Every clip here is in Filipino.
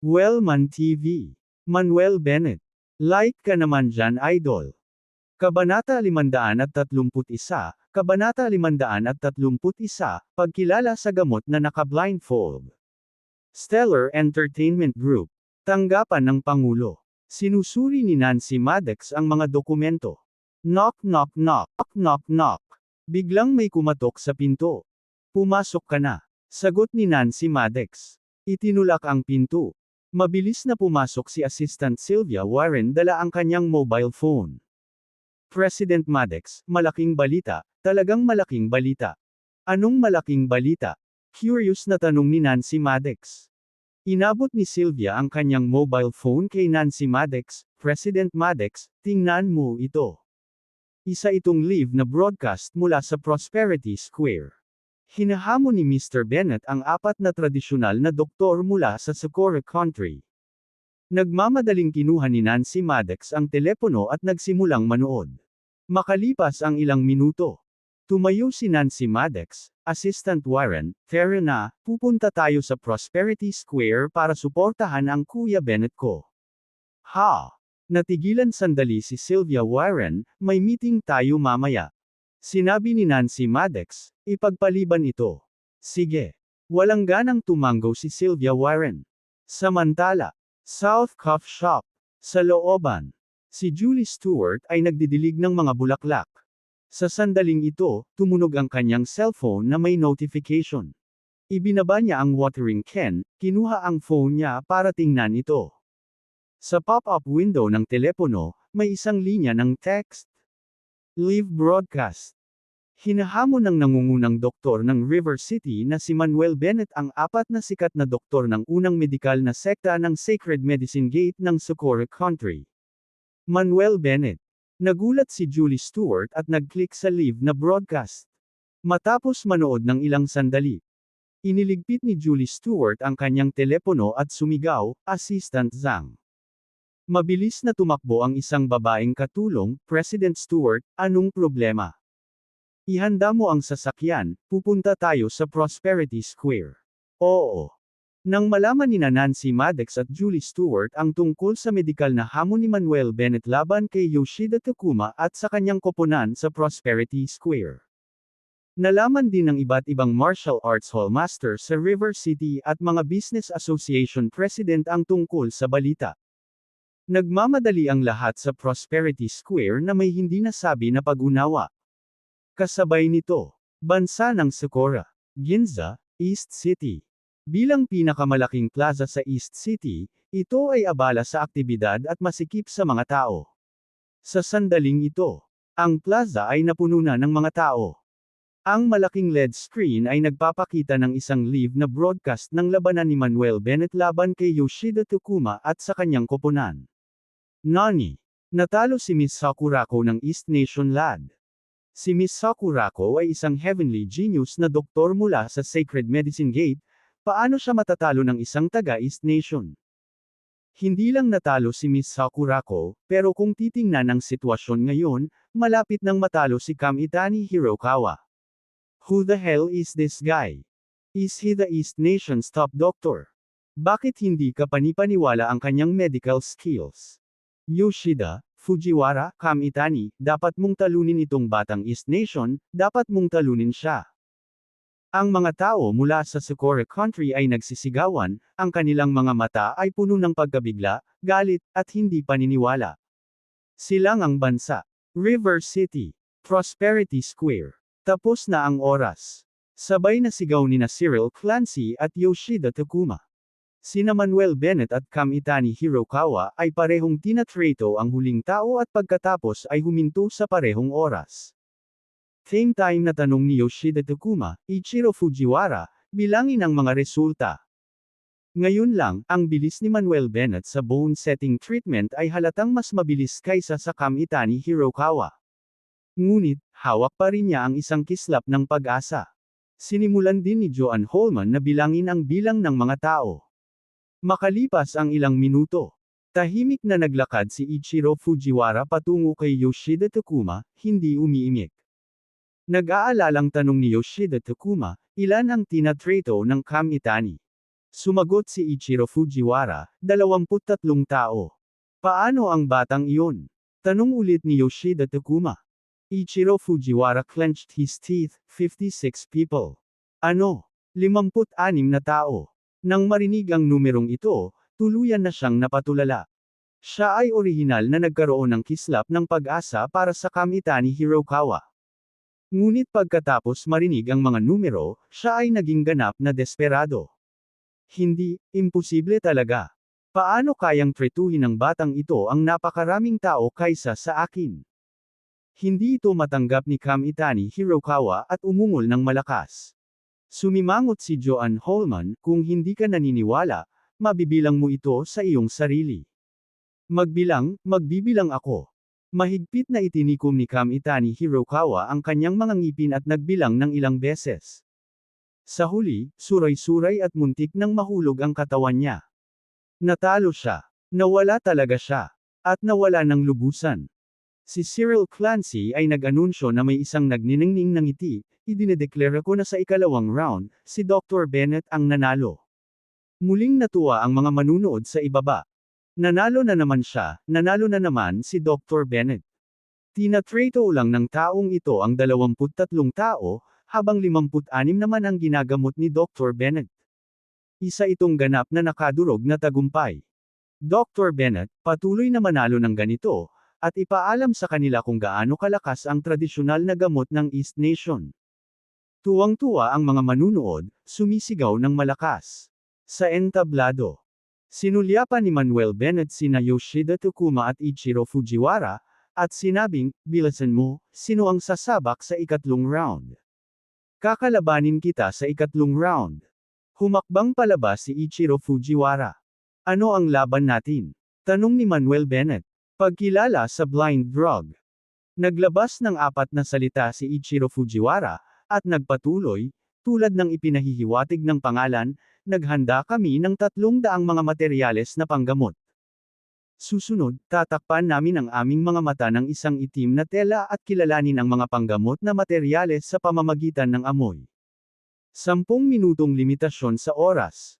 Wellman TV. Manuel Bennett. Like ka naman dyan, idol. Kabanata 531, Kabanata 531, Pagkilala sa gamot na naka-blindfold. Stellar Entertainment Group. Tanggapan ng Pangulo. Sinusuri ni Nancy Maddox ang mga dokumento. Knock knock knock, knock knock. Biglang may kumatok sa pinto. Pumasok ka na. Sagot ni Nancy Maddox. Itinulak ang pinto. Mabilis na pumasok si Assistant Sylvia Warren dala ang kanyang mobile phone. President Maddox, malaking balita, talagang malaking balita. Anong malaking balita? Curious na tanong ni Nancy Maddox. Inabot ni Sylvia ang kanyang mobile phone kay Nancy Maddox. President Maddox, tingnan mo ito. Isa itong live na broadcast mula sa Prosperity Square. Hinahamon ni Mr. Bennett ang 4 na tradisyonal na doktor mula sa Socorro Country. Nagmamadaling kinuha ni Nancy Maddox ang telepono at nagsimulang manood. Makalipas ang ilang minuto, tumayo si Nancy Maddox, Assistant Warren, "Tara na, pupunta tayo sa Prosperity Square para suportahan ang Kuya Bennett ko." Ha! Natigilan sandali si Sylvia Warren, "May meeting tayo mamaya." Sinabi ni Nancy Maddox, "Ipagpaliban ito." Sige. Walang ganang tumanggo si Sylvia Warren. Samantala, South Coffee Shop. Sa looban, si Julie Stewart ay nagdidilig ng mga bulaklak. Sa sandaling ito, tumunog ang kanyang cellphone na may notification. Ibinaba niya ang watering can, kinuha ang phone niya para tingnan ito. Sa pop-up window ng telepono, may isang linya ng text. Live broadcast. Hinahamon ng nangungunang doktor ng River City na si Manuel Bennett ang 4 na sikat na doktor ng unang medikal na sekta ng Sacred Medicine Gate ng Socorro Country. Manuel Bennett. Nagulat si Julie Stewart at nag-click sa live na broadcast. Matapos manood ng ilang sandali, iniligpit ni Julie Stewart ang kanyang telepono at sumigaw, "Assistant Zhang." Mabilis na tumakbo ang isang babaeng katulong, "President Stewart, anong problema? Ihanda mo ang sasakyan, pupunta tayo sa Prosperity Square." Oo. Nang malaman ni Nancy Maddox at Julie Stewart ang tungkol sa medikal na hamon ni Manuel Bennett laban kay Yoshida Takuma at sa kanyang koponan sa Prosperity Square. Nalaman din ng iba't ibang martial arts hall master sa River City at mga business association president ang tungkol sa balita. Nagmamadali ang lahat sa Prosperity Square na may hindi nasabi na pag-unawa. Kasabay nito, bansa ng Socorro, Ginza, East City. Bilang pinakamalaking plaza sa East City, ito ay abala sa aktibidad at masikip sa mga tao. Sa sandaling ito, ang plaza ay napuno na ng mga tao. Ang malaking LED screen ay nagpapakita ng isang live na broadcast ng labanan ni Manuel Bennett laban kay Yoshida Takuma at sa kanyang koponan. Nani. Natalo si Miss Sakurako ng East Nation Lad. Si Miss Sakurako ay isang heavenly genius na doktor mula sa Sacred Medicine Gate. Paano siya matatalo ng isang taga-East Nation? Hindi lang natalo si Miss Sakurako, pero kung titingnan ang sitwasyon ngayon, malapit nang matalo si Kamitani Hirokawa. Who the hell is this guy? Is he the East Nation's top doctor? Bakit hindi ka panipaniwala ang kanyang medical skills? Yoshida, Fujiwara, Kamitani, dapat mong talunin itong batang East Nation, dapat mong talunin siya. Ang mga tao mula sa Socorro Country ay nagsisigawan, ang kanilang mga mata ay puno ng pagkabigla, galit, at hindi paniniwala. Silang ang bansa. River City. Prosperity Square. Tapos na ang oras. Sabay na sigaw ni Cyril Clancy at Yoshida Takuma. Sina Manuel Bennett at Kamitani Hirokawa ay parehong tinatrato ang huling tao at pagkatapos ay huminto sa parehong oras. Same time na tanong ni Yoshida Takuma, Ichiro Fujiwara, bilangin ang mga resulta. Ngayon lang, ang bilis ni Manuel Bennett sa bone setting treatment ay halatang mas mabilis kaysa sa Kamitani Hirokawa. Ngunit, hawak pa rin niya ang isang kislap ng pag-asa. Sinimulan din ni Joan Holman na bilangin ang bilang ng mga tao. Makalipas ang ilang minuto, tahimik na naglakad si Ichiro Fujiwara patungo kay Yoshida Takuma, hindi umiimik. Nag-aalalang tanong ni Yoshida Takuma, ilan ang tinatrato ng Kamitani? Sumagot si Ichiro Fujiwara, 23 tao. Paano ang batang iyon? Tanong ulit ni Yoshida Takuma. Ichiro Fujiwara clenched his teeth, 56 people. Ano? 56 na tao. Nang marinig ang numerong ito, tuluyan na siyang napatulala. Siya ay orihinal na nagkaroon ng kislap ng pag-asa para sa kamita ni Hirokawa. Ngunit pagkatapos marinig ang mga numero, siya ay naging ganap na desperado. Hindi, imposible talaga. Paano kayang tretuhin ng batang ito ang napakaraming tao kaysa sa akin? Hindi ito matanggap ni Kamitani Hirokawa at umungol ng malakas. Sumimangot si Joan Holman, kung hindi ka naniniwala, mabibilang mo ito sa iyong sarili. Magbibilang ako. Mahigpit na itinikom ni Kamitani Hirokawa ang kanyang mga ngipin at nagbilang ng ilang beses. Sa huli, suray-suray at muntik nang mahulog ang katawan niya. Natalo siya. Nawala talaga siya. At nawala ng lubusan. Si Cyril Clancy ay nag-anunsyo na may isang nagniningning ng ngiti, idinedeklara ko na sa ikalawang round, si Dr. Bennett ang nanalo. Muling natuwa ang mga manunood sa ibaba. Nanalo na naman siya, nanalo na naman si Dr. Bennett. Tinatreto lang ng taong ito ang 23 tao, habang 56 naman ang ginagamot ni Dr. Bennett. Isa itong ganap na nakadurog na tagumpay. Dr. Bennett, patuloy na manalo ng ganito, at ipaalam sa kanila kung gaano kalakas ang tradisyonal na gamot ng East Nation. Tuwang-tuwa ang mga manunood, sumisigaw ng malakas. Sa entablado. Sinulyapan ni Manuel Bennett sina Yoshida Takuma at Ichiro Fujiwara, at sinabing, bilisan mo, sino ang sasabak sa ikatlong round? Kakalabanin kita sa ikatlong round. Humakbang palabas si Ichiro Fujiwara. Ano ang laban natin? Tanong ni Manuel Bennett. Pagkilala sa blind drug. Naglabas ng 4 na salita si Ichiro Fujiwara, at nagpatuloy, tulad ng ipinahihiwatig ng pangalan, naghanda kami ng 300 mga materyales na panggamot. Susunod, tatakpan namin ang aming mga mata ng isang itim na tela at kilalanin ang mga panggamot na materyales sa pamamagitan ng amoy. 10 minutong limitasyon sa oras.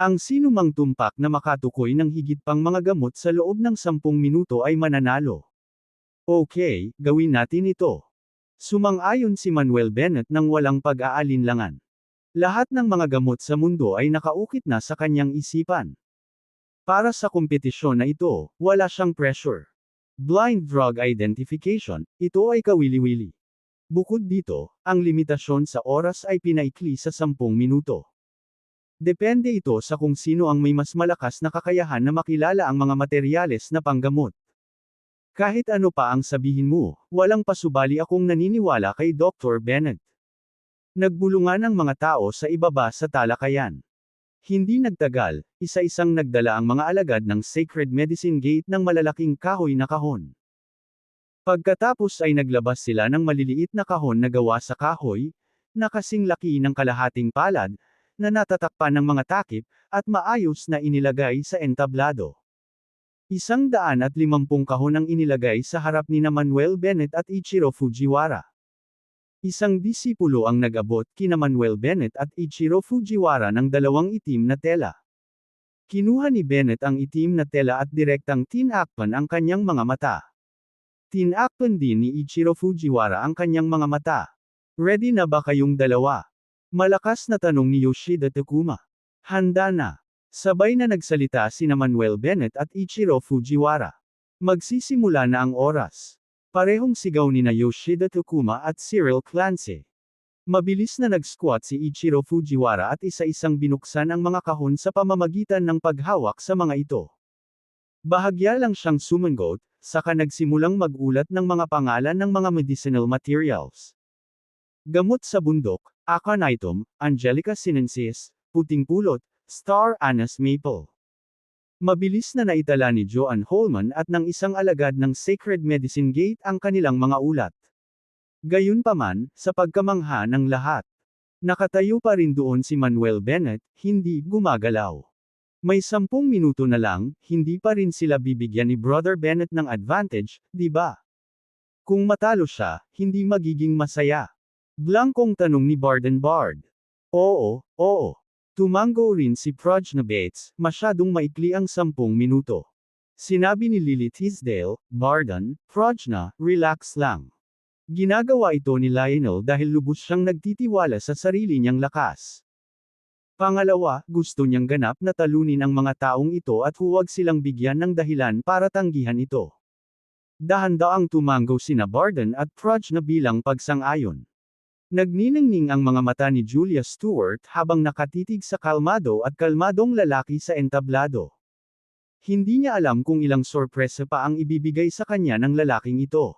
Ang sinumang tumpak na makatukoy ng higit pang mga gamot sa loob ng 10 minuto ay mananalo. Okay, gawin natin ito. Sumang-ayon si Manuel Bennett nang walang pag-aalinlangan. Lahat ng mga gamot sa mundo ay nakaukit na sa kanyang isipan. Para sa kompetisyon na ito, wala siyang pressure. Blind drug identification, ito ay kawili-wili. Bukod dito, ang limitasyon sa oras ay pinaikli sa 10 minuto. Depende ito sa kung sino ang may mas malakas na kakayahan na makilala ang mga materyales na panggamot. Kahit ano pa ang sabihin mo, walang pasubali akong naniniwala kay Dr. Bennett. Nagbulungan ang mga tao sa ibaba sa talakayan. Hindi nagtagal, isa-isang nagdala ang mga alagad ng Sacred Medicine Gate ng malalaking kahoy na kahon. Pagkatapos ay naglabas sila ng maliliit na kahon na gawa sa kahoy, na kasing laki ng kalahating palad, na natatakpan ng mga takip, at maayos na inilagay sa entablado. 150 kahon ang inilagay sa harap ni Manuel Bennett at Ichiro Fujiwara. Isang disipulo ang nag-abot kina Manuel Bennett at Ichiro Fujiwara ng 2 itim na tela. Kinuha ni Bennett ang itim na tela at direktang tinakpan ang kanyang mga mata. Tinakpan din ni Ichiro Fujiwara ang kanyang mga mata. Ready na ba kayong dalawa? Malakas na tanong ni Yoshida Takuma. Handa na. Sabay na nagsalita sina Manuel Bennett at Ichiro Fujiwara. Magsisimula na ang oras. Parehong sigaw ni Yoshida Takuma at Cyril Clancy. Mabilis na nag-squat si Ichiro Fujiwara at isa-isang binuksan ang mga kahon sa pamamagitan ng paghawak sa mga ito. Bahagya lang siyang sumangot, saka nagsimulang mag-ulat ng mga pangalan ng mga medicinal materials. Gamot sa bundok, Aconitum, Angelica sinensis, puting pulot, Star Anise Maple. Mabilis na naitala ni Joan Holman at ng isang alagad ng Sacred Medicine Gate ang kanilang mga ulat. Gayunpaman, sa pagkamangha ng lahat, nakatayo pa rin doon si Manuel Bennett, hindi gumagalaw. May 10 minuto na lang, hindi pa rin sila bibigyan ni Brother Bennett ng advantage, di ba? Kung matalo siya, hindi magiging masaya. Blankong tanong ni Bard. Oo. Tumango rin si Prajna Bates, masyadong maikli ang 10 minuto. Sinabi ni Lily Tisdale, Barden, Prajna, relax lang. Ginagawa ito ni Lionel dahil lubos siyang nagtitiwala sa sarili niyang lakas. Pangalawa, gusto niyang ganap na talunin ang mga taong ito at huwag silang bigyan ng dahilan para tanggihan ito. Dahan-daang tumango sina Barden at Prajna bilang pagsang-ayon. Nagniningning ang mga mata ni Julia Stewart habang nakatitig sa kalmado at kalmadong lalaki sa entablado. Hindi niya alam kung ilang sorpresa pa ang ibibigay sa kanya ng lalaking ito.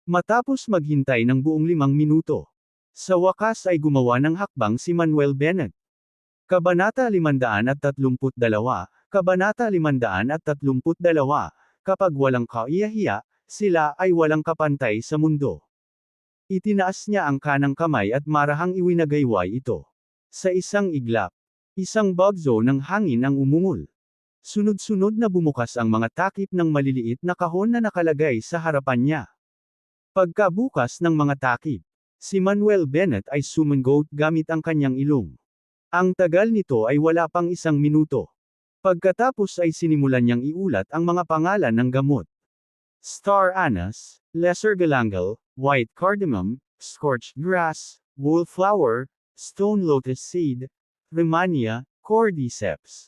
Matapos maghintay ng buong 5 minuto, sa wakas ay gumawa ng hakbang si Manuel Bennett. Kabanata 532, Kabanata 532, kapag walang kaiyahiya, sila ay walang kapantay sa mundo. Itinaas niya ang kanang kamay at marahang iwinagayway ito. Sa isang iglap, isang bagzo ng hangin ang umungol. Sunod-sunod na bumukas ang mga takip ng maliliit na kahon na nakalagay sa harapan niya. Pagkabukas ng mga takip, si Manuel Bennett ay sumangot gamit ang kanyang ilong. Ang tagal nito ay wala pang 1 minuto. Pagkatapos ay sinimulan niyang iulat ang mga pangalan ng gamot. Star anise, lesser galangal, white cardamom, scorched grass, wallflower, stone lotus seed, rehmannia, cordyceps.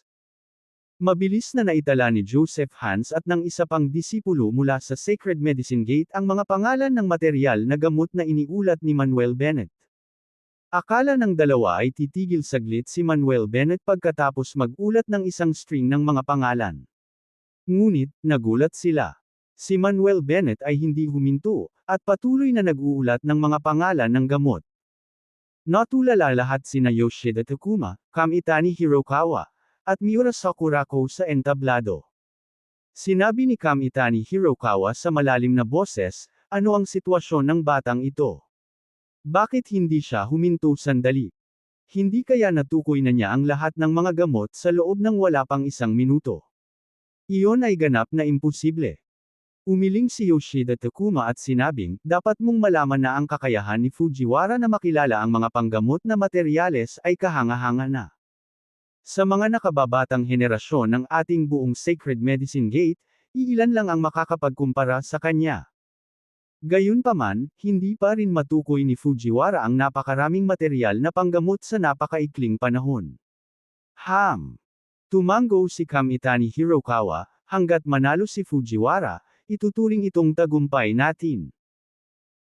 Mabilis na naitala ni Joseph Hans at ng isa pang disipulo mula sa Sacred Medicine Gate ang mga pangalan ng materyal na gamot na iniulat ni Manuel Bennett. Akala ng dalawa ay titigil saglit si Manuel Bennett pagkatapos mag-ulat ng isang string ng mga pangalan. Ngunit, nagulat sila. Si Manuel Bennett ay hindi huminto, at patuloy na nag-uulat ng mga pangalan ng gamot. Natulala lahat sina Yoshida Takuma, Kamitani Hirokawa, at Miura Sakurako sa entablado. Sinabi ni Kamitani Hirokawa sa malalim na boses, ano ang sitwasyon ng batang ito? Bakit hindi siya huminto sandali? Hindi kaya natukoy na niya ang lahat ng mga gamot sa loob ng wala pang 1 minuto? Iyon ay ganap na imposible. Umiling si Yoshida Takuma at sinabing, dapat mong malaman na ang kakayahan ni Fujiwara na makilala ang mga panggamot na materyales ay kahanga-hanga na. Sa mga nakababatang henerasyon ng ating buong Sacred Medicine Gate, iilan lang ang makakapagkumpara sa kanya. Gayunpaman, hindi pa rin matukoy ni Fujiwara ang napakaraming materyal na panggamot sa napakaikling panahon. Tumango si Kamitani Hirokawa, hanggat manalo si Fujiwara, ituturing itong tagumpay natin.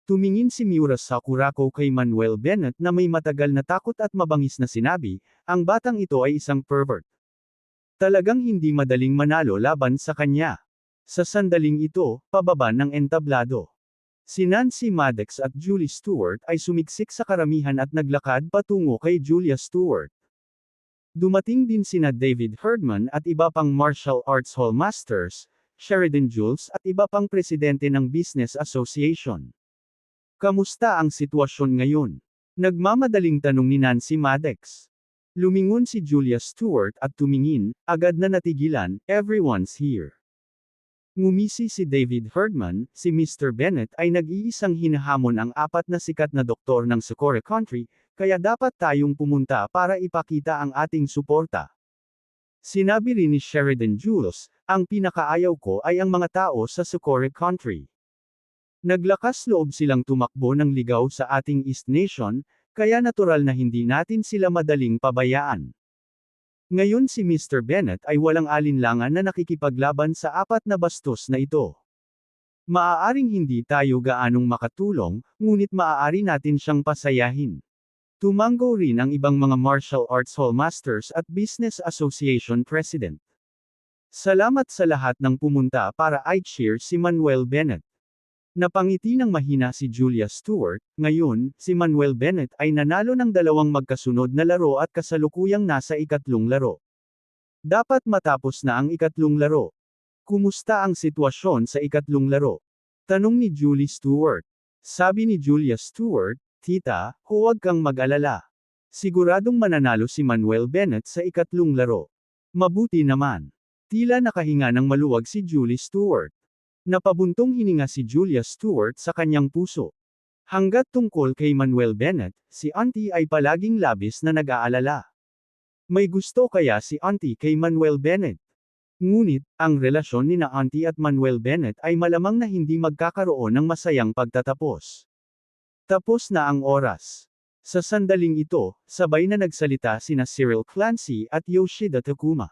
Tumingin si Miura Sakurako kay Manuel Bennett na may matagal na takot at mabangis na sinabi, ang batang ito ay isang pervert. Talagang hindi madaling manalo laban sa kanya. Sa sandaling ito, pababa ng entablado. Si Nancy Maddox at Julie Stewart ay sumiksik sa karamihan at naglakad patungo kay Julia Stewart. Dumating din sina David Herdman at iba pang martial arts hall masters, Sheridan Jules at iba pang presidente ng Business Association. Kamusta ang sitwasyon ngayon? Nagmamadaling tanong ni Nancy Maddox. Lumingon si Julia Stewart at tumingin, agad na natigilan, everyone's here. Ngumisi si David Herdman, si Mr. Bennett ay nag-iisang hinahamon ang 4 na sikat na doktor ng Socorro Country, kaya dapat tayong pumunta para ipakita ang ating suporta. Sinabi rin ni Sheridan Jules, ang pinakaayaw ko ay ang mga tao sa Socorro Country. Naglakas loob silang tumakbo ng ligaw sa ating East Nation, kaya natural na hindi natin sila madaling pabayaan. Ngayon si Mr. Bennett ay walang alinlangan na nakikipaglaban sa 4 na bastos na ito. Maaaring hindi tayo gaanong makatulong, ngunit maaari natin siyang pasayahin. Tumango rin ang ibang mga martial arts hall masters at business association president. Salamat sa lahat ng pumunta para i-cheer si Manuel Bennett. Napangiti ng mahina si Julia Stewart, ngayon, si Manuel Bennett ay nanalo ng 2 magkasunod na laro at kasalukuyang nasa 3 laro. Dapat matapos na ang 3 laro. Kumusta ang sitwasyon sa 3 laro? Tanong ni Julie Stewart. Sabi ni Julia Stewart, Tita, huwag kang mag-alala. Siguradong mananalo si Manuel Bennett sa 3 laro. Mabuti naman. Tila nakahinga ng maluwag si Julie Stewart. Napabuntong hininga si Julia Stewart sa kanyang puso. Hanggat tungkol kay Manuel Bennett, si Auntie ay palaging labis na nag-aalala. May gusto kaya si Auntie kay Manuel Bennett? Ngunit, ang relasyon ni na Auntie at Manuel Bennett ay malamang na hindi magkakaroon ng masayang pagtatapos. Tapos na ang oras. Sa sandaling ito, sabay na nagsalita sina Cyril Clancy at Yoshida Takuma.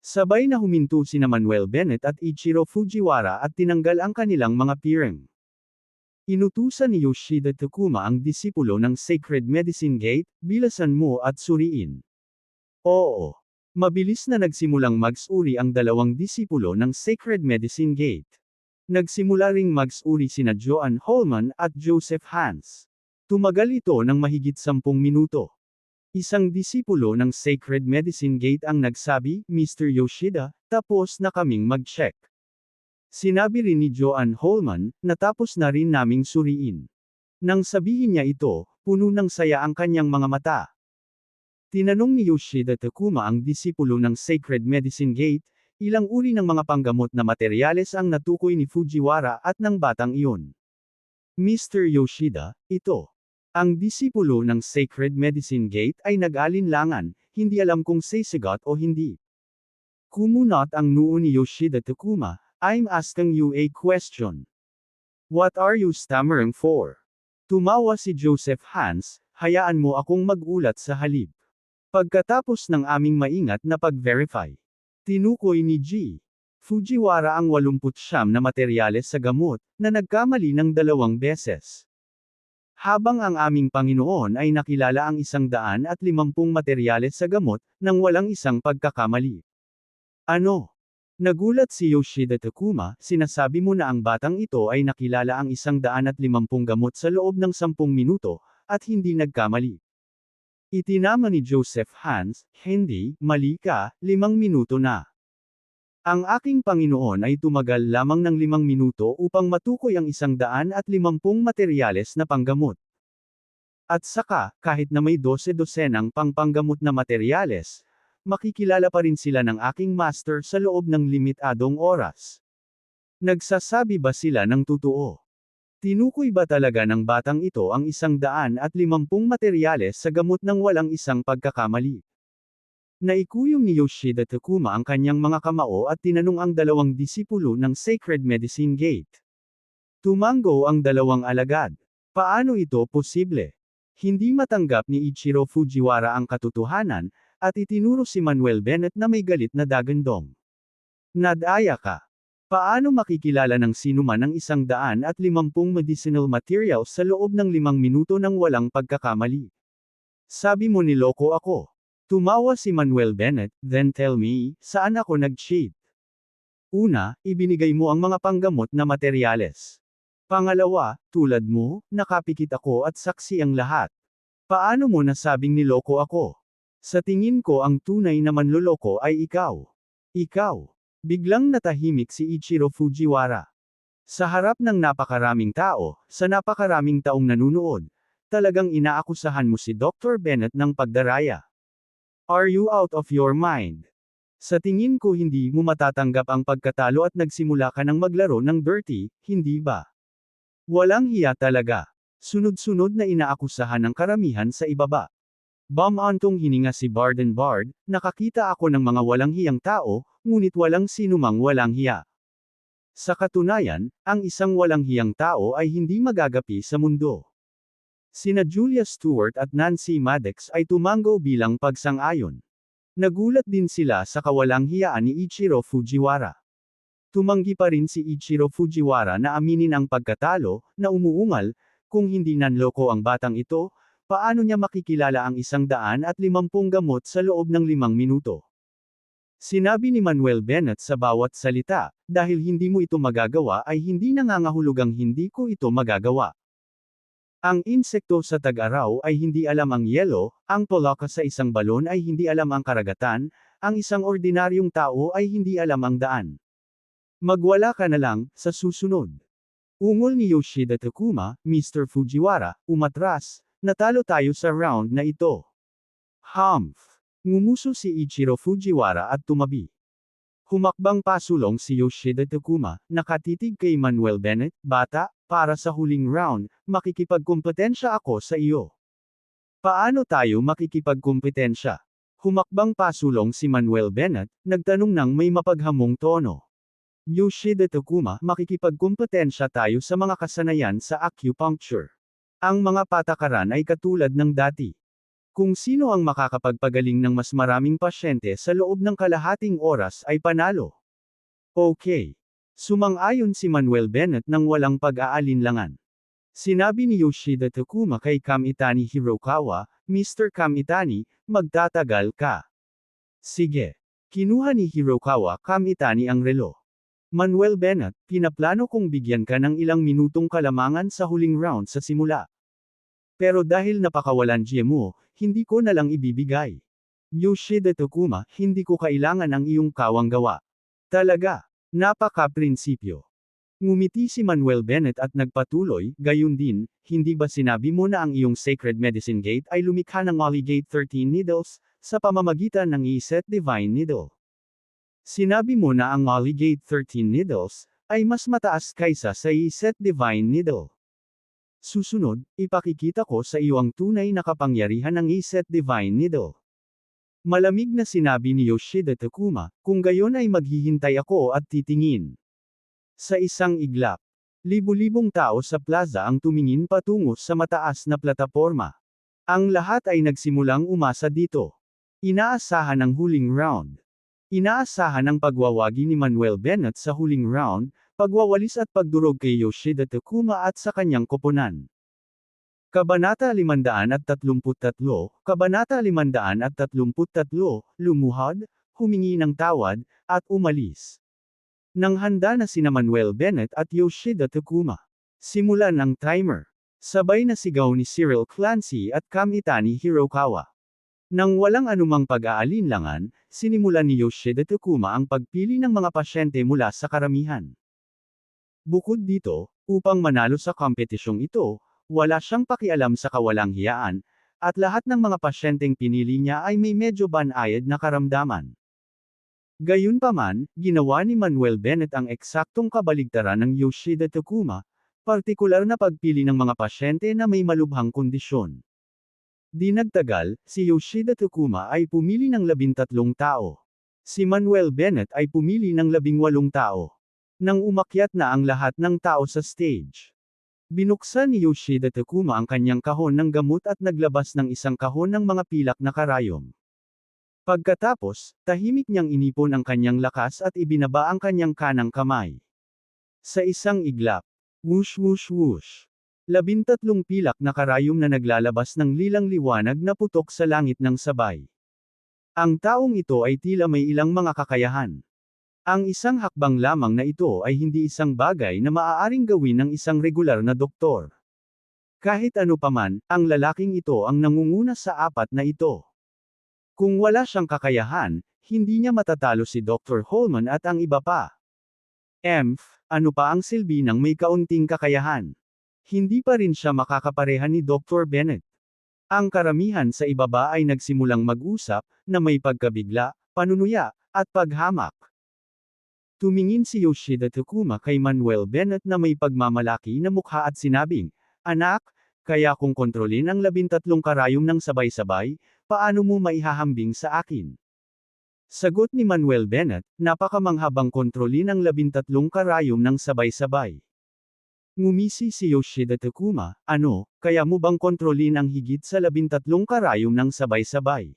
Sabay na huminto sina Manuel Bennett at Ichiro Fujiwara at tinanggal ang kanilang mga piring. Inutusan ni Yoshida Takuma ang disipulo ng Sacred Medicine Gate, bilasan mo at suriin. Oo. Mabilis na nagsimulang magsuri ang dalawang disipulo ng Sacred Medicine Gate. Nagsimula ring magsuri sina Joan Holman at Joseph Hans. Tumagal ito ng mahigit 10 minuto. Isang disipulo ng Sacred Medicine Gate ang nagsabi, Mr. Yoshida, tapos na kaming mag-check. Sinabi rin ni Joan Holman, natapos na rin naming suriin. Nang sabihin niya ito, puno ng saya ang kanyang mga mata. Tinanong ni Yoshida Takuma ang disipulo ng Sacred Medicine Gate, ilang uri ng mga panggamot na materyales ang natukoy ni Fujiwara at ng batang iyon. Mr. Yoshida, ito. Ang disipulo ng Sacred Medicine Gate ay nag-alinlangan, hindi alam kung sasagot o hindi. Kumunot ang noo ni Yoshida Takuma, I'm asking you a question. What are you stammering for? Tumawa si Joseph Hans, hayaan mo akong mag-ulat sa halip. Pagkatapos ng aming maingat na pag-verify, tinukoy ni G. Fujiwara ang 89 na materyales sa gamot, na nagkamali ng 2 beses. Habang ang aming Panginoon ay nakilala ang 150 materyales sa gamot, nang walang isang pagkakamali. Ano? Nagulat si Yoshida Takuma, sinasabi mo na ang batang ito ay nakilala ang 150 gamot sa loob ng 10 minuto, at hindi nagkamali. Itinama ni Joseph Hans, hindi, mali ka, 5 minuto na. Ang aking Panginoon ay tumagal lamang ng 5 minuto upang matukoy ang 150 materyales na panggamot. At saka, kahit na may 12-dosenang panggamot na materyales, makikilala pa rin sila ng aking master sa loob ng limitadong oras. Nagsasabi ba sila ng totoo? Tinukoy ba talaga ng batang ito ang 150 materyales sa gamot nang walang isang pagkakamali? Naikuyong ni Yoshida Takuma ang kanyang mga kamao at tinanong ang 2 disipulo ng Sacred Medicine Gate. Tumango ang 2 alagad. Paano ito posible? Hindi matanggap ni Ichiro Fujiwara ang katotohanan, at itinuro si Manuel Bennett na may galit na dagandong. Nadaya ka. Paano makikilala ng sinuman ang 150 medicinal materials sa loob ng 5 minuto nang walang pagkakamali? Sabi mo niloko ako. Tumawa si Manuel Bennett, then tell me, saan ako nag-cheat? Una, ibinigay mo ang mga panggamot na materyales. Pangalawa, tulad mo, nakapikit ako at saksi ang lahat. Paano mo nasabing niloko ako? Sa tingin ko ang tunay na manloloko ay ikaw. Ikaw. Biglang natahimik si Ichiro Fujiwara. Sa harap ng napakaraming tao, sa napakaraming taong nanunood, talagang inaakusahan mo si Dr. Bennett ng pagdaraya. Are you out of your mind? Sa tingin ko hindi mo matatanggap ang pagkatalo at nagsimula ka ng maglaro ng dirty, hindi ba? Walang hiya talaga. Sunod-sunod na inaakusahan ng karamihan sa ibaba. Bumantong hininga si Barden Bard, nakakita ako ng mga walang hiyang tao, ngunit walang sinumang walang hiya. Sa katunayan, ang isang walang hiyang tao ay hindi magagapi sa mundo. Sina Julia Stewart at Nancy Maddox ay tumango bilang pagsang-ayon. Nagulat din sila sa kawalang hiyaan ni Ichiro Fujiwara. Tumanggi pa rin si Ichiro Fujiwara na aminin ang pagkatalo, na umuungal, kung hindi nanloko ang batang ito, paano niya makikilala ang 150 gamot sa loob ng 5 minuto? Sinabi ni Manuel Bennett sa bawat salita, dahil hindi mo ito magagawa ay hindi nangangahulugang hindi ko ito magagawa. Ang insekto sa tag-araw ay hindi alam ang yelo, ang polaka sa isang balon ay hindi alam ang karagatan, ang isang ordinaryong tao ay hindi alam ang daan. Magwala ka na lang, sa susunod. Ungol ni Yoshida Takuma, Mr. Fujiwara, umatras, natalo tayo sa round na ito. Humph! Ngumuso si Ichiro Fujiwara at tumabi. Humakbang pasulong si Yoshida Takuma, nakatitig kay Manuel Bennett, bata, para sa huling round, makikipagkumpetensya ako sa iyo. Paano tayo makikipagkumpetensya? Humakbang pasulong si Manuel Bennett, nagtanong ng may mapaghamong tono. Yoshida Takuma, makikipagkumpetensya tayo sa mga kasanayan sa acupuncture. Ang mga patakaran ay katulad ng dati. Kung sino ang makakapagpagaling ng mas maraming pasyente sa loob ng kalahating oras ay panalo. Okay. Sumang-ayon si Manuel Bennett nang walang pag-aalinlangan. Sinabi ni Yoshida Takuma kay Kamitani Hirokawa, Mr. Kamitani, magtatagal ka. Sige. Kinuha ni Hirokawa Kamitani ang relo. Manuel Bennett, pinaplano kong bigyan ka ng ilang minutong kalamangan sa huling round sa simula. Pero dahil napakawalan mo, hindi ko na lang ibibigay. Yoshida Takuma, hindi ko kailangan ang iyong kawang gawa. Talaga. Napaka-prinsipyo. Ngumiti si Manuel Bennett at nagpatuloy, gayon din, hindi ba sinabi mo na ang iyong Sacred Medicine Gate ay lumikha ng Molly Gate 13 needles, sa pamamagitan ng Iset Divine Needle? Sinabi mo na ang Molly Gate 13 needles, ay mas mataas kaysa sa Iset Divine Needle. Susunod, ipakikita ko sa iyo ang tunay na kapangyarihan ng Iset Divine Needle. Malamig na sinabi ni Yoshida Takuma, kung gayon ay maghihintay ako at titingin. Sa isang iglap, libu-libong tao sa plaza ang tumingin patungo sa mataas na plataporma. Ang lahat ay nagsimulang umasa dito. Inaasahan ang huling round. Inaasahan ang pagwawagi ni Manuel Bennett sa huling round, pagwawalis at pagdurog kay Yoshida Takuma at sa kanyang koponan. Kabanata 533, Kabanata 533, lumuhod, humingi ng tawad, at umalis. Nang handa na sina Manuel Bennett at Yoshida Takuma. Simulan ang timer. Sabay na sigaw ni Cyril Clancy at Kamitani Hirokawa. Nang walang anumang pag-aalinlangan, sinimulan ni Yoshida Takuma ang pagpili ng mga pasyente mula sa karamihan. Bukod dito, upang manalo sa kompetisyong ito, wala siyang pakialam sa kawalang hiyaan, at lahat ng mga pasyenteng pinili niya ay may medyo banayad na karamdaman. Gayunpaman, ginawa ni Manuel Bennett ang eksaktong kabaligtaran ng Yoshida Takuma, partikular na pagpili ng mga pasyente na may malubhang kondisyon. Di nagtagal, si Yoshida Takuma ay pumili ng 13 tao. Si Manuel Bennett ay pumili ng 18 tao. Nang umakyat na ang lahat ng tao sa stage, binuksan ni Yoshida Takuma ang kanyang kahon ng gamot at naglabas ng isang kahon ng mga pilak na karayom. Pagkatapos, tahimik niyang inipon ang kanyang lakas at ibinaba ang kanyang kanang kamay. Sa isang iglap, whoosh whoosh whoosh. 13 pilak na karayom na naglalabas ng lilang liwanag na putok sa langit ng sabay. Ang taong ito ay tila may ilang mga kakayahan. Ang isang hakbang lamang na ito ay hindi isang bagay na maaaring gawin ng isang regular na doktor. Kahit ano paman, ang lalaking ito ang nangunguna sa apat na ito. Kung wala siyang kakayahan, hindi niya matatalo si Dr. Holman at ang iba pa. Ano pa ang silbi ng may kaunting kakayahan? Hindi pa rin siya makakapareha ni Dr. Bennett. Ang karamihan sa ibaba ay nagsimulang mag-usap, na may pagkabigla, panunuya, at paghamak. Tumingin si Yoshida Takuma kay Manuel Bennett na may pagmamalaki na mukha at sinabing, "Anak, kaya kung kontrolin ang 13 karayom ng sabay-sabay, paano mo maihahambing sa akin?" Sagot ni Manuel Bennett, "Napakamanghabang kontrolin ang 13 karayom ng sabay-sabay." Ngumisi si Yoshida Takuma, "Ano, kaya mo bang kontrolin ang higit sa 13 karayom ng sabay-sabay?"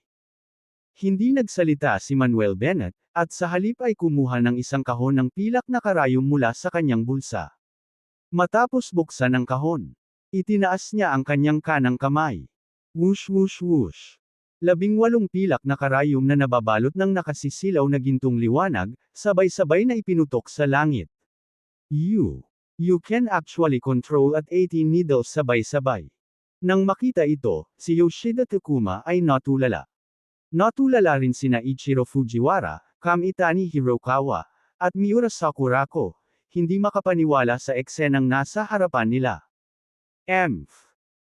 Hindi nagsalita si Manuel Bennett, at sa halip ay kumuha ng isang kahon ng pilak na karayom mula sa kanyang bulsa. Matapos buksan ang kahon, itinaas niya ang kanyang kanang kamay. Whoosh whoosh whoosh. 18 pilak na karayom na nababalot ng nakasisilaw na gintong liwanag, sabay-sabay na ipinutok sa langit. You can actually control at 18 needles sabay-sabay. Nang makita ito, si Yoshida Takuma ay natulala. Natulala rin sina Ichiro Fujiwara, Kamitani Hirokawa, at Miura Sakurako, hindi makapaniwala sa eksenang nasa harapan nila.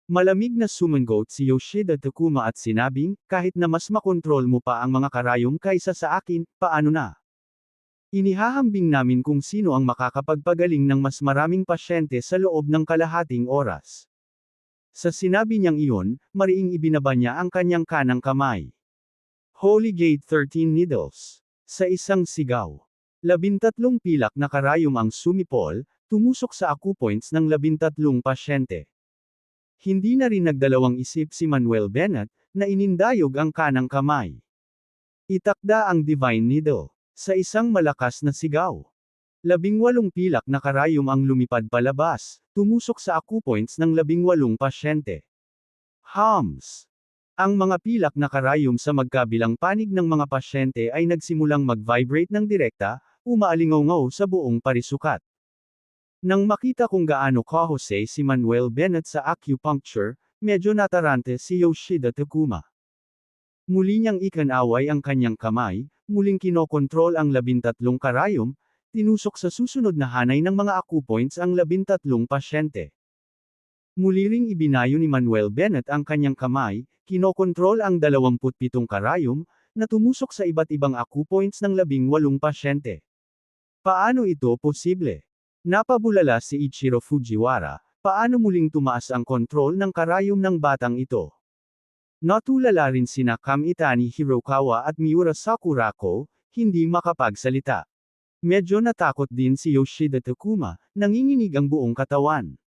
Malamig na sumangot si Yoshida Takuma at sinabing, "Kahit na mas makontrol mo pa ang mga karayom kaysa sa akin, paano na? Inihahambing namin kung sino ang makakapagpagaling ng mas maraming pasyente sa loob ng kalahating oras." Sa sinabi niyang iyon, mariing ibinaba niya ang kanyang kanang kamay. Holy Gate 13 Needles. Sa isang sigaw. 13 pilak na karayom ang sumipol, tumusok sa acupoints ng 13 pasyente. Hindi na rin nagdalawang isip si Manuel Bennett, na inindayog ang kanang kamay. Itakda ang Divine Needle. Sa isang malakas na sigaw. 18 pilak na karayom ang lumipad palabas, tumusok sa acupoints ng 18 pasyente. Hums. Ang mga pilak na karayom sa magkabilang panig ng mga pasyente ay nagsimulang mag-vibrate ng direkta, umaalingaw sa buong parisukat. Nang makita kung gaano kahusay si Manuel Bennett sa acupuncture, medyo natarante si Yoshida Takuma. Muli niyang ikinaway ang kanyang kamay, muling kinokontrol ang 13 karayom, tinusok sa susunod na hanay ng mga acupoints ang 13 pasyente. Muli ring ibinayo ni Manuel Bennett ang kanyang kamay, kinokontrol ang 27 karayom, na tumusok sa iba't ibang acupoints ng 18 pasyente. Paano ito posible? Napabulala si Ichiro Fujiwara, paano muling tumaas ang kontrol ng karayom ng batang ito? Natulala rin sina Kamitani Hirokawa at Miura Sakurako, hindi makapagsalita. Medyo natakot din si Yoshida Takuma, nanginginig ang buong katawan.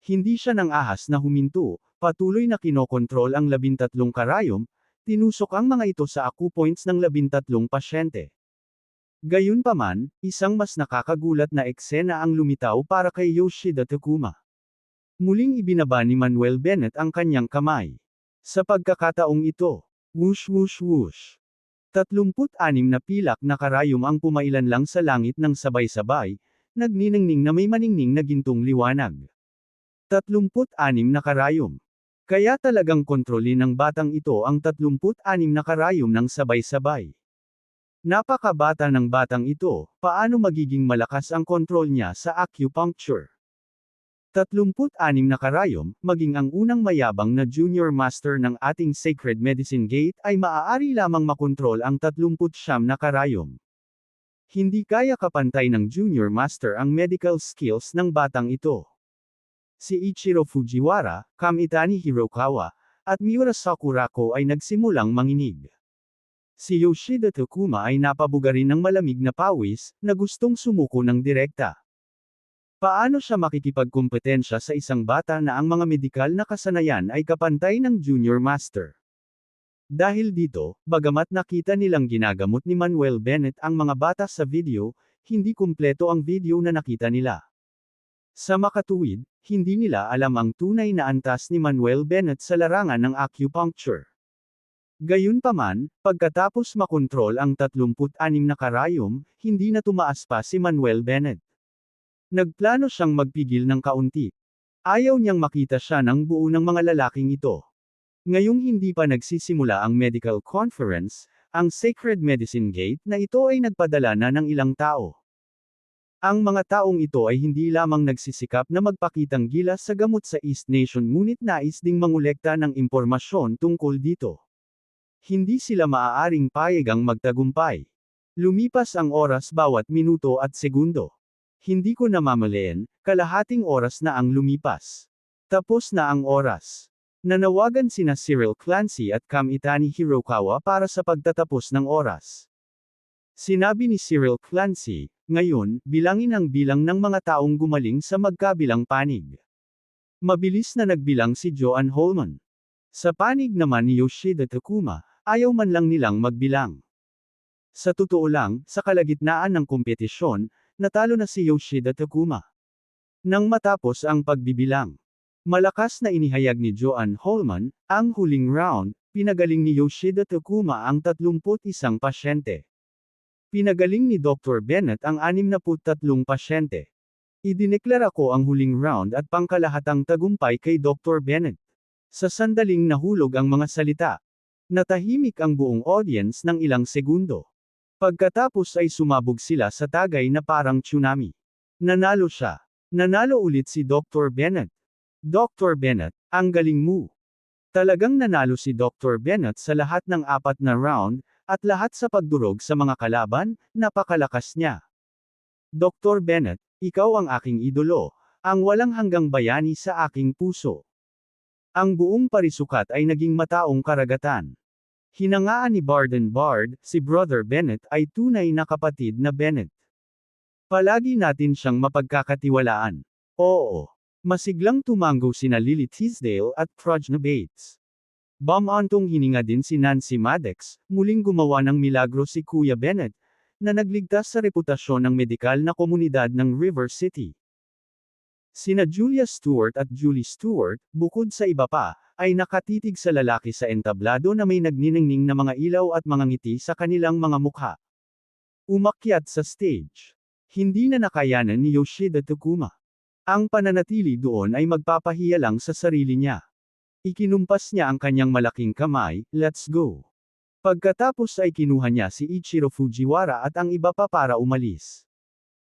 Hindi siya nang ahas na huminto, patuloy na kinokontrol ang 13 karayom, tinusok ang mga ito sa acupoints ng 13 pasyente. Gayunpaman, isang mas nakakagulat na eksena ang lumitaw para kay Yoshida Takuma. Muling ibinaba ni Manuel Bennett ang kanyang kamay. Sa pagkakataong ito, whoosh whoosh whoosh. 36 na pilak na karayom ang pumailan lang sa langit ng sabay-sabay, nagniningning na may maningning na gintong liwanag. 36 na karayom. Kaya talagang kontrolin ng batang ito ang 36 na karayom ng sabay-sabay. Napakabata ng batang ito, paano magiging malakas ang kontrol niya sa acupuncture? 36 na karayom, maging ang unang mayabang na junior master ng ating Sacred Medicine Gate ay maaari lamang makontrol ang 39 na karayom. Hindi kaya kapantay ng junior master ang medical skills ng batang ito. Si Ichiro Fujiwara, Kamitani Hirokawa, at Miura Sakurako ay nagsimulang manginig. Si Yoshida Takuma ay napabugarin ng malamig na pawis, na gustong sumuko ng direkta. Paano siya makikipagkumpetensya sa isang bata na ang mga medikal na kasanayan ay kapantay ng junior master? Dahil dito, bagamat nakita nilang ginagamot ni Manuel Bennett ang mga bata sa video, hindi kumpleto ang video na nakita nila. Sa makatuwid, hindi nila alam ang tunay na antas ni Manuel Bennett sa larangan ng acupuncture. Gayunpaman, pagkatapos makontrol ang 36 na karayom, hindi na tumaas pa si Manuel Bennett. Nagplano siyang magpigil ng kaunti. Ayaw niyang makita siya ng buo ng mga lalaking ito. Ngayong hindi pa nagsisimula ang medical conference, ang Sacred Medicine Gate na ito ay nagpadala na ng ilang tao. Ang mga taong ito ay hindi lamang nagsisikap na magpakitang gilas sa gamot sa East Nation ngunit nais ding mangolekta ng impormasyon tungkol dito. Hindi sila maaaring payagang magtagumpay. Lumipas ang oras bawat minuto at segundo. Hindi ko namamalayan, kalahating oras na ang lumipas. Tapos na ang oras. Nanawagan sina Cyril Clancy at Kamitani Hirokawa para sa pagtatapos ng oras. Sinabi ni Cyril Clancy, ngayon, bilangin ang bilang ng mga taong gumaling sa magkabilang panig. Mabilis na nagbilang si Joan Holman. Sa panig naman ni Yoshida Takuma, ayaw man lang nilang magbilang. Sa totoo lang, sa kalagitnaan ng kompetisyon, natalo na si Yoshida Takuma. Nang matapos ang pagbibilang, malakas na inihayag ni Joan Holman, ang huling round, pinagaling ni Yoshida Takuma ang 31 pasyente. Pinagaling ni Dr. Bennett ang 63 pasyente. Idineklara ko ang huling round at pangkalahatang tagumpay kay Dr. Bennett. Sa sandaling nahulog ang mga salita. Natahimik ang buong audience ng ilang segundo. Pagkatapos ay sumabog sila sa tagay na parang tsunami. Nanalo siya. Nanalo ulit si Dr. Bennett. Dr. Bennett, ang galing mo. Talagang nanalo si Dr. Bennett sa lahat ng 4 na round, at lahat sa pagdurog sa mga kalaban, napakalakas niya. Dr. Bennett, ikaw ang aking idolo, ang walang hanggang bayani sa aking puso. Ang buong parisukat ay naging mataong karagatan. Hinangaan ni Barden Bard, si Brother Bennett ay tunay na kapatid na Bennett. Palagi natin siyang mapagkakatiwalaan. Oo. Masiglang tumango sina Lily Tisdale at Prajna Bates. Bumantong hininga din si Nancy Maddox, muling gumawa ng milagro si Kuya Bennett, na nagligtas sa reputasyon ng medikal na komunidad ng River City. Sina Julia Stewart at Julie Stewart, bukod sa iba pa, ay nakatitig sa lalaki sa entablado na may nagniningning na mga ilaw at mga ngiti sa kanilang mga mukha. Umakyat sa stage. Hindi na nakayanan ni Yoshida Takuma. Ang pananatili doon ay magpapahiya lang sa sarili niya. Ikinumpas niya ang kanyang malaking kamay, "Let's go." Pagkatapos ay kinuha niya si Ichiro Fujiwara at ang iba pa para umalis.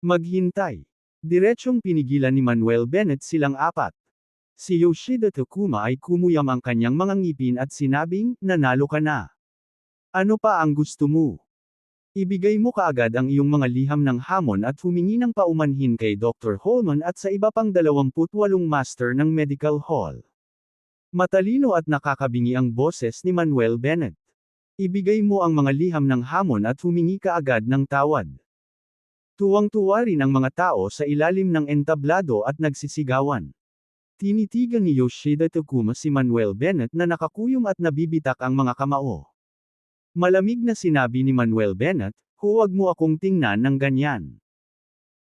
Maghintay. Diretsyong pinigilan ni Manuel Bennett silang apat. Si Yoshida Takuma ay kumuyam ang kanyang mga ngipin at sinabing, "Nanalo ka na. Ano pa ang gusto mo? Ibigay mo kaagad ang iyong mga liham ng hamon at humingi ng paumanhin kay Dr. Holman at sa iba pang 28 master ng medical hall." Matalino at nakakabingi ang boses ni Manuel Bennett. Ibigay mo ang mga liham ng hamon at humingi kaagad ng tawad. Tuwang-tuwa rin ang mga tao sa ilalim ng entablado at nagsisigawan. Tinitigan ni Yoshida Takuma si Manuel Bennett na nakakuyom at nabibitak ang mga kamao. Malamig na sinabi ni Manuel Bennett, "Huwag mo akong tingnan ng ganyan.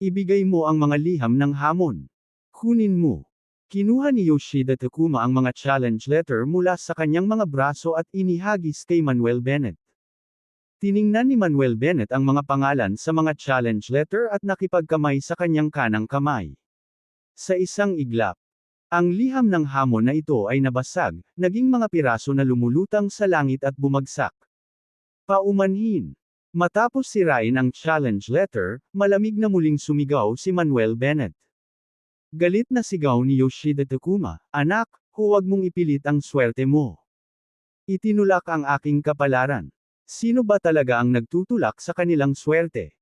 Ibigay mo ang mga liham ng hamon. Kunin mo." Kinuha ni Yoshida Takuma ang mga challenge letter mula sa kanyang mga braso at inihagis kay Manuel Bennett. Tiningnan ni Manuel Bennett ang mga pangalan sa mga challenge letter at nakipagkamay sa kanyang kanang kamay. Sa isang iglap, ang liham ng hamon na ito ay nabasag, naging mga piraso na lumulutang sa langit at bumagsak. Paumanhin. Matapos sirain ang challenge letter, malamig na muling sumigaw si Manuel Bennett. Galit na sigaw ni Yoshida Takuma, "Anak, huwag mong ipilit ang swerte mo. Itinulak ang aking kapalaran. Sino ba talaga ang nagtutulak sa kanilang swerte?"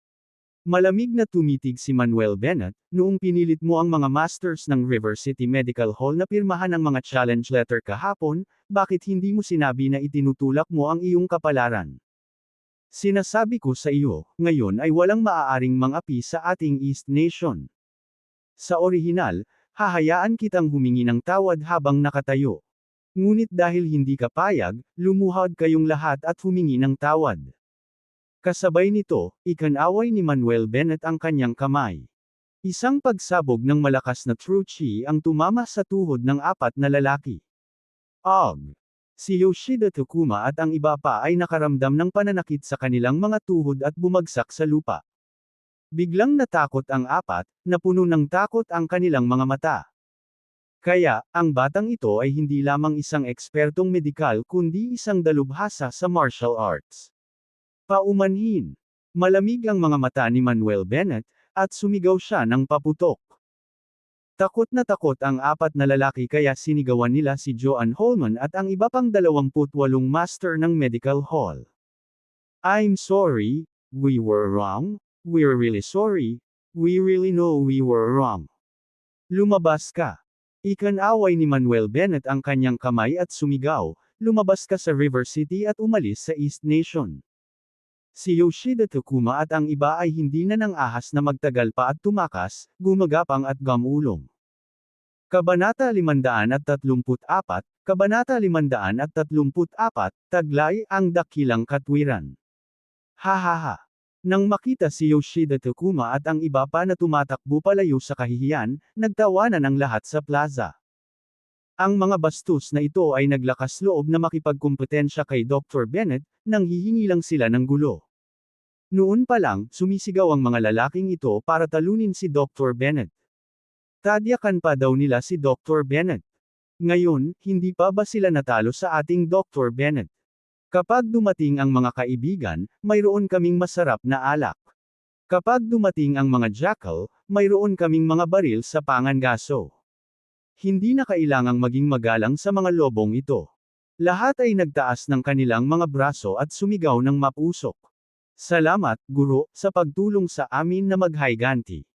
Malamig na tumitig si Manuel Bennett, "Noong pinilit mo ang mga masters ng River City Medical Hall na pirmahan ang mga challenge letter kahapon, bakit hindi mo sinabi na itinutulak mo ang iyong kapalaran? Sinasabi ko sa iyo, ngayon ay walang maaaring mangapi sa ating East Nation. Sa orihinal, hahayaan kitang humingi ng tawad habang nakatayo. Ngunit dahil hindi ka payag, lumuhod kayong lahat at humingi ng tawad." Kasabay nito, ikinaway ni Manuel Bennett ang kanyang kamay. Isang pagsabog ng malakas na true chi ang tumama sa tuhod ng apat na lalaki. Og! Si Yoshida Takuma at ang iba pa ay nakaramdam ng pananakit sa kanilang mga tuhod at bumagsak sa lupa. Biglang natakot ang apat, napuno ng takot ang kanilang mga mata. Kaya, ang batang ito ay hindi lamang isang ekspertong medikal kundi isang dalubhasa sa martial arts. Paumanhin. Malamig ang mga mata ni Manuel Bennett, at sumigaw siya ng paputok. Takot na takot ang apat na lalaki kaya sinigawan nila si Joan Holman at ang iba pang 28 master ng medical hall. "I'm sorry, we were wrong. We're really sorry. We really know we were wrong. Lumabas ka." Ikinaway ni Manuel Bennett ang kanyang kamay at sumigaw, "Lumabas ka sa River City at umalis sa East Nation." Si Yoshida Takuma at ang iba ay hindi na nang ahas na magtagal pa at tumakas, gumagapang at gamulong. Kabanata 534, Kabanata 534, Taglay, ang dakilang katwiran. Hahaha. Nang makita si Yoshida Takuma at ang iba pa na tumatakbo palayo sa kahihiyan, nagtawanan ang lahat sa plaza. Ang mga bastos na ito ay naglakas loob na makipagkumpetensya kay Dr. Bennett, nang hihingi lang sila ng gulo. Noon pa lang, sumisigaw ang mga lalaking ito para talunin si Dr. Bennett. Tadyakan pa daw nila si Dr. Bennett. Ngayon, hindi pa ba sila natalo sa ating Dr. Bennett? Kapag dumating ang mga kaibigan, mayroon kaming masarap na alak. Kapag dumating ang mga jackal, mayroon kaming mga baril sa pangangaso. Hindi na kailangang maging magalang sa mga lobong ito. Lahat ay nagtaas ng kanilang mga braso at sumigaw ng mapusok. "Salamat, guro, sa pagtulong sa amin na maghayganti."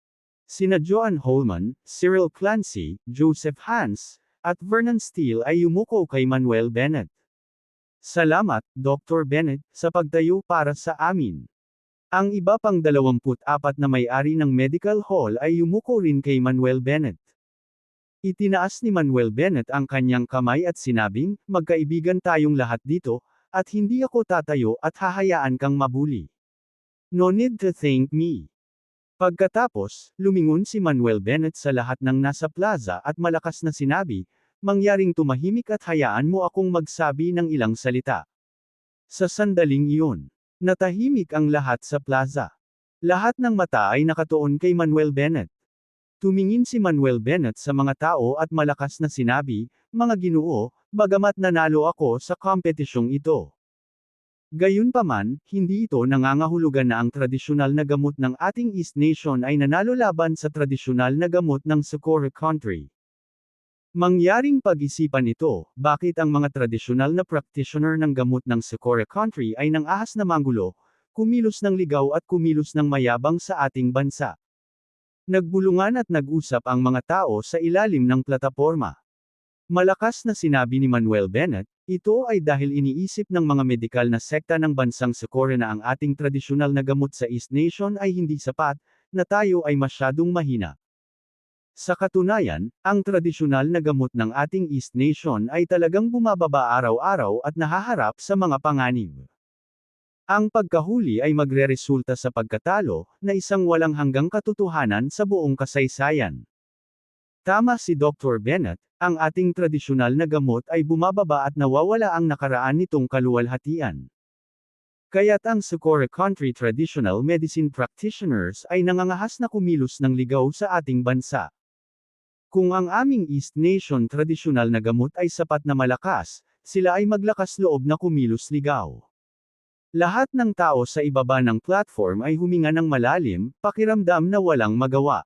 Sina Joan Holman, Cyril Clancy, Joseph Hans, at Vernon Steele ay yumuko kay Manuel Bennett. Salamat, Dr. Bennett, sa pagtayo para sa amin. Ang iba pang 24 na may-ari ng medical hall ay yumuko rin kay Manuel Bennett. Itinaas ni Manuel Bennett ang kanyang kamay at sinabing, magkaibigan tayong lahat dito, at hindi ako tatayo at hahayaan kang mabuli. No need to thank me. Pagkatapos, lumingon si Manuel Bennett sa lahat ng nasa plaza at malakas na sinabi, mangyaring tumahimik at hayaan mo akong magsabi ng ilang salita. Sa sandaling iyon, natahimik ang lahat sa plaza. Lahat ng mata ay nakatuon kay Manuel Bennett. Tumingin si Manuel Bennett sa mga tao at malakas na sinabi, mga ginoo, bagamat nanalo ako sa kompetisyong ito. Gayunpaman, hindi ito nangangahulugan na ang tradisyonal na gamot ng ating East Nation ay nanalo laban sa tradisyonal na gamot ng Socorro Country. Mangyaring pag-isipan ito, bakit ang mga tradisyonal na practitioner ng gamot ng Socorro Country ay nang ahas na manggulo, kumilos ng ligaw at kumilos ng mayabang sa ating bansa. Nagbulungan at nag-usap ang mga tao sa ilalim ng plataporma. Malakas na sinabi ni Manuel Bennett, ito ay dahil iniisip ng mga medikal na sekta ng bansang Socorro na ang ating tradisyonal na gamot sa East Nation ay hindi sapat, na tayo ay masyadong mahina. Sa katunayan, ang tradisyonal na gamot ng ating East Nation ay talagang bumababa araw-araw at nahaharap sa mga panganib. Ang pagkahuli ay magreresulta sa pagkatalo, na isang walang hanggang katotohanan sa buong kasaysayan. Tama si Dr. Bennett, ang ating tradisyonal na gamot ay bumababa at nawawala ang nakaraan nitong kaluwalhatian. Kaya't ang Socorro Country Traditional Medicine Practitioners ay nangangahas na kumilos ng ligaw sa ating bansa. Kung ang aming East Nation tradisyonal na gamot ay sapat na malakas, sila ay maglakas loob na kumilos ligaw. Lahat ng tao sa ibaba ng platform ay huminga ng malalim, pakiramdam na walang magawa.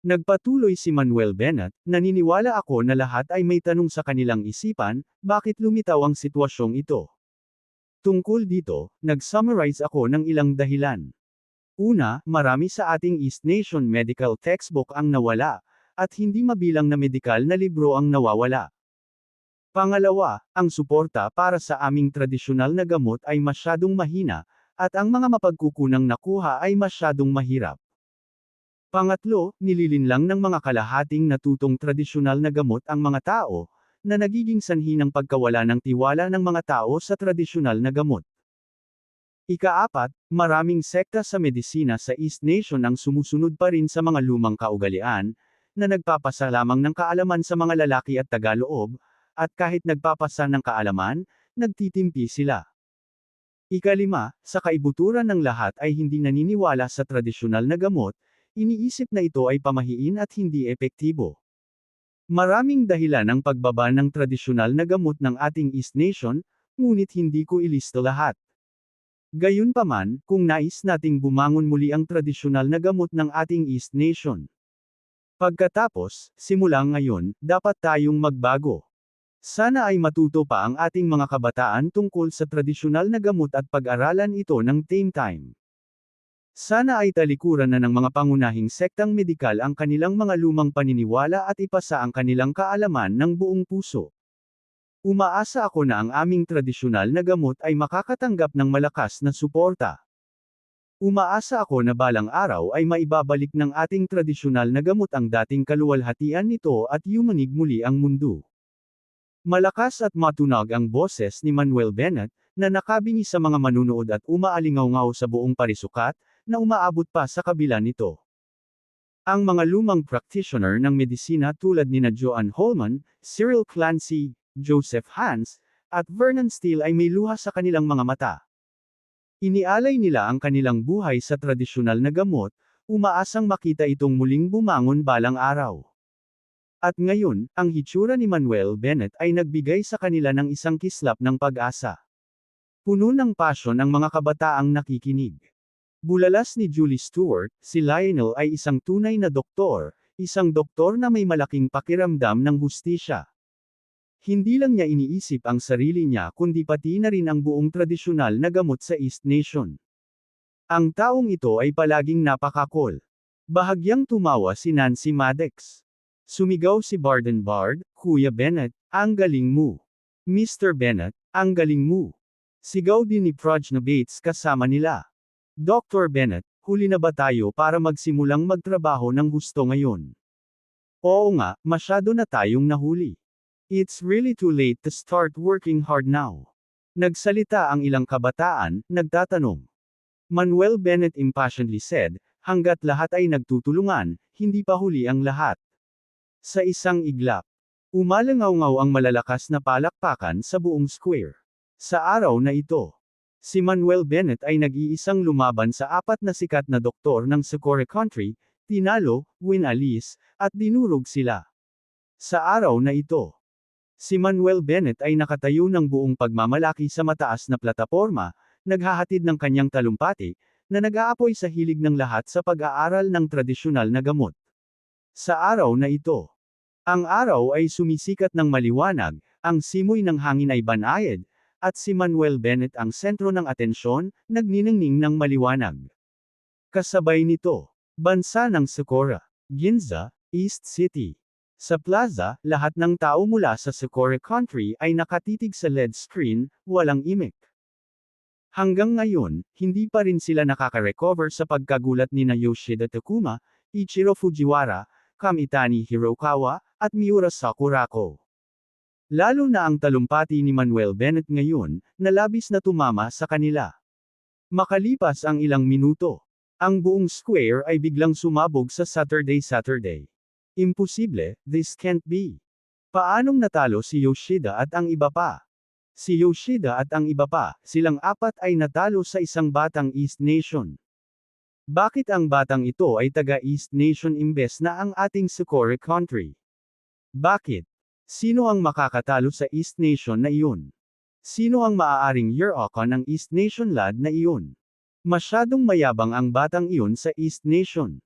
Nagpatuloy si Manuel Bennett, naniniwala ako na lahat ay may tanong sa kanilang isipan, bakit lumitaw ang sitwasyong ito? Tungkol dito, nag-summarize ako ng ilang dahilan. Una, marami sa ating East Nation medical textbook ang nawala, at hindi mabilang na medikal na libro ang nawawala. Pangalawa, ang suporta para sa aming tradisyonal na gamot ay masyadong mahina, at ang mga mapagkukunang nakuha ay masyadong mahirap. Pangatlo, nililinlang ng mga kalahating natutong tradisyonal na gamot ang mga tao, na nagiging sanhi ng pagkawala ng tiwala ng mga tao sa tradisyonal na gamot. Ikaapat, maraming sekta sa medisina sa East Nation ang sumusunod pa rin sa mga lumang kaugalian, na nagpapasa lamang ng kaalaman sa mga lalaki at tagaloob, at kahit nagpapasa ng kaalaman, nagtitimpi sila. Ikalima, sa kaibuturan ng lahat ay hindi naniniwala sa tradisyonal na gamot, iniisip na ito ay pamahiin at hindi epektibo. Maraming dahilan ang pagbaba ng tradisyonal na gamot ng ating East Nation, ngunit hindi ko ilista lahat. Gayunpaman, kung nais nating bumangon muli ang tradisyonal na gamot ng ating East Nation. Pagkatapos, simula ngayon, dapat tayong magbago. Sana ay matuto pa ang ating mga kabataan tungkol sa tradisyonal na gamot at pag-aralan ito ng time. Sana ay talikuran na ng mga pangunahing sektang medikal ang kanilang mga lumang paniniwala at ipasa ang kanilang kaalaman ng buong puso. Umaasa ako na ang aming tradisyonal na gamot ay makakatanggap ng malakas na suporta. Umaasa ako na balang araw ay maibabalik ng ating tradisyonal na gamot ang dating kaluwalhatian nito at yumanig muli ang mundo. Malakas at matunog ang boses ni Manuel Bennett, na nakabingi sa mga manunood at umaalingaw-ngaw sa buong parisukat, na umaabot pa sa kabila nito. Ang mga lumang practitioner ng medisina tulad nina Joan Holman, Cyril Clancy, Joseph Hans, at Vernon Steele ay may luha sa kanilang mga mata. Inialay nila ang kanilang buhay sa tradisyonal na gamot, umaasang makita itong muling bumangon balang araw. At ngayon, ang hitsura ni Manuel Bennett ay nagbigay sa kanila ng isang kislap ng pag-asa. Puno ng pasyon ang mga kabataang nakikinig. Bulalas ni Julie Stewart, si Lionel ay isang tunay na isang doktor na may malaking pakiramdam ng hustisya. Hindi lang niya iniisip ang sarili niya kundi pati na rin ang buong tradisyonal na gamot sa East Nation. Ang taong ito ay palaging napaka-cool. Bahagyang tumawa si Nancy Maddox. Sumigaw si Barden Bard, Kuya Bennett, ang galing mo. Mr. Bennett, Ang galing mo. Sigaw din ni Prajna Bates kasama nila. Dr. Bennett, huli na ba tayo para magsimulang magtrabaho ng husto ngayon? Oo nga, masyado na tayong nahuli. It's really too late to start working hard now. Nagsalita ang ilang kabataan, nagtatanong. Manuel Bennett impatiently said, hanggat lahat ay nagtutulungan, hindi pa huli ang lahat. Sa isang iglap, umalangaw-ngaw ang malalakas na palakpakan sa buong square. Sa araw na ito, si Manuel Bennett ay nag-iisang lumaban sa apat na sikat na doktor ng Socorro Country, tinalo, winalis, at dinurog sila. Sa araw na ito, si Manuel Bennett ay nakatayo ng buong pagmamalaki sa mataas na plataporma, naghahatid ng kanyang talumpati, na nag-aapoy sa hilig ng lahat sa pag-aaral ng tradisyonal na gamot. Sa araw na ito, ang araw ay sumisikat ng maliwanag, ang simoy ng hangin ay banayad, at si Manuel Bennett ang sentro ng atensyon, nagniningning ng maliwanag. Kasabay nito, bansa ng Socorro, Ginza, East City. Sa plaza, lahat ng tao mula sa Socorro Country ay nakatitig sa LED screen, walang imik. Hanggang ngayon, hindi pa rin sila nakaka-recover sa pagkagulat ni na Yoshida Takuma, Ichiro Fujiwara, Kamitani Hirokawa, at Miura Sakurako. Lalo na ang talumpati ni Manuel Bennett ngayon, na labis na tumama sa kanila. Makalipas ang ilang minuto, ang buong square ay biglang sumabog sa Saturday. Imposible, this can't be. Paanong natalo si Yoshida at ang iba pa? Si Yoshida at ang iba pa, silang apat ay natalo sa isang batang East Nation. Bakit ang batang ito ay taga East Nation imbes na ang ating Socorro Country? Bakit? Sino ang makakatalo sa East Nation na iyon? Sino ang maaaring Year-Oka ng East Nation lad na iyon? Masyadong mayabang ang batang iyon sa East Nation.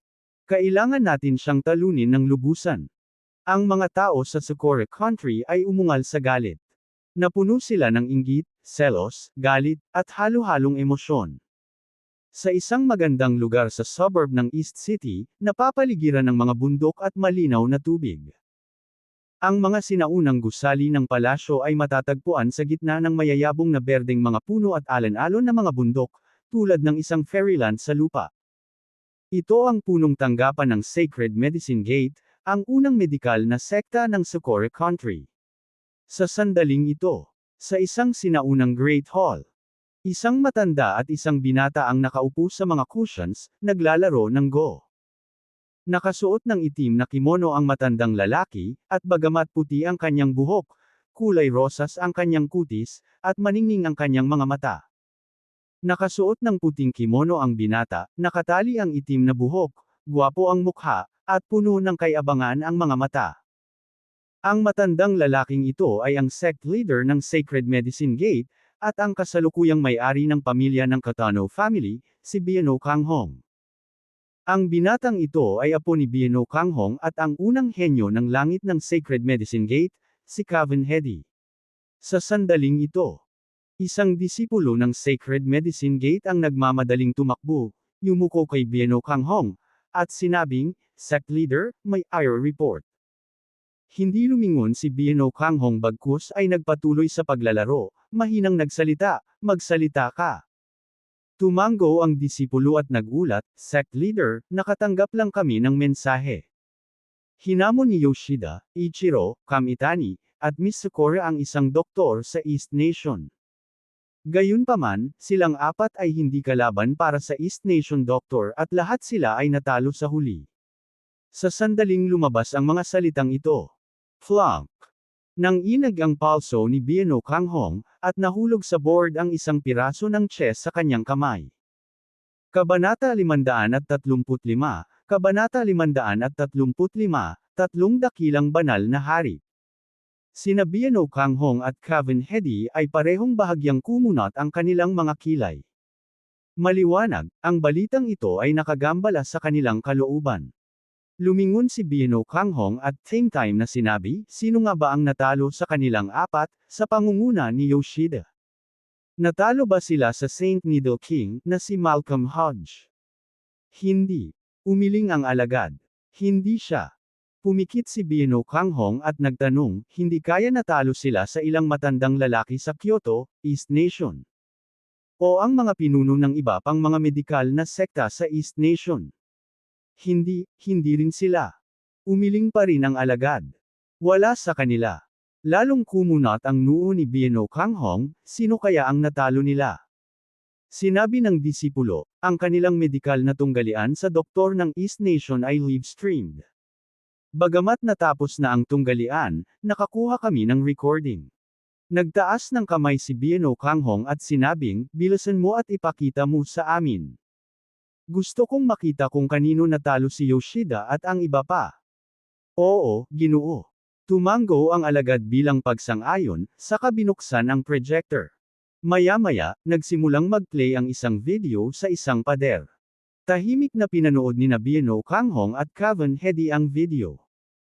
Kailangan natin siyang talunin ng lubusan. Ang mga tao sa Socorro Country ay umungal sa galit. Napuno sila ng inggit, selos, galit, at halo-halong emosyon. Sa isang magandang lugar sa suburb ng East City, napapaligiran ng mga bundok at malinaw na tubig. Ang mga sinaunang gusali ng palasyo ay matatagpuan sa gitna ng mayayabong na berdeng mga puno at alon-alon na mga bundok, tulad ng isang fairyland sa lupa. Ito ang punong tanggapan ng Sacred Medicine Gate, ang unang medikal na sekta ng Socorro Country. Sa sandaling ito, sa isang sinaunang Great Hall, isang matanda at isang binata ang nakaupo sa mga cushions, naglalaro ng Go. Nakasuot ng itim na kimono ang matandang lalaki, at bagamat puti ang kanyang buhok, kulay rosas ang kanyang kutis, at maningning ang kanyang mga mata. Nakasuot ng puting kimono ang binata, nakatali ang itim na buhok, gwapo ang mukha, at puno ng kayabangan ang mga mata. Ang matandang lalaking ito ay ang sect leader ng Sacred Medicine Gate, at ang kasalukuyang may-ari ng pamilya ng Katano family, si Biano Kanghong. Ang binatang ito ay apo ni Biano Kanghong at ang unang henyo ng langit ng Sacred Medicine Gate, si Kevin Hedy. Sa sandaling ito, isang disipulo ng Sacred Medicine Gate ang nagmamadaling tumakbo, yumuko kay Biano Kanghong, at sinabing, "Sect leader, may IR report." Hindi lumingon si Biano Kanghong bagkus ay nagpatuloy sa paglalaro, mahinang nagsalita, "Magsalita ka." Tumango ang disipulo at nagulat, "Sect leader, nakatanggap lang kami ng mensahe." Hinamon ni Yoshida, Ichiro, Kamitani, at Miss Socorro ang isang doktor sa East Nation. Gayunpaman, silang apat ay hindi kalaban para sa East Nation doktor at lahat sila ay natalo sa huli. Sa sandaling lumabas ang mga salitang ito. Flunk. Nang inag ang palso ni Biano Kanghong, at nahulog sa board ang isang piraso ng chess sa kanyang kamay. Kabanata 535, Kabanata 535, Tatlong Dakilang Banal na Hari. Sina Biano Kanghong at Kevin Hedy ay parehong bahagyang kumunat ang kanilang mga kilay. Maliwanag, ang balitang ito ay nakagambala sa kanilang kalooban. Lumingon si Biano Kanghong at same time na sinabi, sino nga ba ang natalo sa kanilang apat, sa pangunguna ni Yoshida? Natalo ba sila sa Saint Needle King, na si Malcolm Hodge? Hindi. Umiling ang alagad. Hindi siya. Pumikit si Bino Kanghong at nagtanong, hindi kaya natalo sila sa ilang matandang lalaki sa Kyoto, East Nation. O ang mga pinuno ng iba pang mga medikal na sekta sa East Nation. Hindi rin sila. Umiling pa rin ang alagad. Wala sa kanila. Lalong kumunat ang noo ni Bino Kanghong, sino kaya ang natalo nila? Sinabi ng disipulo, ang kanilang medikal na tunggalian sa doktor ng East Nation ay live-streamed. Bagamat natapos na ang tunggalian, nakakuha kami ng recording. Nagtaas ng kamay si Bino Kanghong at sinabing, bilisan mo at ipakita mo sa amin. Gusto kong makita kung kanino natalo si Yoshida at ang iba pa. Oo, Ginoo. Tumango ang alagad bilang pagsang-ayon, saka binuksan ang projector. Maya-maya, nagsimulang mag-play ang isang video sa isang pader. Tahimik na pinanood ni Bino Kanghong at Kevin Hedy ang video.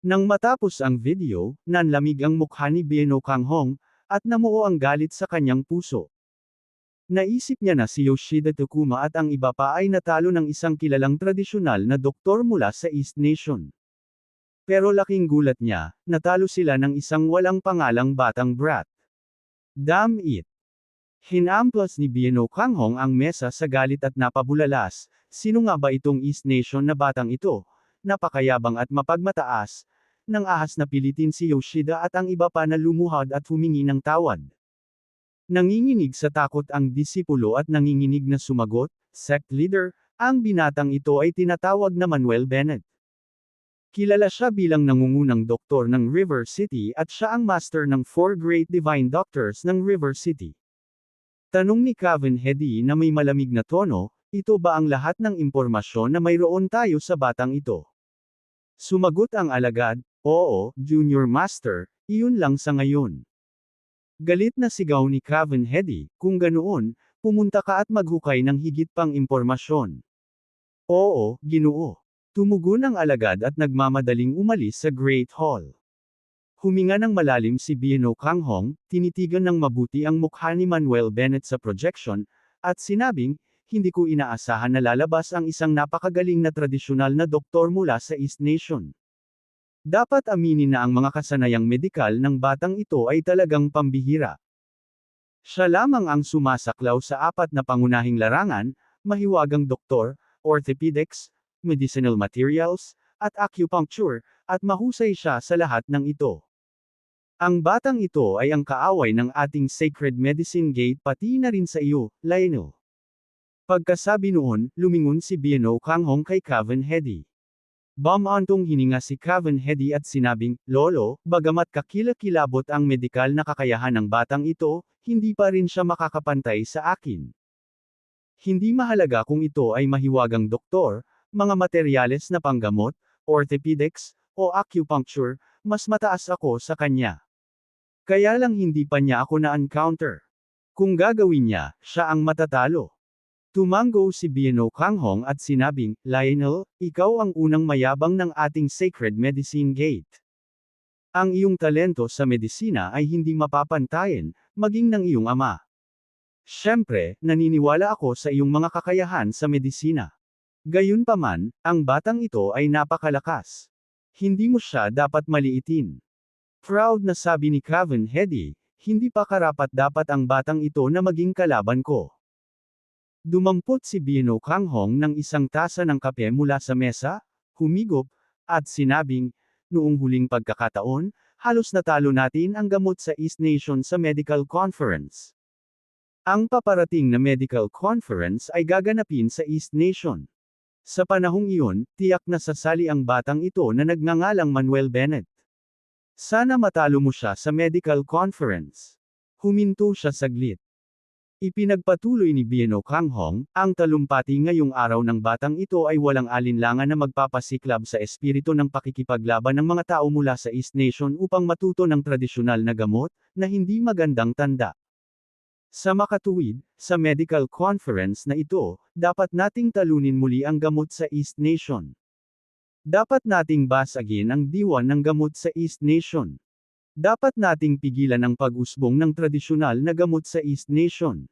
Nang matapos ang video, nanlamig ang mukha ni Bino Kanghong, at namuo ang galit sa kanyang puso. Naisip niya na si Yoshida Takuma at ang iba pa ay natalo ng isang kilalang tradisyonal na doktor mula sa East Nation. Pero laking gulat niya, natalo sila ng isang walang pangalang batang brat. Damn it! Hinamplas ni Bino Kanghong ang mesa sa galit at napabulalas, sino nga ba itong East Nation na batang ito? Napakayabang at mapagmataas, nang ahas na pilitin si Yoshida at ang iba pa na lumuhad at humingi ng tawad. Nanginginig sa takot ang disipulo at nanginginig na sumagot, sect leader, ang binatang ito ay tinatawag na Manuel Bennett. Kilala siya bilang nangungunang doktor ng River City at siya ang master ng 4 Great Divine Doctors ng River City. Tanong ni Kevin Hedy na may malamig na tono, ito ba ang lahat ng impormasyon na mayroon tayo sa batang ito? Sumagot ang alagad, oo, Junior Master, iyon lang sa ngayon. Galit na sigaw ni Kevin Hedy, kung ganoon, pumunta ka at maghukay ng higit pang impormasyon. Oo, Ginoo. Tumugon ang alagad at nagmamadaling umalis sa Great Hall. Huminga ng malalim si Bino Kanghong, tinitigan ng mabuti ang mukha ni Manuel Bennett sa projection, at sinabing, hindi ko inaasahan na lalabas ang isang napakagaling na tradisyonal na doktor mula sa East Nation. Dapat aminin na ang mga kasanayang medikal ng batang ito ay talagang pambihira. Siya lamang ang sumasaklaw sa 4 na pangunahing larangan, mahiwagang doktor, orthopedics, medicinal materials, at acupuncture, at mahusay siya sa lahat ng ito. Ang batang ito ay ang kaaway ng ating Sacred Medicine Gate pati na rin sa iyo, Lionel. Pagkasabi noon, lumingon si Bino Kanghong kay Kevin Hedy. Bumantong hininga si Kevin Hedy at sinabing, Lolo, bagamat kakilakilabot ang medikal na kakayahan ng batang ito, hindi pa rin siya makakapantay sa akin. Hindi mahalaga kung ito ay mahiwagang doktor, mga materyales na panggamot, orthopedics, o acupuncture, mas mataas ako sa kanya. Kaya lang hindi pa niya ako na-encounter. Kung gagawin niya, siya ang matatalo. Tumango si Bino Kanghong at sinabing, Lionel, ikaw ang unang mayabang ng ating Sacred Medicine Gate. Ang iyong talento sa medisina ay hindi mapapantayan, maging ng iyong ama. Siyempre, naniniwala ako sa iyong mga kakayahan sa medisina. Gayunpaman, ang batang ito ay napakalakas. Hindi mo siya dapat maliitin. Proud na sabi ni Kevin Hedy, hindi pa karapat-dapat ang batang ito na maging kalaban ko. Dumampot si Bino Kanghong ng isang tasa ng kape mula sa mesa, humigop, at sinabing, noong huling pagkakataon, halos natalo natin ang gamot sa East Nation sa medical conference. Ang paparating na medical conference ay gaganapin sa East Nation. Sa panahong iyon, tiyak na sasali ang batang ito na nagngangalang Manuel Bennett. Sana matalo mo siya sa medical conference. Huminto siya saglit. Ipinagpatuloy ni Bino Kanghong, ang talumpati ngayong araw ng batang ito ay walang alinlangan na magpapasiklab sa espiritu ng pakikipaglaban ng mga tao mula sa East Nation upang matuto ng tradisyonal na gamot, na hindi magandang tanda. Sa makatuwid, sa medical conference na ito, dapat nating talunin muli ang gamot sa East Nation. Dapat nating basagin ang diwa ng gamot sa East Nation. Dapat nating pigilan ang pag-usbong ng tradisyonal na gamot sa East Nation.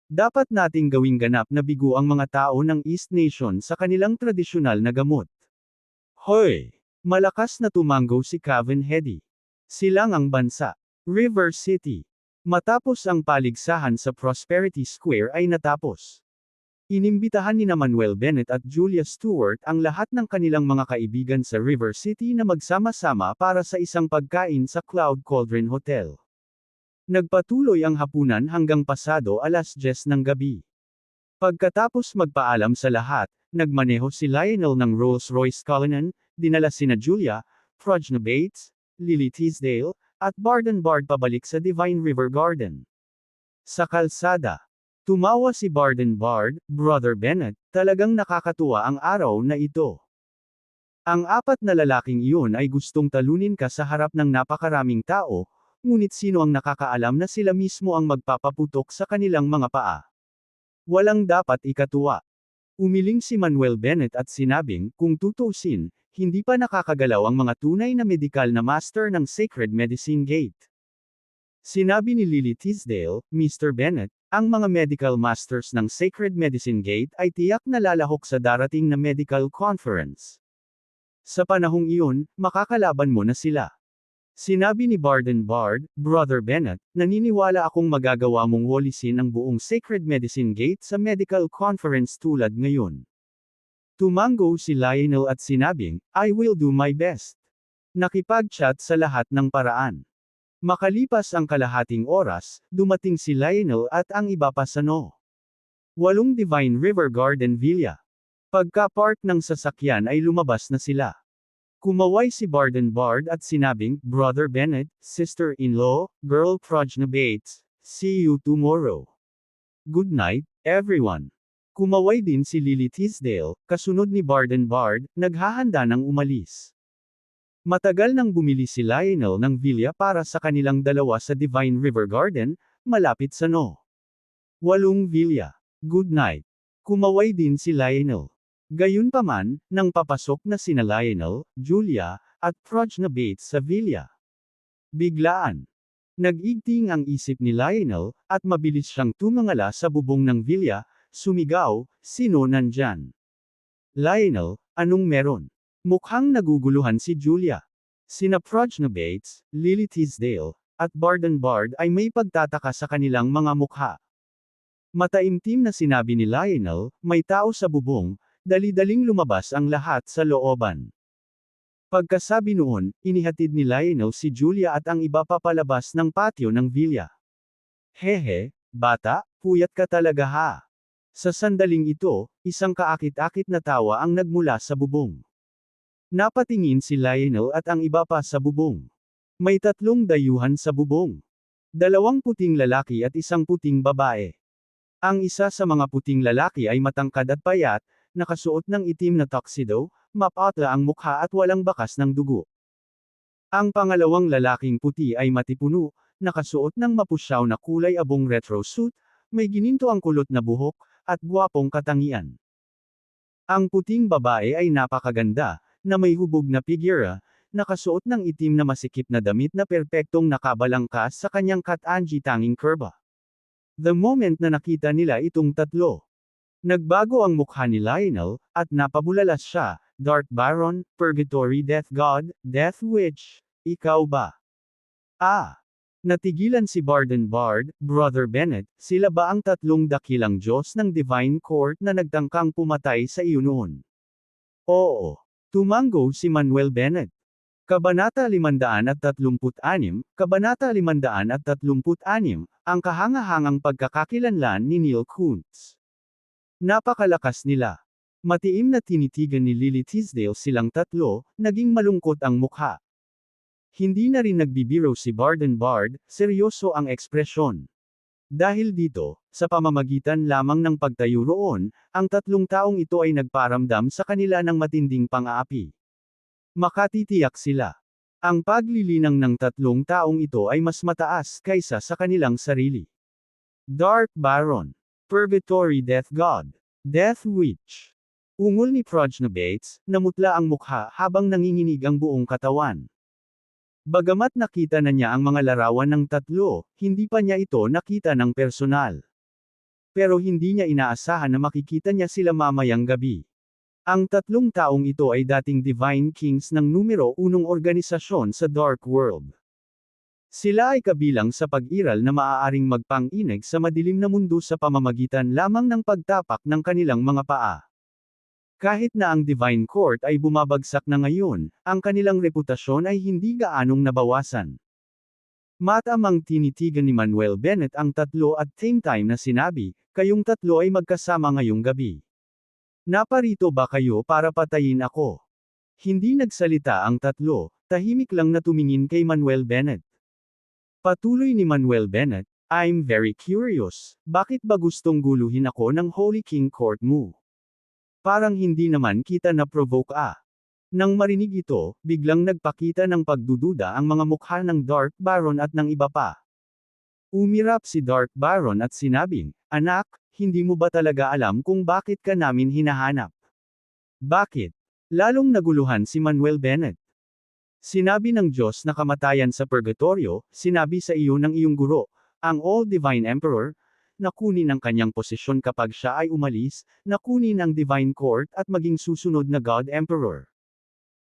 Dapat nating gawing ganap na bigo ang mga tao ng East Nation sa kanilang tradisyonal na gamot. Hoy! Malakas na tumango si Kevin Hedy. Silang ang bansa. River City. Matapos ang paligsahan sa Prosperity Square ay natapos. Inimbitahan ni Manuel Bennett at Julia Stewart ang lahat ng kanilang mga kaibigan sa River City na magsama-sama para sa isang pagkain sa Cloud Cauldron Hotel. Nagpatuloy ang hapunan hanggang pasado alas 10 ng gabi. Pagkatapos magpaalam sa lahat, nagmaneho si Lionel ng Rolls-Royce Cullinan, dinala sina Julia, Prajna Bates, Lily Teasdale, at Barden Bard pabalik sa Divine River Garden. Sa kalsada, tumawa si Barden Bard, Brother Bennett, talagang nakakatuwa ang araw na ito. Ang apat na lalaking iyon ay gustong talunin ka sa harap ng napakaraming tao, ngunit sino ang nakakaalam na sila mismo ang magpapaputok sa kanilang mga paa? Walang dapat ikatuwa. Umiling si Manuel Bennett at sinabing, kung tutuusin, hindi pa nakakagalaw ang mga tunay na medikal na master ng Sacred Medicine Gate. Sinabi ni Lily Teasdale, Mr. Bennett, ang mga medical masters ng Sacred Medicine Gate ay tiyak na lalahok sa darating na medical conference. Sa panahong iyon, makakalaban mo na sila. Sinabi ni Barden Bard, Brother Bennett, naniniwala akong magagawa mong walisin ang buong Sacred Medicine Gate sa medical conference tulad ngayon. Tumango si Lionel at sinabing, I will do my best. Nakipag-chat sa lahat ng paraan. Makalipas ang kalahating oras, dumating si Lionel at ang iba pa sa No. 8 Divine River Garden Villa. Pagka-park ng sasakyan ay lumabas na sila. Kumaway si Barden Bard at sinabing, Brother Bennett, Sister-in-law, Girl Prajna Bates, see you tomorrow. Good night, everyone. Kumaway din si Lily Teasdale, kasunod ni Barden Bard, naghahanda ng umalis. Matagal nang bumili si Lionel ng villa para sa kanilang dalawa sa Divine River Garden, malapit sa No. 8 Villa. Good night. Kumaway din si Lionel. Gayunpaman, nang papasok na sina Lionel, Julia, at Prajna Bates sa villa. Biglaan. Nag-igting ang isip ni Lionel, at mabilis siyang tumangala sa bubong ng villa, sumigaw, sino nandyan? Lionel, anong meron? Mukhang naguguluhan si Julia. Sina Prajna Bates, Lily Teasdale, at Barden Bard ay may pagtataka sa kanilang mga mukha. Mataimtim na sinabi ni Lionel, may tao sa bubong, dali-daling lumabas ang lahat sa looban. Pagkasabi noon, inihatid ni Lionel si Julia at ang iba pa palabas ng patio ng villa. Hehe, bata, puyat ka talaga ha. Sa sandaling ito, isang kaakit-akit na tawa ang nagmula sa bubong. Napatingin si Lionel at ang iba pa sa bubong. May 3 dayuhan sa bubong. 2 puting lalaki at 1 puting babae. Ang isa sa mga puting lalaki ay matangkad at payat, nakasuot ng itim na tuxedo, mapatla ang mukha at walang bakas ng dugo. Ang pangalawang lalaking puti ay matipuno, nakasuot ng mapusyaw na kulay abong retro suit, may gininto ang kulot na buhok, at gwapong katangian. Ang puting babae ay napakaganda, na may hubog na figura, nakasuot ng itim na masikip na damit na perpektong nakabalangkas sa kanyang katangi tanging kurba. The moment na nakita nila itong tatlo, nagbago ang mukha ni Lionel, at napabulalas siya, Dark Baron, Purgatory Death God, Death Witch, ikaw ba? Natigilan si Barden Bard, Brother Bennett, sila ba ang 3 dakilang Diyos ng Divine Court na nagtangkang pumatay sa iyo noon? Oo. Tumango si Manuel Bennett. Kabanata 536, Kabanata 536, ang kahangahangang pagkakakilanlan ni Neil Kuntz. Napakalakas nila. Matiim na tinitigan ni Lily Teasdale silang tatlo, naging malungkot ang mukha. Hindi na rin nagbibiro si Barden Bard, seryoso ang ekspresyon. Dahil dito, sa pamamagitan lamang ng pagtayo roon, ang 3 taong ito ay nagparamdam sa kanila ng matinding pang-aapi. Makatitiyak sila. Ang paglilinang ng 3 taong ito ay mas mataas kaysa sa kanilang sarili. Dark Baron. Purgatory Death God. Death Witch. Ungol ni Prajna Bates, namutla ang mukha habang nanginginig ang buong katawan. Bagamat nakita na niya ang mga larawan ng 3, hindi pa niya ito nakita ng personal. Pero hindi niya inaasahan na makikita niya sila mamayang gabi. Ang tatlong taong ito ay dating Divine Kings ng numero 1 organisasyon sa Dark World. Sila ay kabilang sa pag-iral na maaaring magpang-inig sa madilim na mundo sa pamamagitan lamang ng pagtapak ng kanilang mga paa. Kahit na ang Divine Court ay bumabagsak na ngayon, ang kanilang reputasyon ay hindi gaanong nabawasan. Matamang tinitigan ni Manuel Bennett ang tatlo at same time na sinabi, "Kayong tatlo ay magkasama ngayong gabi. Naparito ba kayo para patayin ako?" Hindi nagsalita ang tatlo, tahimik lang na tumingin kay Manuel Bennett. Patuloy ni Manuel Bennett, "I'm very curious, bakit ba gustong guluhin ako ng Holy King Court mo? Parang hindi naman kita na-provoke ah." Nang marinig ito, biglang nagpakita ng pagdududa ang mga mukha ng Dark Baron at ng iba pa. Umirap si Dark Baron at sinabing, "Anak, hindi mo ba talaga alam kung bakit ka namin hinahanap?" "Bakit?" Lalong naguluhan si Manuel Bennett. "Sinabi ng Diyos na kamatayan sa purgatorio, sinabi sa iyo ng iyong guro, ang All-Divine Emperor, na kunin ang kanyang posisyon kapag siya ay umalis, na kunin ang Divine Court at maging susunod na God Emperor.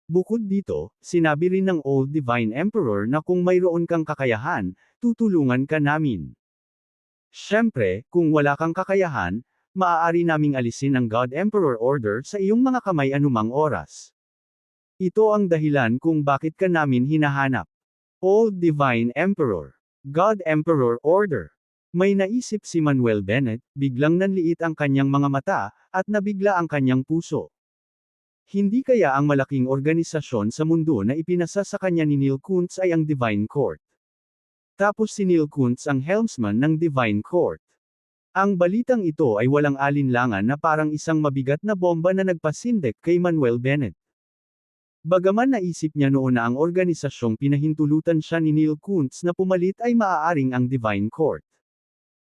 Bukod dito, sinabi rin ng Old Divine Emperor na kung mayroon kang kakayahan, tutulungan ka namin. Siyempre, kung wala kang kakayahan, maaari naming alisin ang God Emperor Order sa iyong mga kamay anumang oras. Ito ang dahilan kung bakit ka namin hinahanap. Old Divine Emperor. God Emperor Order." May naisip si Manuel Bennett, biglang nanliit ang kanyang mga mata, at nabigla ang kanyang puso. Hindi kaya ang malaking organisasyon sa mundo na ipinasa sa kanya ni Neil Kuntz ay ang Divine Court? Tapos si Neil Kuntz ang helmsman ng Divine Court. Ang balitang ito ay walang alinlangan na parang isang mabigat na bomba na nagpasindek kay Manuel Bennett. Bagaman naisip niya noon na ang organisasyong pinahintulutan siya ni Neil Kuntz na pumalit ay maaaring ang Divine Court.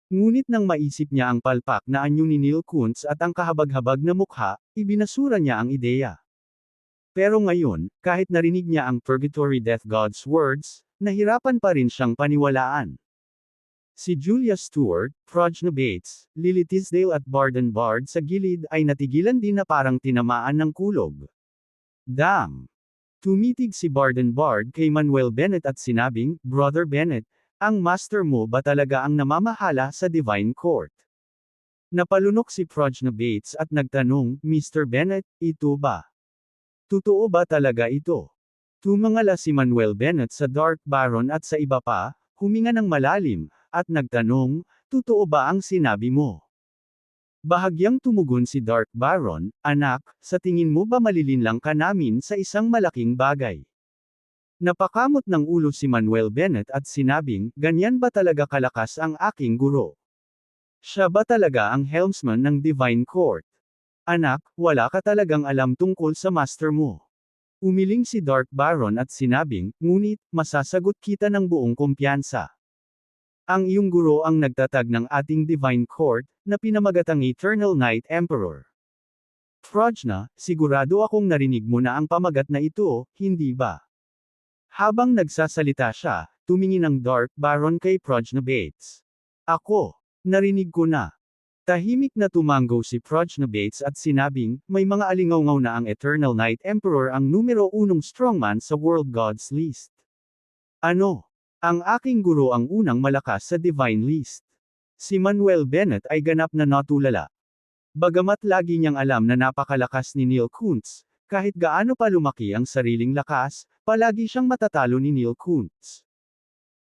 Ngunit nang maisip niya ang palpak na anyo ni Neil Kuntz at ang kahabag-habag na mukha, ibinasura niya ang ideya. Pero ngayon, kahit narinig niya ang Purgatory Death God's words, nahirapan pa rin siyang paniwalaan. Si Julia Stewart, Prajna Bates, Lily Tisdale at Barden Bard sa gilid ay natigilan din na parang tinamaan ng kulog. "Damn!" Tumitig si Barden Bard kay Manuel Bennett at sinabing, "Brother Bennett, ang master mo ba talaga ang namamahala sa Divine Court?" Napalunok si Prajna Bates at nagtanong, "Mr. Bennett, ito ba? Totoo ba talaga ito?" Tumangala si Manuel Bennett sa Dark Baron at sa iba pa, huminga ng malalim, at nagtanong, "Totoo ba ang sinabi mo?" Bahagyang tumugon si Dark Baron, "Anak, sa tingin mo ba malilinlang ka namin sa isang malaking bagay?" Napakamot ng ulo si Manuel Bennett at sinabing, "Ganyan ba talaga kalakas ang aking guro? Siya ba talaga ang helmsman ng Divine Court? Anak, wala ka talagang alam tungkol sa master mo." Umiling si Dark Baron at sinabing, "Ngunit, masasagot kita ng buong kumpiyansa. Ang iyong guro ang nagtatag ng ating Divine Court, na pinamagatang Eternal Night Emperor. Prajna, sigurado akong narinig mo na ang pamagat na ito, hindi ba?" Habang nagsasalita siya, tumingin ang Dark Baron kay Prajna Bates. "Ako, narinig ko na." Tahimik na tumanggo si Prajna Bates at sinabing, "May mga alingaw na ang Eternal Night Emperor ang numero 1 strongman sa World Gods List." "Ano? Ang aking guro ang unang malakas sa Divine List." Si Manuel Bennett ay ganap na natulala. Bagamat lagi niyang alam na napakalakas ni Neil Kuntz, kahit gaano pa lumaki ang sariling lakas, palagi siyang matatalo ni Neil Kuntz.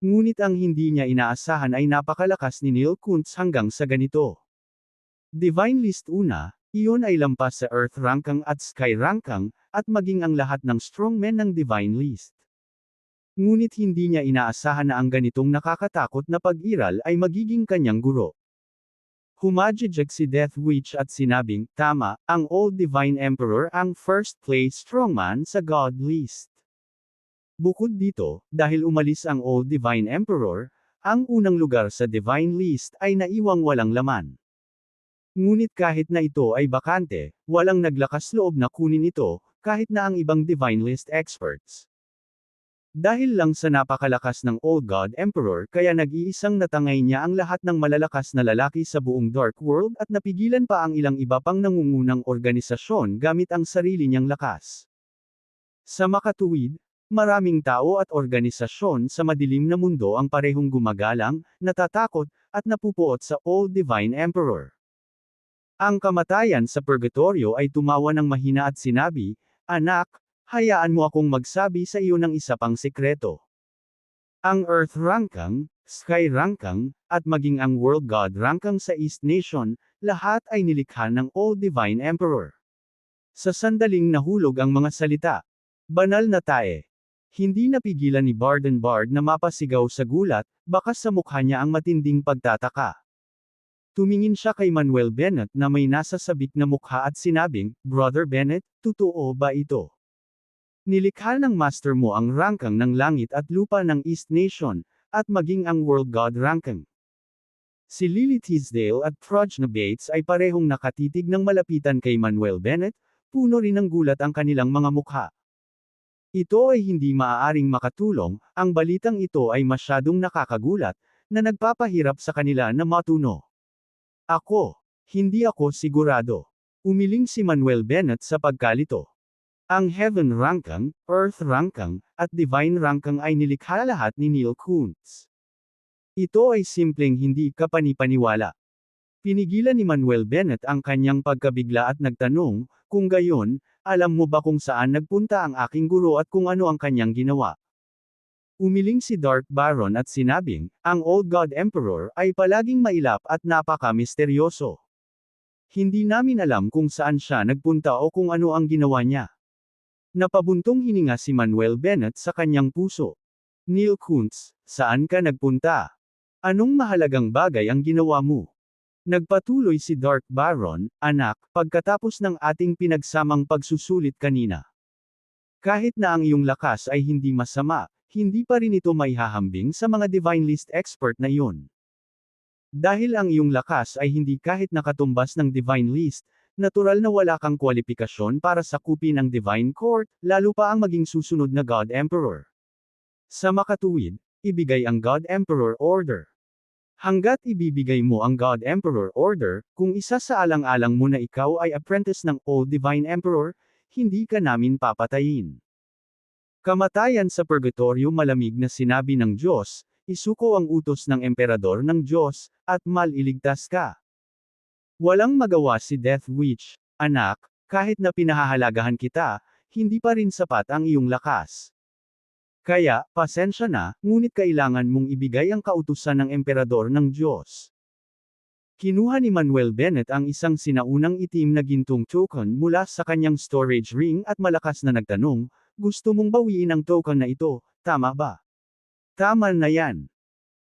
Ngunit ang hindi niya inaasahan ay napakalakas ni Neil Kuntz hanggang sa ganito. Divine List una, iyon ay lampas sa Earth Rankang at Sky Rankang, at maging ang lahat ng strongmen ng Divine List. Ngunit hindi niya inaasahan na ang ganitong nakakatakot na pag-iral ay magiging kanyang guro. Humajijek si Death Witch at sinabing, "Tama, ang Old Divine Emperor ang first place strongman sa God List." Bukod dito, dahil umalis ang Old Divine Emperor, ang unang lugar sa Divine List ay naiwang walang laman. Ngunit kahit na ito ay bakante, walang naglakas loob na kunin ito, kahit na ang ibang Divine List experts. Dahil lang sa napakalakas ng Old God Emperor kaya nag-iisang natangay niya ang lahat ng malalakas na lalaki sa buong Dark World at napigilan pa ang ilang iba pang nangungunang organisasyon gamit ang sarili niyang lakas. Sa makatuwid, maraming tao at organisasyon sa madilim na mundo ang parehong gumagalang, natatakot, at napupuot sa Old Divine Emperor. Ang kamatayan sa purgatorio ay tumawa ng mahina at sinabi, "Anak, hayaan mo akong magsabi sa iyo ng isa pang sekreto. Ang Earth Rankang, Sky Rankang, at maging ang World God Rankang sa East Nation, lahat ay nilikha ng Old Divine Emperor." Sa sandaling nahulog ang mga salita. Banal na tae. Hindi napigilan ni Barden Bard na mapasigaw sa gulat, bakas sa mukha niya ang matinding pagtataka. Tumingin siya kay Manuel Bennett na may nasa sabik na mukha at sinabing, "Brother Bennett, totoo ba ito? Nilikha ng master mo ang rangkang ng langit at lupa ng East Nation, at maging ang World God Rankang." Si Lily Teasdale at Prajna Bates ay parehong nakatitig ng malapitan kay Manuel Bennett, puno rin ng gulat ang kanilang mga mukha. Ito ay hindi maaaring makatulong, ang balitang ito ay masyadong nakakagulat, na nagpapahirap sa kanila na matuno. Hindi ako sigurado. Umiling si Manuel Bennett sa pagkalito. Ang Heaven Rankang, Earth Rankang, at Divine Rankang ay nilikha lahat ni Neil Kuntz. Ito ay simpleng hindi kapanipaniwala. Pinigilan ni Manuel Bennett ang kanyang pagkabigla at nagtanong, "Kung gayon, alam mo ba kung saan nagpunta ang aking guro at kung ano ang kanyang ginawa?" Umiling si Dark Baron at sinabing, "Ang Old God Emperor ay palaging mailap at napaka-misteryoso. Hindi namin alam kung saan siya nagpunta o kung ano ang ginawa niya." Napabuntong hininga si Manuel Bennett sa kanyang puso. "Neil Kuntz, saan ka nagpunta? Anong mahalagang bagay ang ginawa mo?" Nagpatuloy si Dark Baron, "Anak, pagkatapos ng ating pinagsamang pagsusulit kanina. Kahit na ang iyong lakas ay hindi masama, hindi pa rin ito maihahambing sa mga Divine List expert na iyon. Dahil ang iyong lakas ay hindi kahit nakatumbas ng Divine List, natural na wala kang kwalipikasyon para sakupin ang Divine Court, lalo pa ang maging susunod na God Emperor. Sa makatuwid, ibigay ang God Emperor Order. Hanggat ibibigay mo ang God Emperor Order, kung isa sa alang-alang mo na ikaw ay apprentice ng Old Divine Emperor, hindi ka namin papatayin." Kamatayan sa purgatorio. Malamig na sinabi ng Diyos, "Isuko ang utos ng emperador ng Diyos, at maliligtas ka." Walang magawa si Death Witch, "Anak, kahit na pinahahalagahan kita, hindi pa rin sapat ang iyong lakas. Kaya, pasensya na, ngunit kailangan mong ibigay ang kautusan ng emperador ng Diyos." Kinuha ni Manuel Bennett ang isang sinaunang itim na gintong token mula sa kanyang storage ring at malakas na nagtanong, "Gusto mong bawiin ang token na ito, tama ba?" "Tama na yan."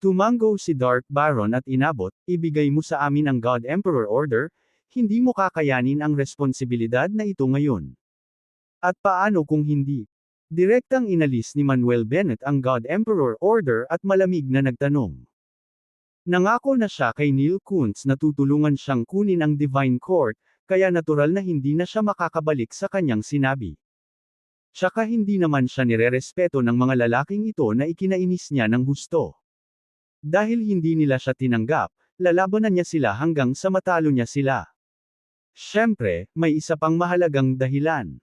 Tumango si Dark Baron at inabot, "Ibigay mo sa amin ang God Emperor Order, hindi mo kakayanin ang responsibilidad na ito ngayon." "At paano kung hindi?" Direktang inalis ni Manuel Bennett ang God Emperor Order at malamig na nagtanong. Nangako na siya kay Neil Kuntz na tutulungan siyang kunin ang Divine Court, kaya natural na hindi na siya makakabalik sa kanyang sinabi. Tsaka hindi naman siya nirerespeto ng mga lalaking ito na ikinainis niya ng husto. Dahil hindi nila siya tinanggap, lalabanan niya sila hanggang sa matalo niya sila. Siyempre, may isa pang mahalagang dahilan.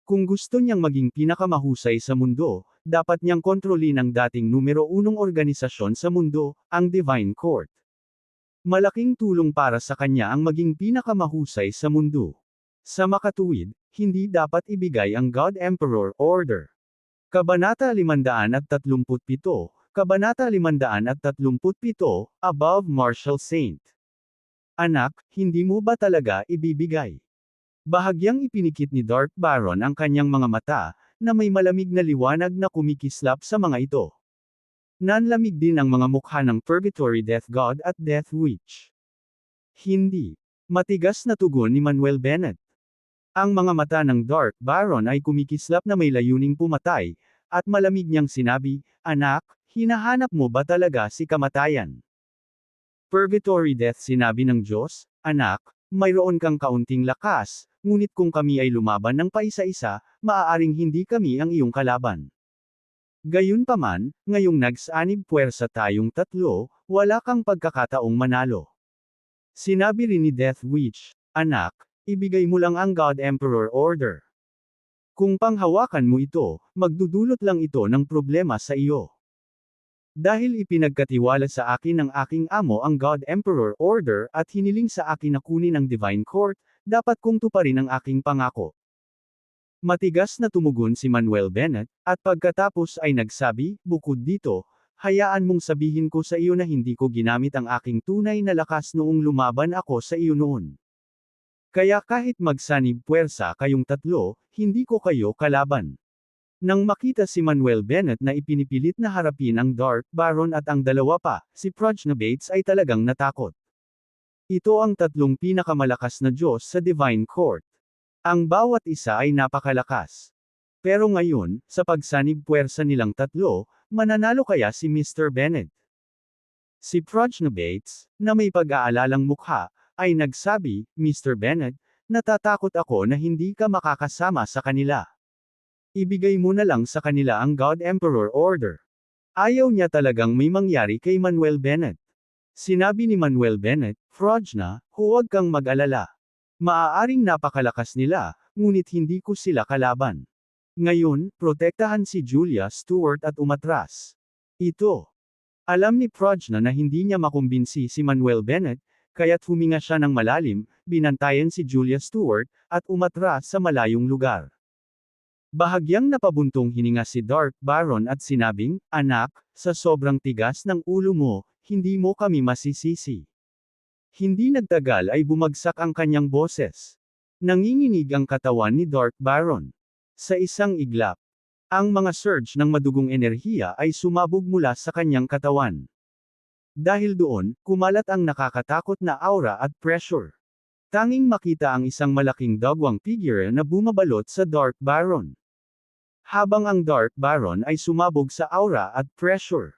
Kung gusto niyang maging pinakamahusay sa mundo, dapat niyang kontrolin ang dating numero 1 organisasyon sa mundo, ang Divine Court. Malaking tulong para sa kanya ang maging pinakamahusay sa mundo. Sa makatuwid, hindi dapat ibigay ang God Emperor Order. Kabanata 537, Kabanata 537, Above Martial Saint. "Anak, hindi mo ba talaga ibibigay?" Bahagyang ipinikit ni Dark Baron ang kanyang mga mata, na may malamig na liwanag na kumikislap sa mga ito. Nanlamig din ang mga mukha ng Purgatory Death God at Death Witch. "Hindi." Matigas na tugon ni Manuel Bennett. Ang mga mata ng Dark Baron ay kumikislap na may layuning pumatay, at malamig niyang sinabi, "Anak, hinahanap mo ba talaga si kamatayan?" "Purgatory Death," sinabi ng Diyos, "Anak, mayroon kang kaunting lakas, ngunit kung kami ay lumaban ng paisa-isa, maaaring hindi kami ang iyong kalaban. Gayunpaman, ngayong nagsanib puwersa tayong tatlo, wala kang pagkakataong manalo. Sinabi rin ni Death Witch, anak, ibigay mo lang ang God Emperor Order. Kung panghawakan mo ito, magdudulot lang ito ng problema sa iyo. Dahil ipinagkatiwala sa akin ng aking amo ang God Emperor Order at hiniling sa akin na kunin ang Divine Court, dapat kong tuparin ang aking pangako. Matigas na tumugon si Manuel Bennett, at pagkatapos ay nagsabi, bukod dito, hayaan mong sabihin ko sa iyo na hindi ko ginamit ang aking tunay na lakas noong lumaban ako sa iyo noon. Kaya kahit magsanib puwersa kayong tatlo, hindi ko kayo kalaban. Nang makita si Manuel Bennett na ipinipilit na harapin ang Dark Baron at ang dalawa pa, si Prajna Bates ay talagang natakot. Ito ang tatlong pinakamalakas na Diyos sa Divine Court. Ang bawat isa ay napakalakas. Pero ngayon, sa pagsanib puwersa nilang tatlo, mananalo kaya si Mr. Bennett? Si Prajna Bates, na may pag-aalalang mukha, ay nagsabi, Mr. Bennett, natatakot ako na hindi ka makakasama sa kanila. Ibigay mo na lang sa kanila ang God Emperor Order. Ayaw niya talagang may mangyari kay Manuel Bennett. Sinabi ni Manuel Bennett, Prajna, huwag kang mag-alala. Maaaring napakalakas nila, ngunit hindi ko sila kalaban. Ngayon, protektahan si Julia Stewart at umatras. Ito. Alam ni Prajna na hindi niya makumbinsi si Manuel Bennett, kaya't huminga siya ng malalim, binantayan si Julia Stewart, at umatras sa malayong lugar. Bahagyang napabuntong hininga si Dark Baron at sinabing, anak, sa sobrang tigas ng ulo mo, hindi mo kami masisisi. Hindi nagtagal ay bumagsak ang kanyang boses. Nanginginig ang katawan ni Dark Baron. Sa isang iglap, ang mga surge ng madugong enerhiya ay sumabog mula sa kanyang katawan. Dahil doon, kumalat ang nakakatakot na aura at pressure. Tanging makita ang isang malaking dagwang figure na bumabalot sa Dark Baron. Habang ang Dark Baron ay sumabog sa aura at pressure.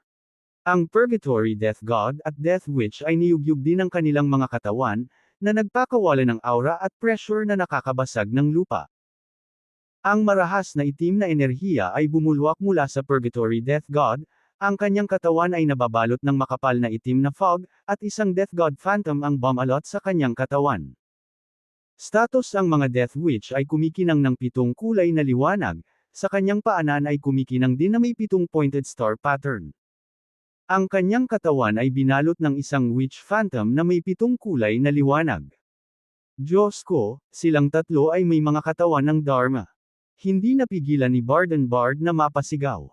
Ang Purgatory Death God at Death Witch ay niyugyug din ang kanilang mga katawan, na nagpakawala ng aura at pressure na nakakabasag ng lupa. Ang marahas na itim na enerhiya ay bumulwak mula sa Purgatory Death God, ang kanyang katawan ay nababalot ng makapal na itim na fog, at isang Death God Phantom ang bumalot sa kanyang katawan. Status ang mga Death Witch ay kumikinang ng 7 kulay na liwanag, sa kanyang paanan ay kumikinang din na may 7 pointed star pattern. Ang kanyang katawan ay binalot ng isang Witch Phantom na may 7 kulay na liwanag. Diyos ko, silang tatlo ay may mga katawan ng Dharma. Hindi napigilan ni Barden Bard na mapasigaw.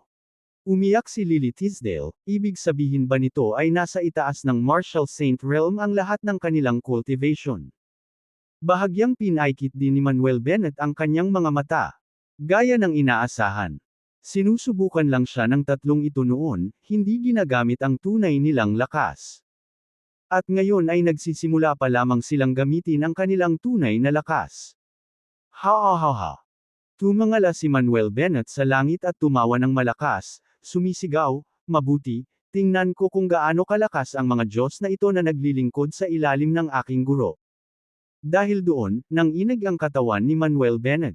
Umiyak si Lily Tisdale, ibig sabihin ba nito ay nasa itaas ng Martial Saint Realm ang lahat ng kanilang cultivation. Bahagyang pinaikit din ni Manuel Bennett ang kanyang mga mata. Gaya ng inaasahan. Sinusubukan lang siya ng tatlong ito noon, hindi ginagamit ang tunay nilang lakas. At ngayon ay nagsisimula pa lamang silang gamitin ang kanilang tunay na lakas. Ha ha ha ha. Tumangala si Manuel Bennett sa langit at tumawa ng malakas, sumisigaw, mabuti, tingnan ko kung gaano kalakas ang mga Diyos na ito na naglilingkod sa ilalim ng aking guro. Dahil doon, nanginig ang katawan ni Manuel Bennett.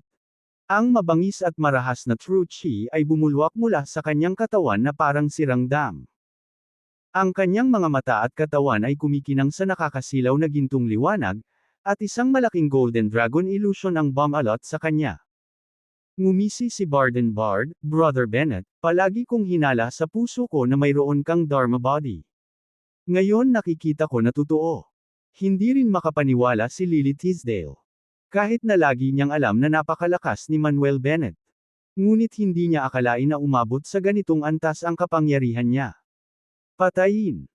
Ang mabangis at marahas na True Chi ay bumulwak mula sa kanyang katawan na parang sirang dam. Ang kanyang mga mata at katawan ay kumikinang sa nakakasilaw na gintong liwanag, at isang malaking Golden Dragon illusion ang bumalot sa kanya. Ngumisi si Barden Bard, Brother Bennett, palagi kong hinala sa puso ko na mayroon kang Dharma body. Ngayon nakikita ko na totoo. Hindi rin makapaniwala si Lily Tisdale. Kahit na lagi niyang alam na napakalakas ni Manuel Bennett. Ngunit hindi niya akalain na umabot sa ganitong antas ang kapangyarihan niya. Patayin!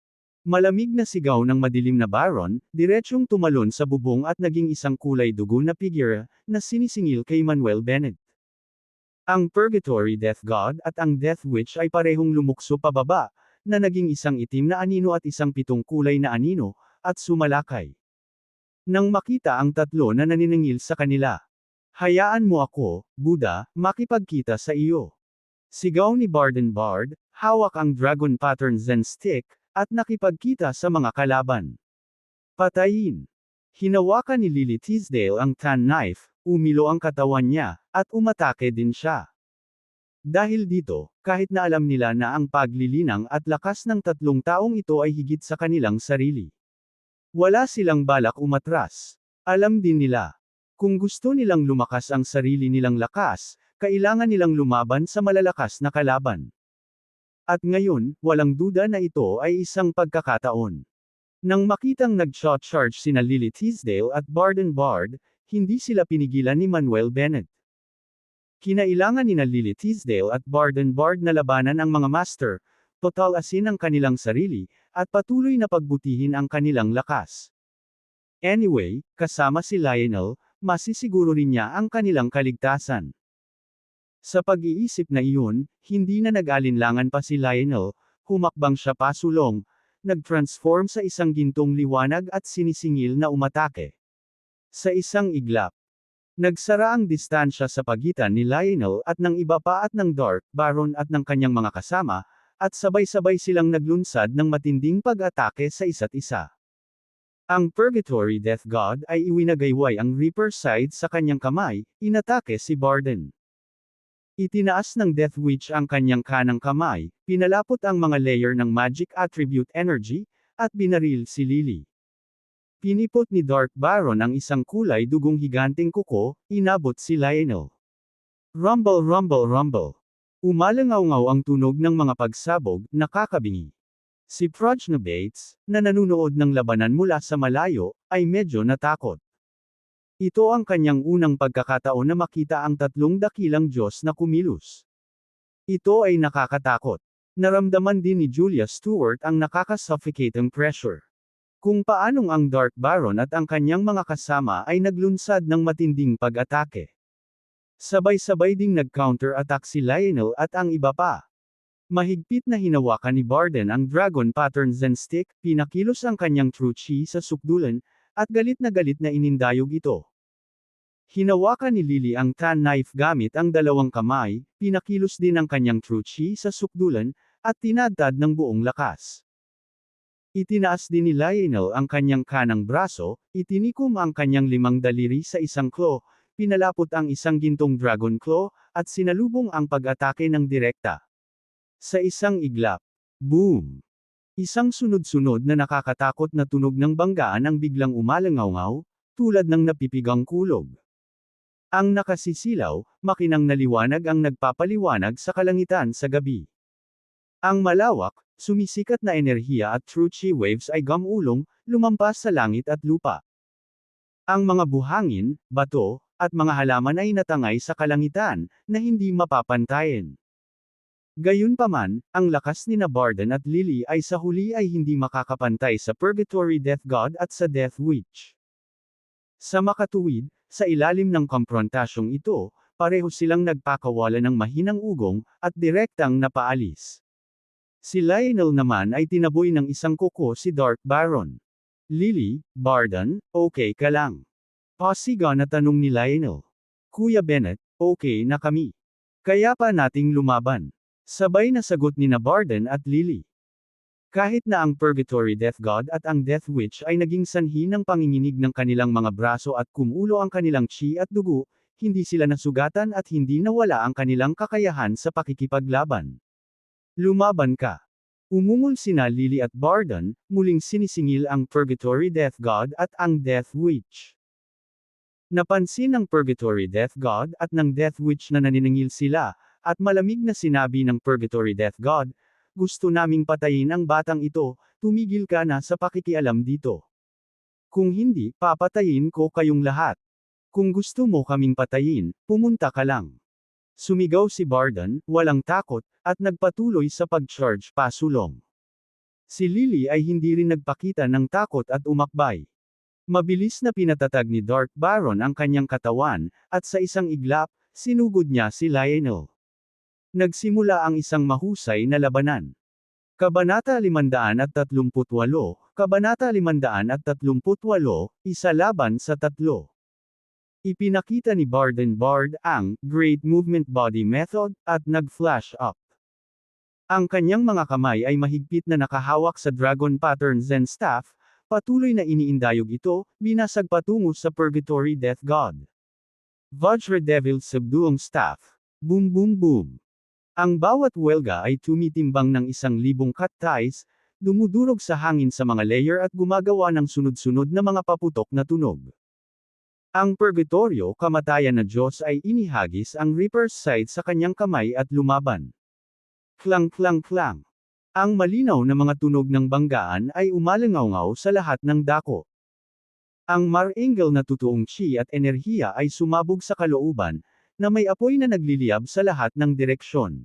Malamig na sigaw ng madilim na Baron, diretsyong tumalon sa bubong at naging isang kulay dugo na figure, na sinisingil kay Manuel Bennett. Ang Purgatory Death God at ang Death Witch ay parehong lumukso pababa, na naging isang itim na anino at isang 7 kulay na anino, at sumalakay. Nang makita ang tatlo na naniningil sa kanila. Hayaan mo ako, Buddha, makipagkita sa iyo. Sigaw ni Barden Bard, hawak ang Dragon Pattern Zen Stick, at nakipagkita sa mga kalaban. Patayin! Hinawakan ni Lily Tisdale ang tan knife, umilo ang katawan niya, at umatake din siya. Dahil dito, kahit na alam nila na ang paglilinang at lakas ng tatlong taong ito ay higit sa kanilang sarili. Wala silang balak umatras. Alam din nila. Kung gusto nilang lumakas ang sarili nilang lakas, kailangan nilang lumaban sa malalakas na kalaban. At ngayon, walang duda na ito ay isang pagkakataon. Nang makitang nag-shot-charge sina Lily Teasdale at Barden Bard, hindi sila pinigilan ni Manuel Bennett. Kinailangan nina Lily Teasdale at Barden Bard na labanan ang mga master, totalasin ang kanilang sarili, at patuloy na pagbutihin ang kanilang lakas. Anyway, kasama si Lionel, masisiguro rin niya ang kanilang kaligtasan. Sa pag-iisip na iyon, hindi na nag-alinlangan pa si Lionel, humakbang siya pasulong, nag-transform sa isang gintong liwanag at sinisingil na umatake. Sa isang iglap, nagsara ang distansya sa pagitan ni Lionel at ng iba pa at ng Dark Baron at ng kanyang mga kasama, at sabay-sabay silang naglunsad ng matinding pag-atake sa isa't isa. Ang Purgatory Death God ay iwinagayway ang Reaper Side sa kanyang kamay, inatake si Barden. Itinaas ng Death Witch ang kanyang kanang kamay, pinalapot ang mga layer ng Magic Attribute Energy, at binaril si Lily. Pinipot ni Dark Baron ang isang kulay dugong higanteng kuko, inabot si Lionel. Rumble rumble rumble. Umalangaw-ngaw ang tunog ng mga pagsabog, nakakabingi. Si Progna Bates, na nanunood ng labanan mula sa malayo, ay medyo natakot. Ito ang kanyang unang pagkakataon na makita ang tatlong dakilang Diyos na kumilos. Ito ay nakakatakot. Naramdaman din ni Julia Stewart ang nakakasuffocating pressure. Kung paanong ang Dark Baron at ang kanyang mga kasama ay naglunsad ng matinding pag-atake. Sabay-sabay ding nag-counter-attack si Lionel at ang iba pa. Mahigpit na hinawakan ni Barden ang Dragon Pattern Zen Stick, pinakilos ang kanyang True Chi sa sukdulan, at galit na inindayog ito. Hinawakan ni Lily ang Tan Knife gamit ang dalawang kamay, pinakilos din ang kanyang True Chi sa sukdulan, at tinadtad ng buong lakas. Itinaas din ni Lionel ang kanyang kanang braso, itinikom ang kanyang 5 daliri sa isang claw, pinalapot ang isang gintong Dragon Claw, at sinalubong ang pag-atake ng direkta. Sa isang iglap. Boom! Isang sunod-sunod na nakakatakot na tunog ng banggaan ang biglang umalangaw-ngaw, tulad ng napipigang kulog. Ang nakasisilaw, makinang naliwanag ang nagpapaliwanag sa kalangitan sa gabi. Ang malawak, sumisikat na enerhiya at true chi waves ay gamulong, lumampas sa langit at lupa. Ang mga buhangin, bato, at mga halaman ay natangay sa kalangitan, na hindi mapapantayan. Gayunpaman, ang lakas ni Barden at Lily ay sa huli ay hindi makakapantay sa Purgatory Death God at sa Death Witch. Sa makatuwid, sa ilalim ng komprontasyong ito, pareho silang nagpakawala ng mahinang ugong, at direktang napaalis. Si Lionel naman ay tinaboy ng isang kuko si Dark Baron. Lily, Barden, okay ka lang? Pasiga na tanong ni Lionel. Kuya Bennett, okay na kami. Kaya pa nating lumaban. Sabay na sagot ni Barden at Lily. Kahit na ang Purgatory Death God at ang Death Witch ay naging sanhi ng panginginig ng kanilang mga braso at kumulo ang kanilang chi at dugo, hindi sila nasugatan at hindi nawala ang kanilang kakayahan sa pakikipaglaban. Lumaban ka. Umungol sina Lily at Barden, muling sinisingil ang Purgatory Death God at ang Death Witch. Napansin ng Purgatory Death God at ng Death Witch na naniningil sila, at malamig na sinabi ng Purgatory Death God, gusto naming patayin ang batang ito, tumigil ka na sa pakikialam dito. Kung hindi, papatayin ko kayong lahat. Kung gusto mo kaming patayin, pumunta ka lang. Sumigaw si Barden, walang takot, at nagpatuloy sa pag-charge pasulong. Si Lily ay hindi rin nagpakita ng takot at umakbay. Mabilis na pinatatag ni Dark Baron ang kanyang katawan, at sa isang iglap, sinugod niya si Lionel. Nagsimula ang isang mahusay na labanan. Kabanata 538, Kabanata 538, Isa laban sa tatlo. Ipinakita ni Barden Bard ang Great Movement Body Method at nag-flash up. Ang kanyang mga kamay ay mahigpit na nakahawak sa Dragon Pattern Zen Staff, patuloy na iniindayog ito, binasag patungo sa Purgatory Death God. Vajra Devil Subduong Staff. Boom boom boom. Ang bawat welga ay tumitimbang ng 1,000 cut ties, dumudurog sa hangin sa mga layer at gumagawa ng sunod-sunod na mga paputok na tunog. Ang purgatorio, kamatayan na Diyos, ay inihagis ang Reaper's Scythe sa kanyang kamay at lumaban. Klang klang klang. Ang malinaw na mga tunog ng banggaan ay umalangaw-ngaw sa lahat ng dako. Ang Marangel na totoong chi at enerhiya ay sumabog sa kalooban, na may apoy na nagliliyab sa lahat ng direksyon.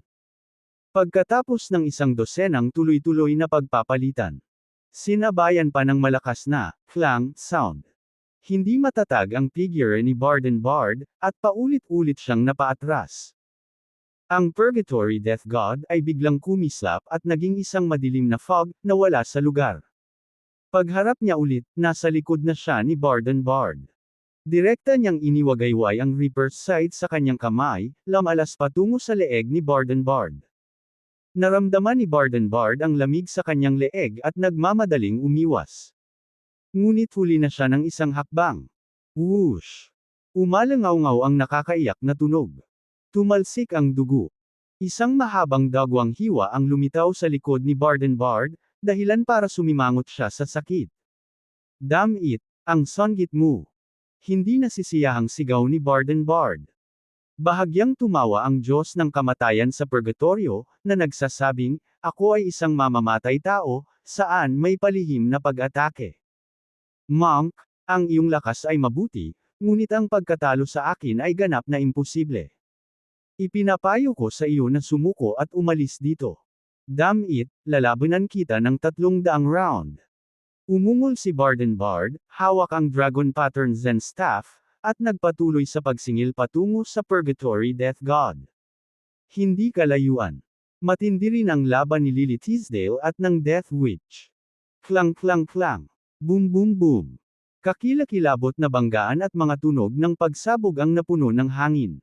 Pagkatapos ng 100 tuloy-tuloy na pagpapalitan, sinabayan pa ng malakas na clang sound. Hindi matatag ang figure ni Barden Bard, at paulit-ulit siyang napaatras. Ang Purgatory Death God ay biglang kumislap at naging isang madilim na fog na wala sa lugar. Pagharap niya ulit, nasa likod na siya ni Barden Bard. Direkta niyang iniwagayway ang Reaper's Scythe sa kanyang kamay, lamalas patungo sa leeg ni Barden Bard. Naramdaman ni Barden Bard ang lamig sa kanyang leeg at nagmamadaling umiwas. Ngunit huli na siya ng isang hakbang. Whoosh! Umalangaw-ngaw ang nakakaiyak na tunog. Tumalsik ang dugo. Isang mahabang dagwang hiwa ang lumitaw sa likod ni Barden Bard, dahilan para sumimangot siya sa sakit. Damn it, ang songgit mo! Hindi nasisiyahang sigaw ni Barden Bard. Bahagyang tumawa ang Diyos ng kamatayan sa purgatorio, na nagsasabing, "Ako ay isang mamamatay tao, saan may palihim na pag-atake. Monk, ang iyong lakas ay mabuti, ngunit ang pagkatalo sa akin ay ganap na imposible. Ipinapayo ko sa iyo na sumuko at umalis dito. Damn it, lalabanan kita ng 300 round." Umungol si Barden Bard, hawak ang Dragon Pattern Zen Staff, at nagpatuloy sa pagsingil patungo sa Purgatory Death God. Hindi kalayuan. Matindi rin ang laban ni Lily Teasdale at ng Death Witch. Klang klang klang. Boom boom boom. Kakilakilabot na banggaan at mga tunog ng pagsabog ang napuno ng hangin.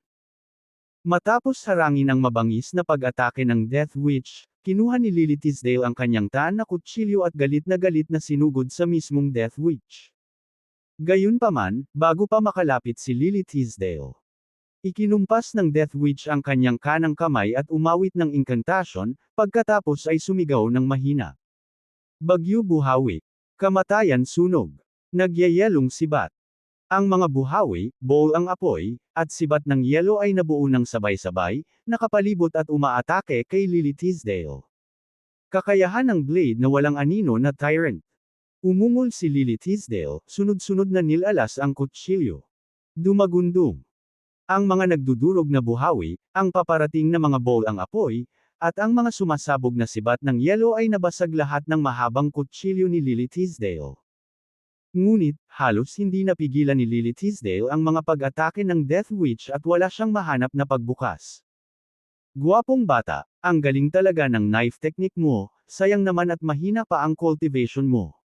Matapos harangin ang mabangis na pag-atake ng Death Witch, kinuha ni Lily Teasdale ang kanyang taan na kutsilyo at galit na sinugod sa mismong Death Witch. Gayunpaman, bago pa makalapit si Lily Teasdale, ikinumpas ng Death Witch ang kanyang kanang kamay at umawit ng incantation, pagkatapos ay sumigaw ng mahina. Bagyo buhawi. Kamatayan sunog. Nagyayelong sibat. Ang mga buhawi, bowl ang apoy, at sibat ng yelo ay nabuo ng sabay-sabay, nakapalibot at umaatake kay Lily Teasdale. Kakayahan ng blade na walang anino na tyrant. Umungol si Lily Teasdale, sunod-sunod na nilalas ang kutsilyo. Dumagundong. Ang mga nagdudurog na buhawi, ang paparating na mga bowl ang apoy, at ang mga sumasabog na sibat ng yelo ay nabasag lahat ng mahabang kutsilyo ni Lily Teasdale. Ngunit, halos hindi napigilan ni Lily Teasdale ang mga pag-atake ng Death Witch at wala siyang mahanap na pagbukas. Gwapong bata, ang galing talaga ng knife technique mo, sayang naman at mahina pa ang cultivation mo.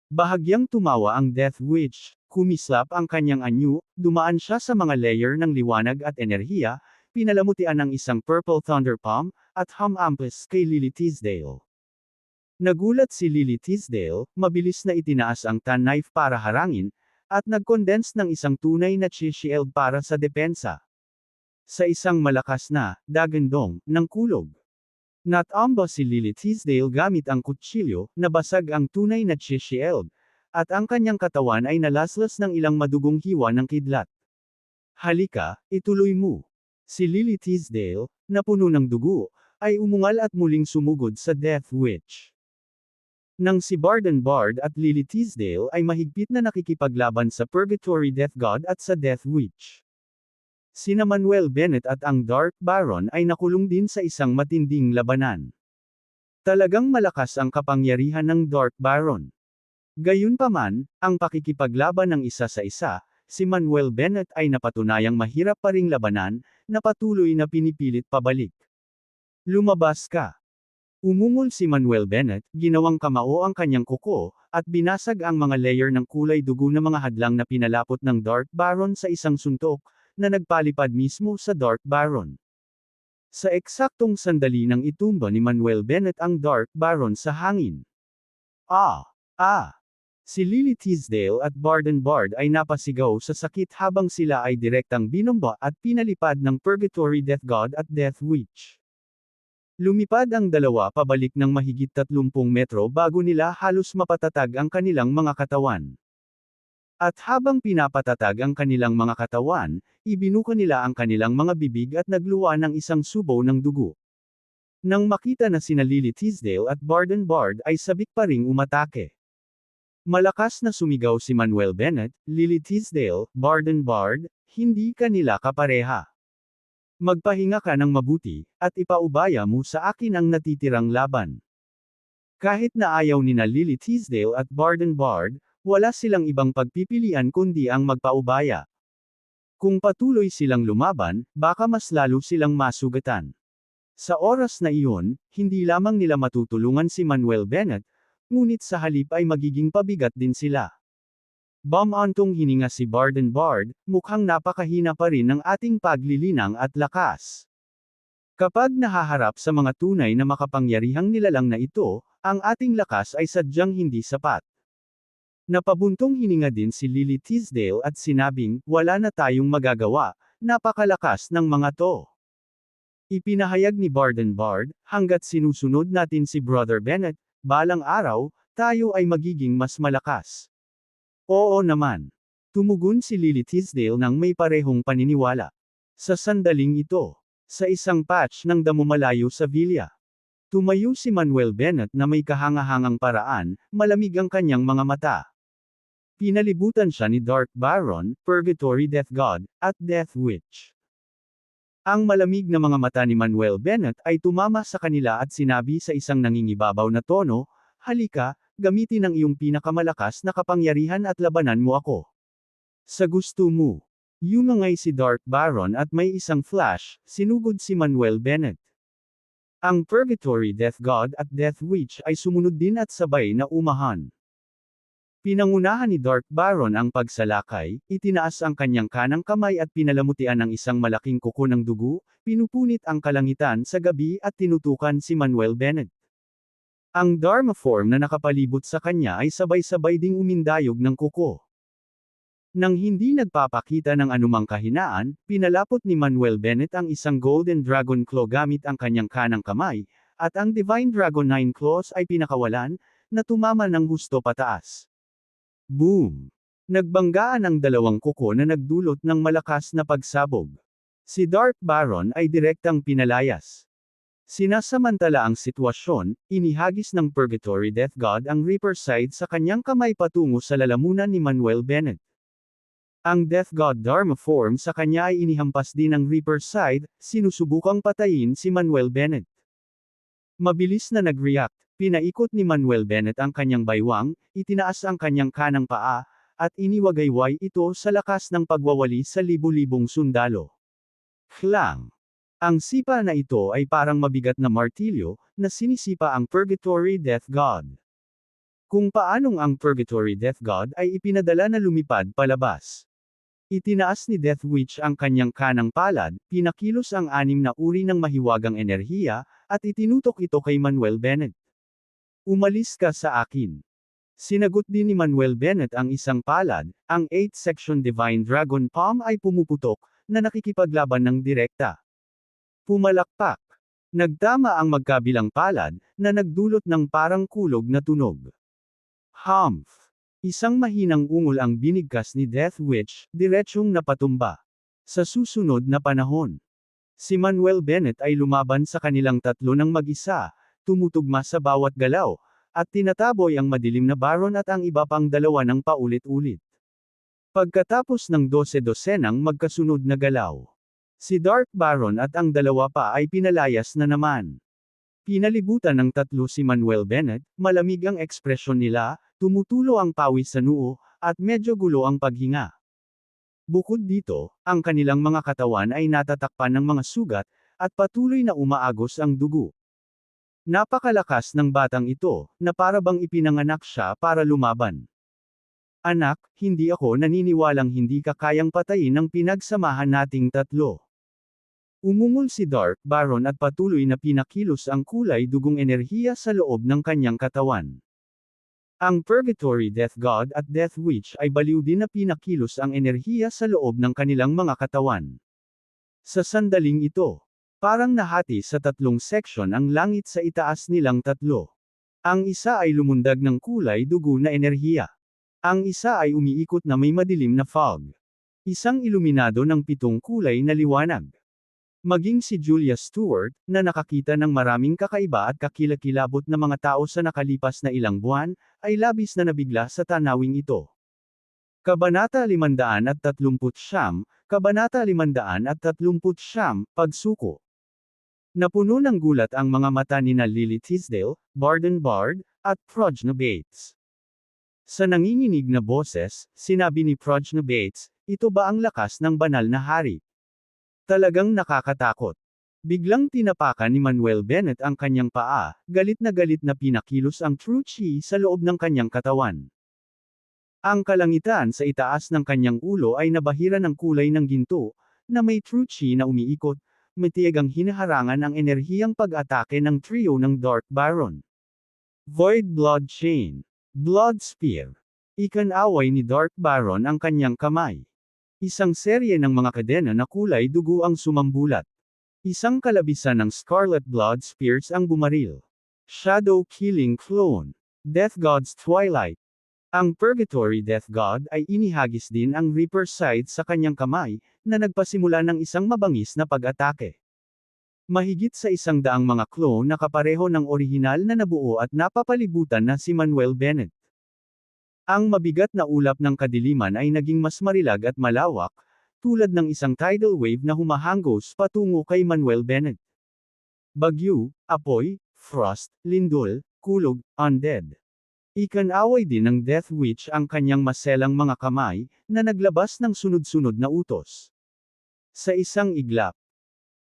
Bahagyang tumawa ang Death Witch, kumislap ang kanyang anyo, dumaan siya sa mga layer ng liwanag at enerhiya, pinalamutian ng isang Purple Thunder Palm, at humampes kay Lily Teasdale. Nagulat si Lily Teasdale, mabilis na itinaas ang tan knife para harangin, at nag-condense ng isang tunay na chi shield para sa depensa. Sa isang malakas na, dagandong, ng kulog. Natamba si Lily Teasdale gamit ang kutsilyo, nabasag ang tunay na chi shield, at ang kanyang katawan ay nalaslas ng ilang madugong hiwa ng kidlat. Halika, ituloy mo. Si Lily Teasdale, na puno ng dugo, ay umungal at muling sumugod sa Death Witch. Nang si Barden Bard at Lily Teasdale ay mahigpit na nakikipaglaban sa Purgatory Death God at sa Death Witch. Sina Manuel Bennett at ang Dark Baron ay nakulong din sa isang matinding labanan. Talagang malakas ang kapangyarihan ng Dark Baron. Gayunpaman, ang pakikipaglaban ng isa sa isa, si Manuel Bennett ay napatunayang mahirap pa ring labanan, na patuloy na pinipilit pabalik. Lumabas ka. Umungol si Manuel Bennett, ginawang kamao ang kanyang kuko, at binasag ang mga layer ng kulay dugo na mga hadlang na pinalapot ng Dark Baron sa isang suntok, na nagpalipad mismo sa Dark Baron. Sa eksaktong sandali nang itumba ni Manuel Bennett ang Dark Baron sa hangin. Si Lily Teasdale at Barden Bard ay napasigaw sa sakit habang sila ay direktang binomba at pinalipad ng Purgatory Death God at Death Witch. Lumipad ang dalawa pabalik ng mahigit 30 metro bago nila halos mapatatag ang kanilang mga katawan. At habang pinapatatag ang kanilang mga katawan, ibinuka nila ang kanilang mga bibig at nagluwa ng isang subaw ng dugo. Nang makita na sina Lily Tisdale at Barden Bard ay sabik pa ring umatake. Malakas na sumigaw si Manuel Bennett, Lily Tisdale, Barden Bard, hindi ka nila kapareha. Magpahinga ka ng mabuti, at ipaubaya mo sa akin ang natitirang laban. Kahit na ayaw nina Lily Tisdale at Barden Bard, wala silang ibang pagpipilian kundi ang magpaubaya. Kung patuloy silang lumaban, baka mas lalo silang masugatan. Sa oras na iyon, hindi lamang nila matutulungan si Manuel Bennett, ngunit sa halip ay magiging pabigat din sila. Bumantong hininga si Barden Bard, mukhang napakahina pa rin ng ating paglilinang at lakas. Kapag nahaharap sa mga tunay na makapangyarihang nilalang na ito, ang ating lakas ay sadyang hindi sapat. Napabuntong hininga din si Lily Tisdale at sinabing, wala na tayong magagawa, napakalakas ng mga to. Ipinahayag ni Barden Bard, hanggat sinusunod natin si Brother Bennett, balang araw, tayo ay magiging mas malakas. Oo naman. Tumugon si Lily Tisdale nang may parehong paniniwala. Sa sandaling ito, sa isang patch ng damo malayo sa villa, tumayo si Manuel Bennett na may kahangahangang paraan, malamig ang kanyang mga mata. Pinalibutan siya ni Dark Baron, Purgatory Death God, at Death Witch. Ang malamig na mga mata ni Manuel Bennett ay tumama sa kanila at sinabi sa isang nangingibabaw na tono, halika, gamitin ang iyong pinakamalakas na kapangyarihan at labanan mo ako. Sa gusto mo. Yumangay si Dark Baron at may isang flash, sinugod si Manuel Bennett. Ang Purgatory Death God at Death Witch ay sumunod din at sabay na umahan. Pinangunahan ni Dark Baron ang pagsalakay, itinaas ang kanyang kanang kamay at pinalamutian ng isang malaking kuko ng dugo, pinupunit ang kalangitan sa gabi at tinutukan si Manuel Bennett. Ang Dharma form na nakapalibot sa kanya ay sabay-sabay ding umindayog ng kuko. Nang hindi nagpapakita ng anumang kahinaan, pinalapot ni Manuel Bennett ang isang Golden Dragon Claw gamit ang kanyang kanang kamay, at ang Divine Dragon 9 Claws ay pinakawalan, na tumama ng husto pataas. Boom! Nagbanggaan ang dalawang kuko na nagdulot ng malakas na pagsabog. Si Dark Baron ay direktang pinalayas. Sinasamantala ang sitwasyon, inihagis ng Purgatory Death God ang Reaper Side sa kanyang kamay patungo sa lalamunan ni Manuel Bennett. Ang Death God Dharma form sa kanya ay inihampas din ng Reaper Side, sinusubukang patayin si Manuel Bennett. Mabilis na nag-react, pinaikot ni Manuel Bennett ang kanyang baywang, itinaas ang kanyang kanang paa, at iniwagayway ito sa lakas ng pagwawali sa libu-libong sundalo. Klang! Ang sipa na ito ay parang mabigat na martilyo, na sinisipa ang Purgatory Death God. Kung paanong ang Purgatory Death God ay ipinadala na lumipad palabas. Itinaas ni Death Witch ang kanyang kanang palad, pinakilos ang 6 na uri ng mahiwagang enerhiya, at itinutok ito kay Manuel Bennett. Umalis ka sa akin. Sinagot din ni Manuel Bennett ang isang palad, ang 8th-section Divine Dragon Palm ay pumuputok, na nakikipaglaban ng direkta. Pumalakpak. Nagtama ang magkabilang palad, na nagdulot ng parang kulog na tunog. Humph! Isang mahinang ungol ang binigkas ni Death Witch, diretsyong napatumba. Sa susunod na panahon, si Manuel Bennett ay lumaban sa kanilang tatlo ng mag-isa, tumutugma sa bawat galaw, at tinataboy ang madilim na Baron at ang iba pang dalawa ng paulit-ulit. Pagkatapos ng 12-dosenang magkasunod na galaw, si Dark Baron at ang dalawa pa ay pinalayas na naman. Pinalibutan ng tatlo si Manuel Bennett, malamig ang ekspresyon nila, tumutulo ang pawis sa noo, at medyo gulo ang paghinga. Bukod dito, ang kanilang mga katawan ay natatakpan ng mga sugat, at patuloy na umaagos ang dugo. Napakalakas ng batang ito, na para bang ipinanganak siya para lumaban. Anak, hindi ako naniniwalang hindi ka kayang patayin ng pinagsamahan nating tatlo. Umungol si Dark Baron at patuloy na pinakilos ang kulay dugong enerhiya sa loob ng kanyang katawan. Ang Purgatory Death God at Death Witch ay baliw din na pinakilos ang enerhiya sa loob ng kanilang mga katawan. Sa sandaling ito, Parang nahati sa tatlong seksyon ang langit sa itaas nilang tatlo. Ang isa ay lumundag ng kulay dugo na enerhiya. Ang isa ay umiikot na may madilim na fog. Isang iluminado ng pitong kulay na liwanag. Maging si Julia Stewart, na nakakita ng maraming kakaiba at kakilakilabot na mga tao sa nakalipas na ilang buwan, ay labis na nabigla sa tanawing ito. Kabanata 539, Kabanata 539, Pagsuko. Napuno ng gulat ang mga mata nina Lily Tisdale, Barden Bard, at Progna Bates. Sa nanginginig na boses, sinabi ni Progna Bates, "Ito ba ang lakas ng banal na hari?" Talagang nakakatakot. Biglang tinapakan ni Manuel Bennett ang kanyang paa, galit na pinakilos ang true chi sa loob ng kanyang katawan. Ang kalangitan sa itaas ng kanyang ulo ay nabahira ng kulay ng ginto, na may true chi na umiikot, matiyagang hinaharangan ang enerhiyang pag-atake ng trio ng Dark Baron. Void Blood Chain. Blood Spear. Ikan-away ni Dark Baron ang kanyang kamay. Isang serye ng mga kadena na kulay dugo ang sumambulat. Isang kalabisan ng Scarlet Blood Spears ang bumaril. Shadow Killing Clone. Death God's Twilight. Ang Purgatory Death God ay inihagis din ang Reaper Scythe sa kanyang kamay, na nagpasimula ng isang mabangis na pag-atake. Mahigit sa 100 mga clone na kapareho ng orihinal na nabuo at napapalibutan na si Manuel Bennett. Ang mabigat na ulap ng kadiliman ay naging mas marilag at malawak, tulad ng isang tidal wave na humahanggos patungo kay Manuel Bennett. Bagyo, apoy, frost, lindol, kulog, undead. Ikan-away din ng Death Witch ang kanyang maselang mga kamay, na naglabas ng sunod-sunod na utos. Sa isang iglap,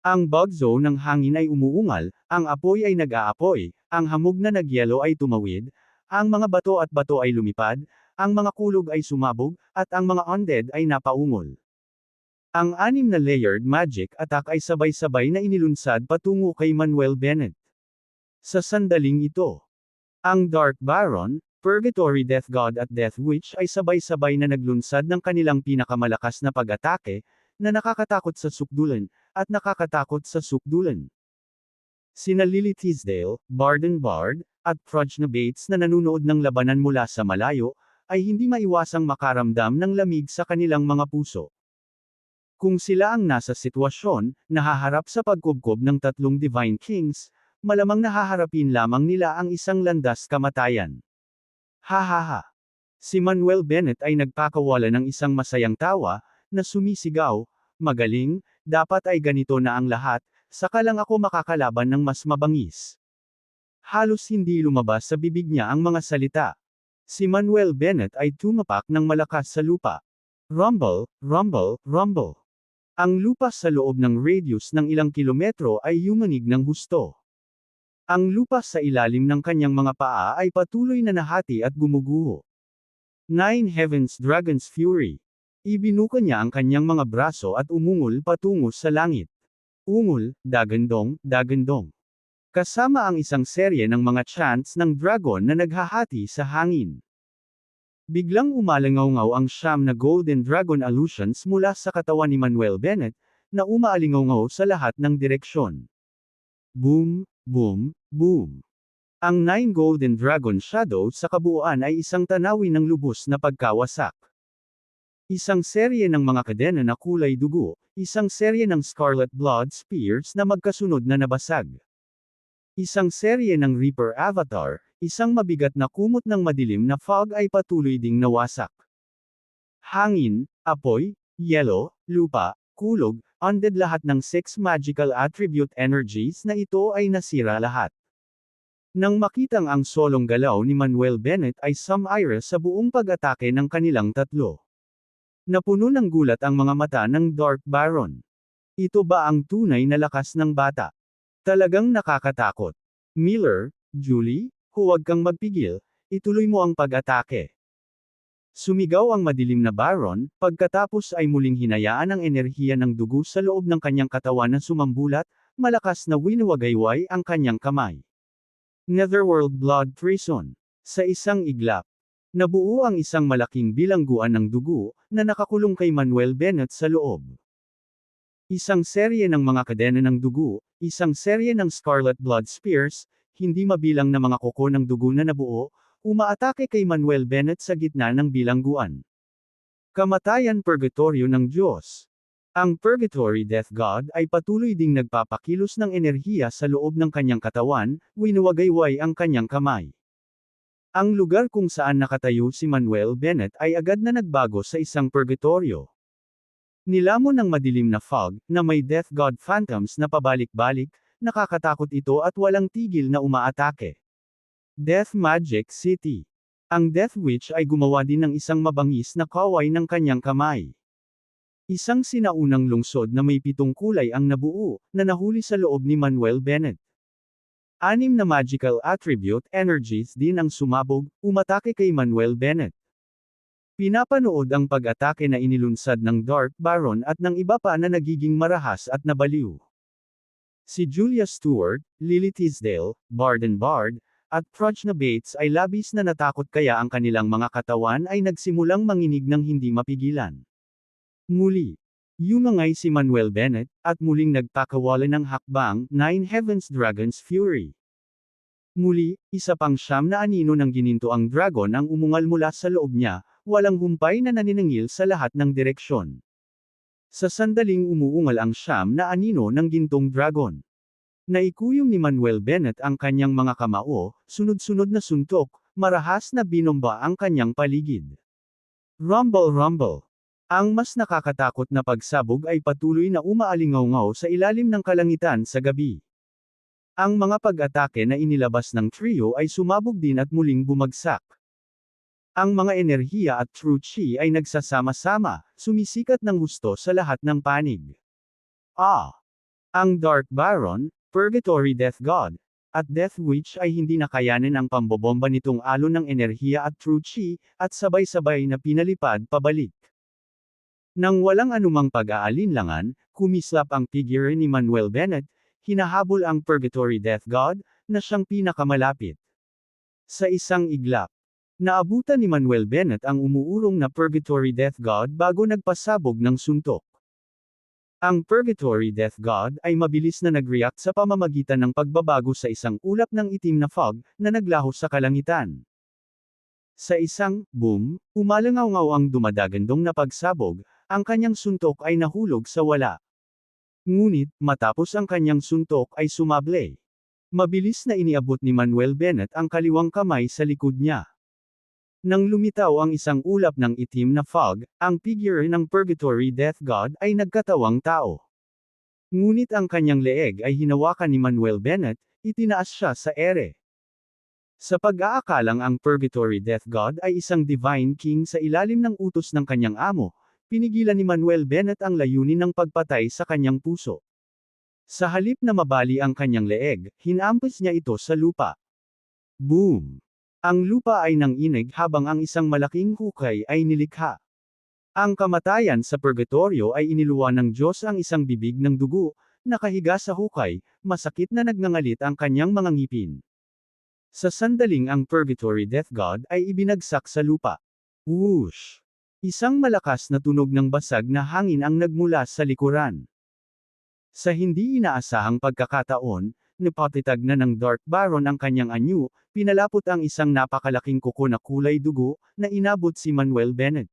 ang bugzo ng hangin ay umuungal, ang apoy ay nag-aapoy, ang hamog na nagyelo ay tumawid, ang mga bato at bato ay lumipad, ang mga kulog ay sumabog, at ang mga undead ay napaungol. Ang 6 na layered magic attack ay sabay-sabay na inilunsad patungo kay Manuel Bennett. Sa sandaling ito, ang Dark Baron, Purgatory Death God at Death Witch ay sabay-sabay na naglunsad ng kanilang pinakamalakas na pag-atake, na nakakatakot sa sukdulan, at nakakatakot sa sukdulan. Sina Lily Tisdale, Barden Bard, at Progna Bates na nanunood ng labanan mula sa malayo, ay hindi maiwasang makaramdam ng lamig sa kanilang mga puso. Kung sila ang nasa sitwasyon, nahaharap sa pagkubkob ng tatlong Divine Kings, malamang nahaharapin lamang nila ang isang landas kamatayan. Ha. Si Manuel Bennett ay nagpakawala ng isang masayang tawa, na sumisigaw, "Magaling, dapat ay ganito na ang lahat, saka lang ako makakalaban ng mas mabangis." Halos hindi lumabas sa bibig niya ang mga salita. Si Manuel Bennett ay tumapak ng malakas sa lupa. Rumble, rumble, rumble. Ang lupa sa loob ng radius ng ilang kilometro ay yumanig ng husto. Ang lupa sa ilalim ng kanyang mga paa ay patuloy na nahati at gumuguho. 9 Heavens Dragon's Fury. Ibinuka niya ang kanyang mga braso at umungol patungo sa langit. Ungol, dagandong, dagandong. Kasama ang isang serye ng mga chants ng dragon na naghahati sa hangin. Biglang umalingaw ang 9 na Golden Dragon Allusions mula sa katawan ni Manuel Bennett, na umaalingaw sa lahat ng direksyon. Boom, boom, boom. Ang 9 Golden Dragon Shadow sa kabuuan ay isang tanawin ng lubos na pagkawasak. Isang serye ng mga kadena na kulay dugo, isang serye ng Scarlet Blood Spears na magkasunod na nabasag. Isang serye ng Reaper Avatar, isang mabigat na kumot ng madilim na fog ay patuloy ding nawasak. Hangin, apoy, yelo, lupa, kulog, undead, lahat ng 6 magical attribute energies na ito ay nasira lahat. Nang makitang ang solong galaw ni Manuel Bennett ay sumira sa buong pag-atake ng kanilang tatlo. Napuno ng gulat ang mga mata ng Dark Baron. Ito ba ang tunay na lakas ng bata? Talagang nakakatakot. Miller, Julie, huwag kang magpigil, ituloy mo ang pag-atake. Sumigaw ang madilim na Baron, pagkatapos ay muling hinayaan ang enerhiya ng dugo sa loob ng kanyang katawan na sumambulat, malakas na winuwagayway ang kanyang kamay. Netherworld Blood Prison. Sa isang iglap, nabuo ang isang malaking bilangguan ng dugo, na nakakulong kay Manuel Bennett sa loob. Isang serye ng mga kadena ng dugo, isang serye ng scarlet blood spears, hindi mabilang na mga kuko ng dugo na nabuo, umaatake kay Manuel Bennett sa gitna ng bilangguan. Kamatayan Purgatorio ng Diyos. Ang Purgatory Death God ay patuloy ding nagpapakilos ng enerhiya sa loob ng kanyang katawan, winuwagayway ang kanyang kamay. Ang lugar kung saan nakatayo si Manuel Bennett ay agad na nagbago sa isang purgatorio. Nilamon ng madilim na fog, na may Death God phantoms na pabalik-balik, nakakatakot ito at walang tigil na umaatake. Death Magic City. Ang Death Witch ay gumawa din ng isang mabangis na kaway ng kanyang kamay. Isang sinaunang lungsod na may 7 kulay ang nabuo, na nahuli sa loob ni Manuel Bennett. 6 na magical attribute energies din ang sumabog, umatake kay Manuel Bennett. Pinapanood ang pag-atake na inilunsad ng Dark Baron at ng iba pa na nagiging marahas at nabaliw. Si Julia Stewart, Lily Tisdale, Barden Bard, at Prajna Bates ay labis na natakot kaya ang kanilang mga katawan ay nagsimulang manginig ng hindi mapigilan. Muli, yumangay si Manuel Bennett, at muling nagpakawalan ng hakbang, 9 Heavens Dragon's Fury. Muli, isa pang 9 na anino ng gininto ang dragon ang umungal mula sa loob niya, walang humpay na naniningil sa lahat ng direksyon. Sa sandaling umuungal ang 9 na anino ng gintong dragon. Naikuyom ni Manuel Bennett ang kanyang mga kamao, sunod-sunod na suntok, marahas na binomba ang kanyang paligid. Rumble Rumble. Ang mas nakakatakot na pagsabog ay patuloy na umaalingaw-ngaw sa ilalim ng kalangitan sa gabi. Ang mga pag-atake na inilabas ng trio ay sumabog din at muling bumagsak. Ang mga enerhiya at true chi ay nagsasama-sama, sumisikat ng husto sa lahat ng panig. Ang Dark Baron, Purgatory Death God, at Death Witch ay hindi nakayanin ang pambobomba nitong alon ng enerhiya at true chi, at sabay-sabay na pinalipad pabalik. Nang walang anumang pag-aalinlangan, kumislap ang figure ni Manuel Bennett, hinahabol ang Purgatory Death God, na siyang pinakamalapit. Sa isang iglap, naabutan ni Manuel Bennett ang umuurong na Purgatory Death God bago nagpasabog ng suntok. Ang Purgatory Death God ay mabilis na nag-react sa pamamagitan ng pagbabago sa isang ulap ng itim na fog, na naglaho sa kalangitan. Sa isang boom, umalangaw-ngaw ang dumadagandong na pagsabog, ang kanyang suntok ay nahulog sa wala. Ngunit, matapos ang kanyang suntok ay sumable. Mabilis na iniabot ni Manuel Bennett ang kaliwang kamay sa likod niya. Nang lumitaw ang isang ulap ng itim na fog, ang figure ng Purgatory Death God ay nagkatawang tao. Ngunit ang kanyang leeg ay hinawakan ni Manuel Bennett, itinaas siya sa ere. Sa pag-aakalang ang Purgatory Death God ay isang divine king sa ilalim ng utos ng kanyang amo, pinigilan ni Manuel Bennett ang layunin ng pagpatay sa kanyang puso. Sa halip na mabali ang kanyang leeg, hinampas niya ito sa lupa. Boom! Ang lupa ay nanginig habang ang isang malaking hukay ay nilikha. Ang kamatayan sa purgatorio ay iniluwa ng Diyos ang isang bibig ng dugo, nakahiga sa hukay, masakit na nagngangalit ang kanyang mga ngipin. Sa sandaling ang Purgatory Death God ay ibinagsak sa lupa. Whoosh! Isang malakas na tunog ng basag na hangin ang nagmula sa likuran. Sa hindi inaasahang pagkakataon, napatitag na ng Dark Baron ang kanyang anyo, pinalapot ang isang napakalaking kuko na kulay dugo, na inabot si Manuel Bennett.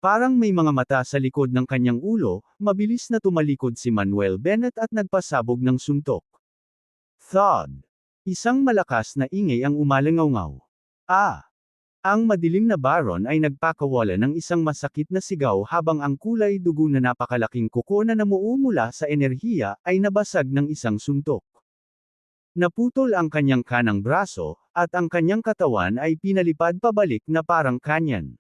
Parang may mga mata sa likod ng kanyang ulo, mabilis na tumalikod si Manuel Bennett at nagpasabog ng suntok. Thud! Isang malakas na ingay ang umalangaw-ngaw. Ang madilim na baron ay nagpakawala ng isang masakit na sigaw habang ang kulay dugo na napakalaking kuko na namuo mula sa enerhiya ay nabasag ng isang suntok. Naputol ang kanyang kanang braso, at ang kanyang katawan ay pinalipad pabalik na parang kanyan.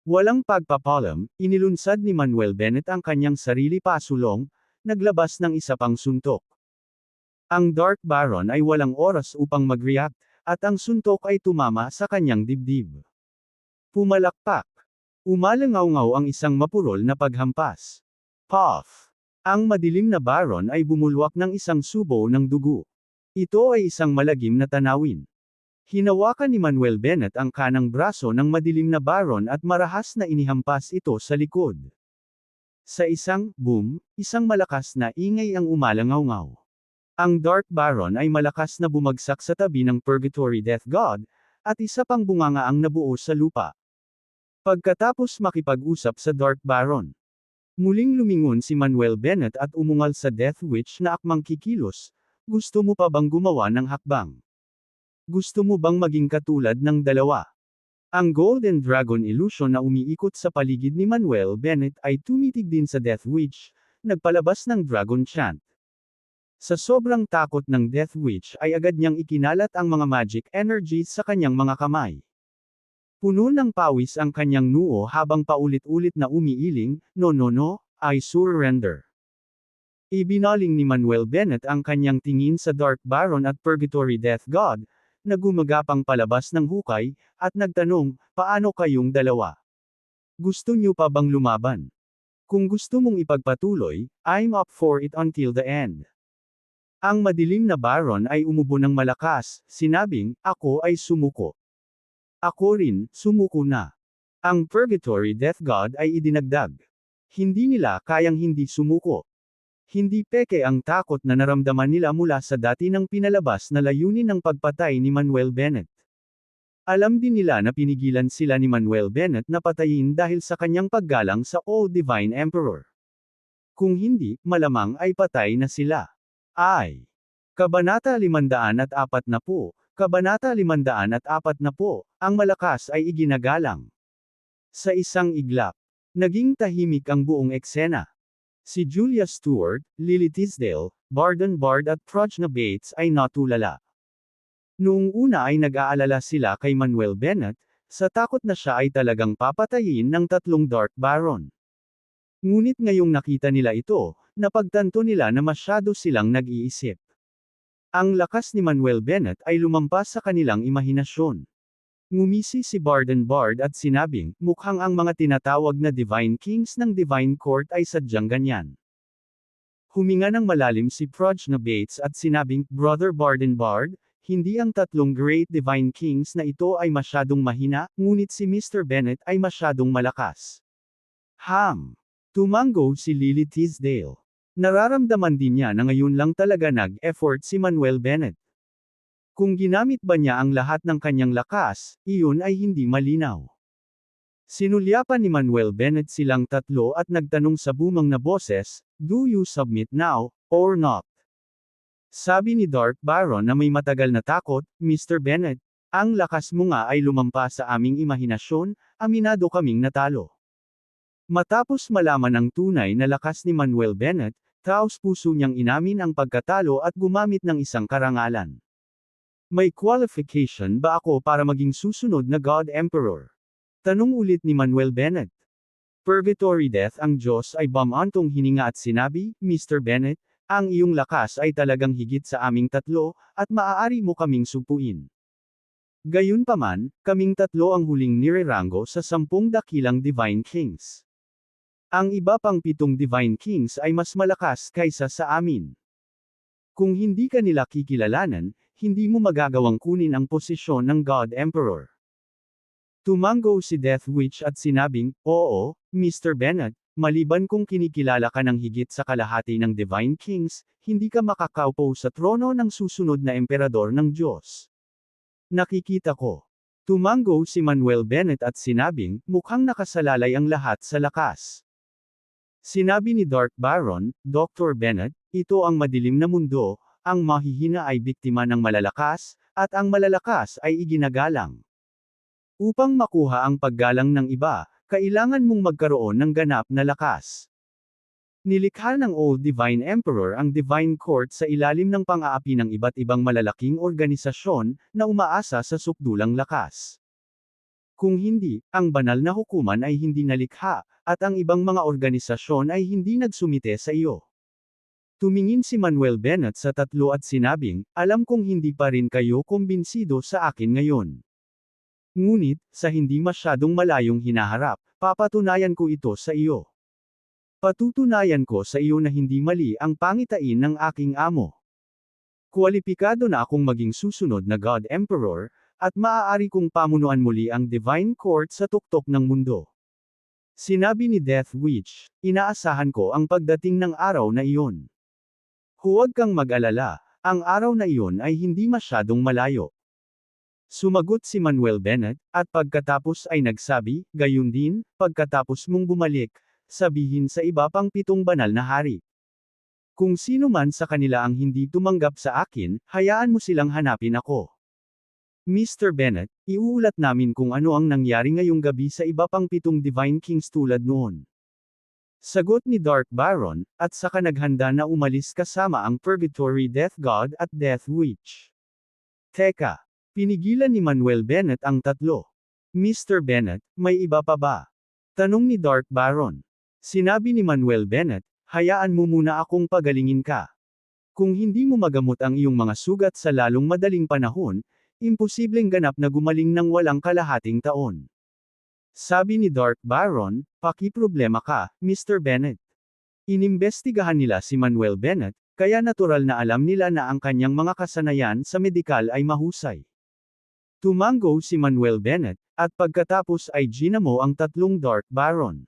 Walang pagpapalam, inilunsad ni Manuel Bennett ang kanyang sarili pasulong, naglabas ng isa pang suntok. Ang Dark Baron ay walang oras upang mag-react, at ang suntok ay tumama sa kanyang dibdib. Pumalakpak. Umalangaw-ngaw ang isang mapurol na paghampas. Puff! Ang madilim na baron ay bumulwak ng isang subo ng dugo. Ito ay isang malagim na tanawin. Hinawakan ni Manuel Bennett ang kanang braso ng madilim na baron at marahas na inihampas ito sa likod. Sa isang boom, isang malakas na ingay ang umalangaw-ngaw. Ang Dark Baron ay malakas na bumagsak sa tabi ng Purgatory Death God, at isa pang bunganga ang nabuo sa lupa. Pagkatapos makipag-usap sa Dark Baron, muling lumingon si Manuel Bennett at umungal sa Death Witch na akmang kikilos. Gusto mo pa bang gumawa ng hakbang? Gusto mo bang maging katulad ng dalawa? Ang Golden Dragon illusion na umiikot sa paligid ni Manuel Bennett ay tumitig din sa Death Witch, nagpalabas ng Dragon Chant. Sa sobrang takot ng Death Witch ay agad niyang ikinalat ang mga magic energies sa kanyang mga kamay. Puno ng pawis ang kanyang noo habang paulit-ulit na umiiling, "No, I surrender." Ibinaling ni Manuel Bennett ang kanyang tingin sa Dark Baron at Purgatory Death God, na gumagapang palabas ng hukay, at nagtanong, "Paano kayong dalawa? Gusto niyo pa bang lumaban? Kung gusto mong ipagpatuloy, I'm up for it until the end." Ang madilim na Baron ay umubo ng malakas, sinabing, "Ako ay sumuko. Ako rin, sumuko na." Ang Purgatory Death God ay idinagdag. Hindi nila kayang hindi sumuko. Hindi peke ang takot na naramdaman nila mula sa dati ng pinalabas na layunin ng pagpatay ni Manuel Bennett. Alam din nila na pinigilan sila ni Manuel Bennett na patayin dahil sa kanyang paggalang sa All Divine Emperor. Kung hindi, malamang ay patay na sila. Kabanata 540, Kabanata 540, ang malakas ay iginagalang. Sa isang iglap, naging tahimik ang buong eksena. Si Julia Stewart, Lily Tisdale, Barden Bard at Prajna Bates ay natulala. Noong una ay nag-aalala sila kay Manuel Bennett, sa takot na siya ay talagang papatayin ng tatlong Dark Baron. Ngunit ngayong nakita nila ito, napagtanto nila na masyado silang nag-iisip. Ang lakas ni Manuel Bennett ay lumampas sa kanilang imahinasyon. Ngumisi si Barden Bard at sinabing, mukhang ang mga tinatawag na Divine Kings ng Divine Court ay sadyang ganyan. Huminga ng malalim si Prajna Bates at sinabing, Brother Barden Bard, hindi ang tatlong Great Divine Kings na ito ay masyadong mahina, ngunit si Mr. Bennett ay masyadong malakas. Tumango si Lily Tisdale. Nararamdaman din niya na ngayon lang talaga nag-effort si Manuel Bennett. Kung ginamit ba niya ang lahat ng kanyang lakas, iyon ay hindi malinaw. Sinulyapan ni Manuel Bennett silang tatlo at nagtanong sa bumang na boses, "Do you submit now, or not?" Sabi ni Dark Baron na may matagal na takot, "Mr. Bennett, ang lakas mo nga ay lumampas sa aming imahinasyon, aminado kaming natalo." Matapos malaman ang tunay na lakas ni Manuel Bennett, taos-puso niyang inamin ang pagkatalo at gumamit ng isang karangalan. May qualification ba ako para maging susunod na God Emperor? Tanong ulit ni Manuel Bennett. Purgatory Death ang Diyos ay bumantong hininga at sinabi, Mr. Bennett, ang iyong lakas ay talagang higit sa aming tatlo, at maaari mo kaming supuin. Gayunpaman, kaming tatlo ang huling nireranggo sa 10 dakilang Divine Kings. Ang iba pang 7 Divine Kings ay mas malakas kaysa sa amin. Kung hindi ka nila kikilalanan, hindi mo magagawang kunin ang posisyon ng God Emperor. Tumango si Death Witch at sinabing, Oo, Mr. Bennett, maliban kung kinikilala ka ng higit sa kalahati ng Divine Kings, hindi ka makakaupo sa trono ng susunod na emperador ng Diyos. Nakikita ko. Tumango si Manuel Bennett at sinabing, mukhang nakasalalay ang lahat sa lakas. Sinabi ni Dark Baron, Dr. Bennett, ito ang madilim na mundo, ang mahihina ay biktima ng malalakas, at ang malalakas ay iginagalang. Upang makuha ang paggalang ng iba, kailangan mong magkaroon ng ganap na lakas. Nilikha ng Old Divine Emperor ang Divine Court sa ilalim ng pang-aapi ng iba't ibang malalaking organisasyon, na umaasa sa sukdulang lakas. Kung hindi, ang banal na hukuman ay hindi nalikha, at ang ibang mga organisasyon ay hindi nagsumite sa iyo. Tumingin si Manuel Bennett sa tatlo at sinabing, alam kong hindi pa rin kayo kumbinsido sa akin ngayon. Ngunit, sa hindi masyadong malayong hinaharap, papatunayan ko ito sa iyo. Patutunayan ko sa iyo na hindi mali ang pangitain ng aking amo. Kwalipikado na akong maging susunod na God Emperor, at maaari kong pamunuan muli ang Divine Court sa tuktok ng mundo. Sinabi ni Death Witch, inaasahan ko ang pagdating ng araw na iyon. Huwag kang mag-alala, ang araw na iyon ay hindi masyadong malayo. Sumagot si Manuel Bennett, at pagkatapos ay nagsabi, gayon din, pagkatapos mong bumalik, sabihin sa iba pang 7 banal na hari. Kung sino man sa kanila ang hindi tumanggap sa akin, hayaan mo silang hanapin ako. Mr. Bennett, iuulat namin kung ano ang nangyari ngayong gabi sa iba pang 7 Divine Kings tulad noon. Sagot ni Dark Baron, at saka naghanda na umalis kasama ang Purgatory Death God at Death Witch. Teka, pinigilan ni Manuel Bennett ang tatlo. Mr. Bennett, may iba pa ba? Tanong ni Dark Baron. Sinabi ni Manuel Bennett, hayaan mo muna akong pagalingin ka. Kung hindi mo magamot ang iyong mga sugat sa lalong madaling panahon, imposibleng ganap na gumaling ng walang kalahating taon. Sabi ni Dark Baron, pakiproblema ka, Mr. Bennett. Inimbestigahan nila si Manuel Bennett, kaya natural na alam nila na ang kanyang mga kasanayan sa medikal ay mahusay. Tumango si Manuel Bennett, at pagkatapos ay ginamo ang tatlong Dark Baron.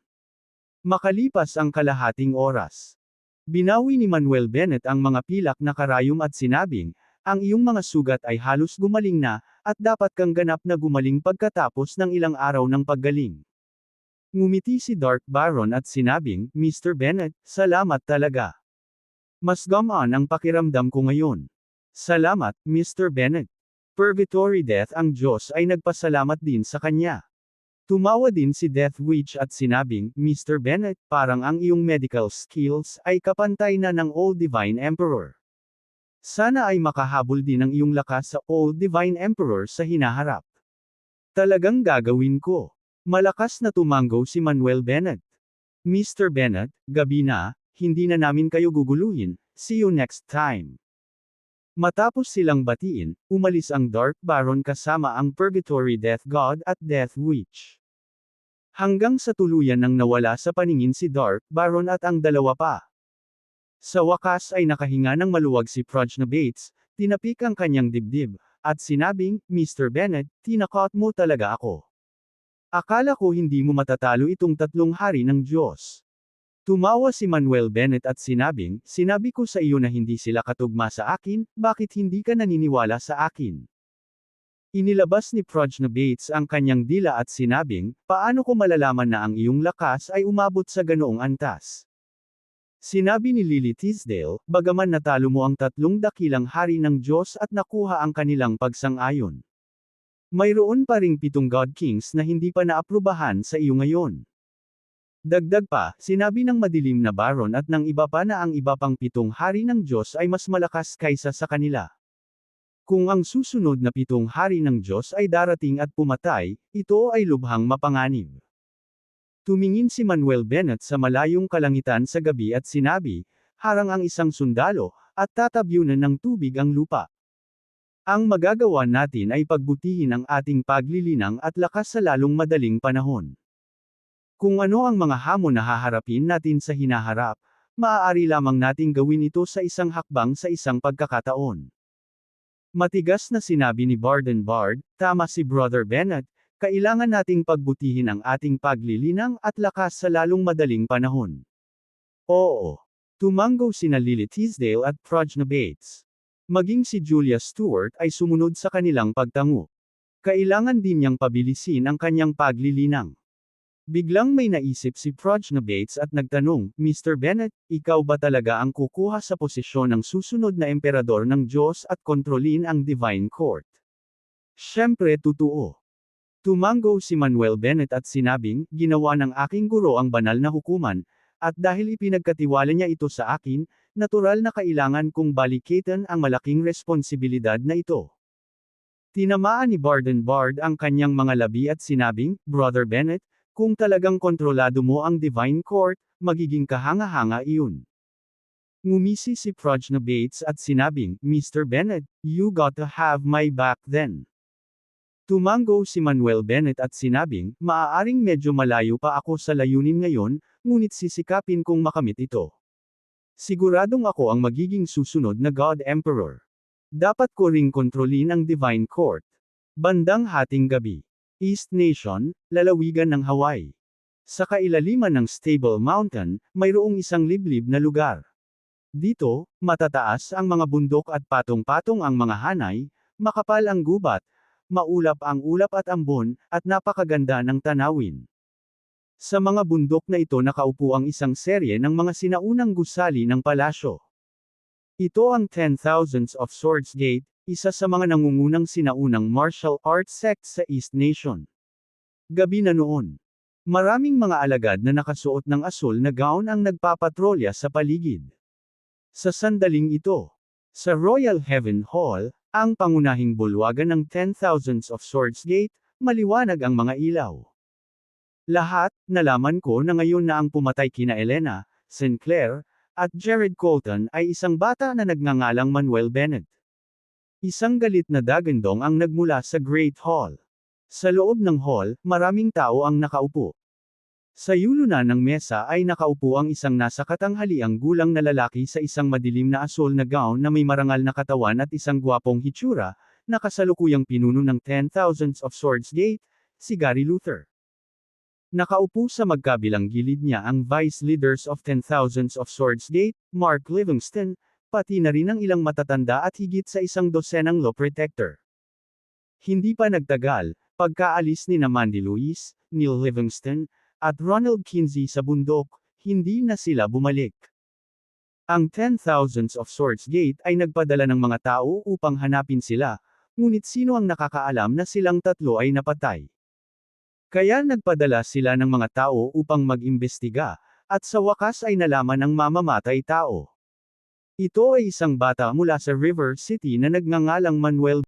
Makalipas ang kalahating oras. Binawi ni Manuel Bennett ang mga pilak na karayom at sinabing, ang iyong mga sugat ay halos gumaling na, at dapat kang ganap na gumaling pagkatapos ng ilang araw ng paggaling. Ngumiti si Dark Baron at sinabing, Mr. Bennett, salamat talaga. Mas gumaan ang pakiramdam ko ngayon. Salamat, Mr. Bennett. Purgatory Death ang Diyos ay nagpasalamat din sa kanya. Tumawa din si Death Witch at sinabing, Mr. Bennett, parang ang iyong medical skills ay kapantay na ng Old Divine Emperor. Sana ay makahabol din ang iyong lakas sa Old Divine Emperor sa hinaharap. Talagang gagawin ko. Malakas na tumango si Manuel Bennett. Mr. Bennett, gabi na, hindi na namin kayo guguluhin, see you next time. Matapos silang batiin, umalis ang Dark Baron kasama ang Purgatory Death God at Death Witch. Hanggang sa tuluyan nang nawala sa paningin si Dark Baron at ang dalawa pa. Sa wakas ay nakahinga ng maluwag si Prajna Bates, tinapik ang kanyang dibdib, at sinabing, Mr. Bennett, tinakot mo talaga ako. Akala ko hindi mo matatalo itong tatlong hari ng Diyos. Tumawa si Manuel Bennett at sinabing, sinabi ko sa iyo na hindi sila katugma sa akin, bakit hindi ka naniniwala sa akin? Inilabas ni Prajna Bates ang kanyang dila at sinabing, paano ko malalaman na ang iyong lakas ay umabot sa ganoong antas? Sinabi ni Lily Tisdale, bagaman natalo mo ang tatlong dakilang hari ng Diyos at nakuha ang kanilang pagsang-ayon. Mayroon pa ring 7 God Kings na hindi pa naaprubahan sa iyo ngayon. Dagdag pa, sinabi ng madilim na Baron at ng iba pa na ang iba pang 7 hari ng Diyos ay mas malakas kaysa sa kanila. Kung ang susunod na 7 hari ng Diyos ay darating at pumatay, ito ay lubhang mapanganib. Tumingin si Manuel Bennett sa malayong kalangitan sa gabi at sinabi, harang ang isang sundalo, at tatabyunan ng tubig ang lupa. Ang magagawa natin ay pagbutihin ang ating paglilinang at lakas sa lalong madaling panahon. Kung ano ang mga hamon na haharapin natin sa hinaharap, maaari lamang nating gawin ito sa isang hakbang sa isang pagkakataon. Matigas na sinabi ni Barden Bard, tama si Brother Bennett, kailangan nating pagbutihin ang ating paglilinang at lakas sa lalong madaling panahon. Oo. Tumango sina Lily Tisdale at Prajna Bates. Maging si Julia Stewart ay sumunod sa kanilang pagtango. Kailangan din niyang pabilisin ang kanyang paglilinang. Biglang may naisip si Prajna Bates at nagtanong, Mr. Bennett, ikaw ba talaga ang kukuha sa posisyon ng susunod na emperador ng Diyos at kontrolin ang Divine Court? Siyempre totoo. Tumango si Manuel Bennett at sinabing, ginawa ng aking guro ang banal na hukuman, at dahil ipinagkatiwala niya ito sa akin, natural na kailangan kong balikitan ang malaking responsibilidad na ito. Tinamaan ni Barden Bard ang kanyang mga labi at sinabing, Brother Bennett, kung talagang kontrolado mo ang Divine Court, magiging kahanga-hanga iyon. Ngumisi si Prajna Bates at sinabing, Mr. Bennett, you got to have my back then. Tumango si Manuel Bennett at sinabing, maaaring medyo malayo pa ako sa layunin ngayon, ngunit sisikapin kong makamit ito. Siguradong ako ang magiging susunod na God Emperor. Dapat ko ring kontrolin ang Divine Court. Bandang hating gabi. East Nation, lalawigan ng Hawaii. Sa kailaliman ng Stable Mountain, mayroong isang liblib na lugar. Dito, matataas ang mga bundok at patong-patong ang mga hanay, makapal ang gubat, maulap ang ulap at ambon, at napakaganda ng tanawin. Sa mga bundok na ito nakaupo ang isang serye ng mga sinaunang gusali ng palasyo. Ito ang 10,000s of Swords Gate, isa sa mga nangungunang sinaunang martial arts sect sa East Nation. Gabi na noon. Maraming mga alagad na nakasuot ng asul na gown ang nagpapatrolya sa paligid. Sa sandaling ito, sa Royal Heaven Hall, ang pangunahing bulwagan ng 10,000s of Swords Gate, maliwanag ang mga ilaw. Lahat, nalaman ko na ngayon na ang pumatay kina Elena, Sinclair, at Jared Colton ay isang bata na nagngangalang Manuel Bennett. Isang galit na dagandong ang nagmula sa Great Hall. Sa loob ng hall, maraming tao ang nakaupo. Sa yulunan ng mesa ay nakaupo ang isang nasa katanghaliang gulang na lalaki sa isang madilim na asul na gown na may marangal na katawan at isang gwapong hitsura, na kasalukuyang pinuno ng 10,000s of Swords Gate, si Gary Luther. Nakaupo sa magkabilang gilid niya ang Vice Leaders of 10,000s of Swords Gate, Mark Livingston, pati na rin ang ilang matatanda at higit sa isang dosenang law protector. Hindi pa nagtagal, pagkaalis ni Mandy Lewis, Neil Livingston, at Ronald Kinsey sa bundok, hindi na sila bumalik. Ang 10,000s of Swords Gate ay nagpadala ng mga tao upang hanapin sila, ngunit sino ang nakakaalam na silang tatlo ay napatay? Kaya nagpadala sila ng mga tao upang mag-imbestiga, at sa wakas ay nalaman ang mamamatay tao. Ito ay isang bata mula sa River City na nagngangalang Manuel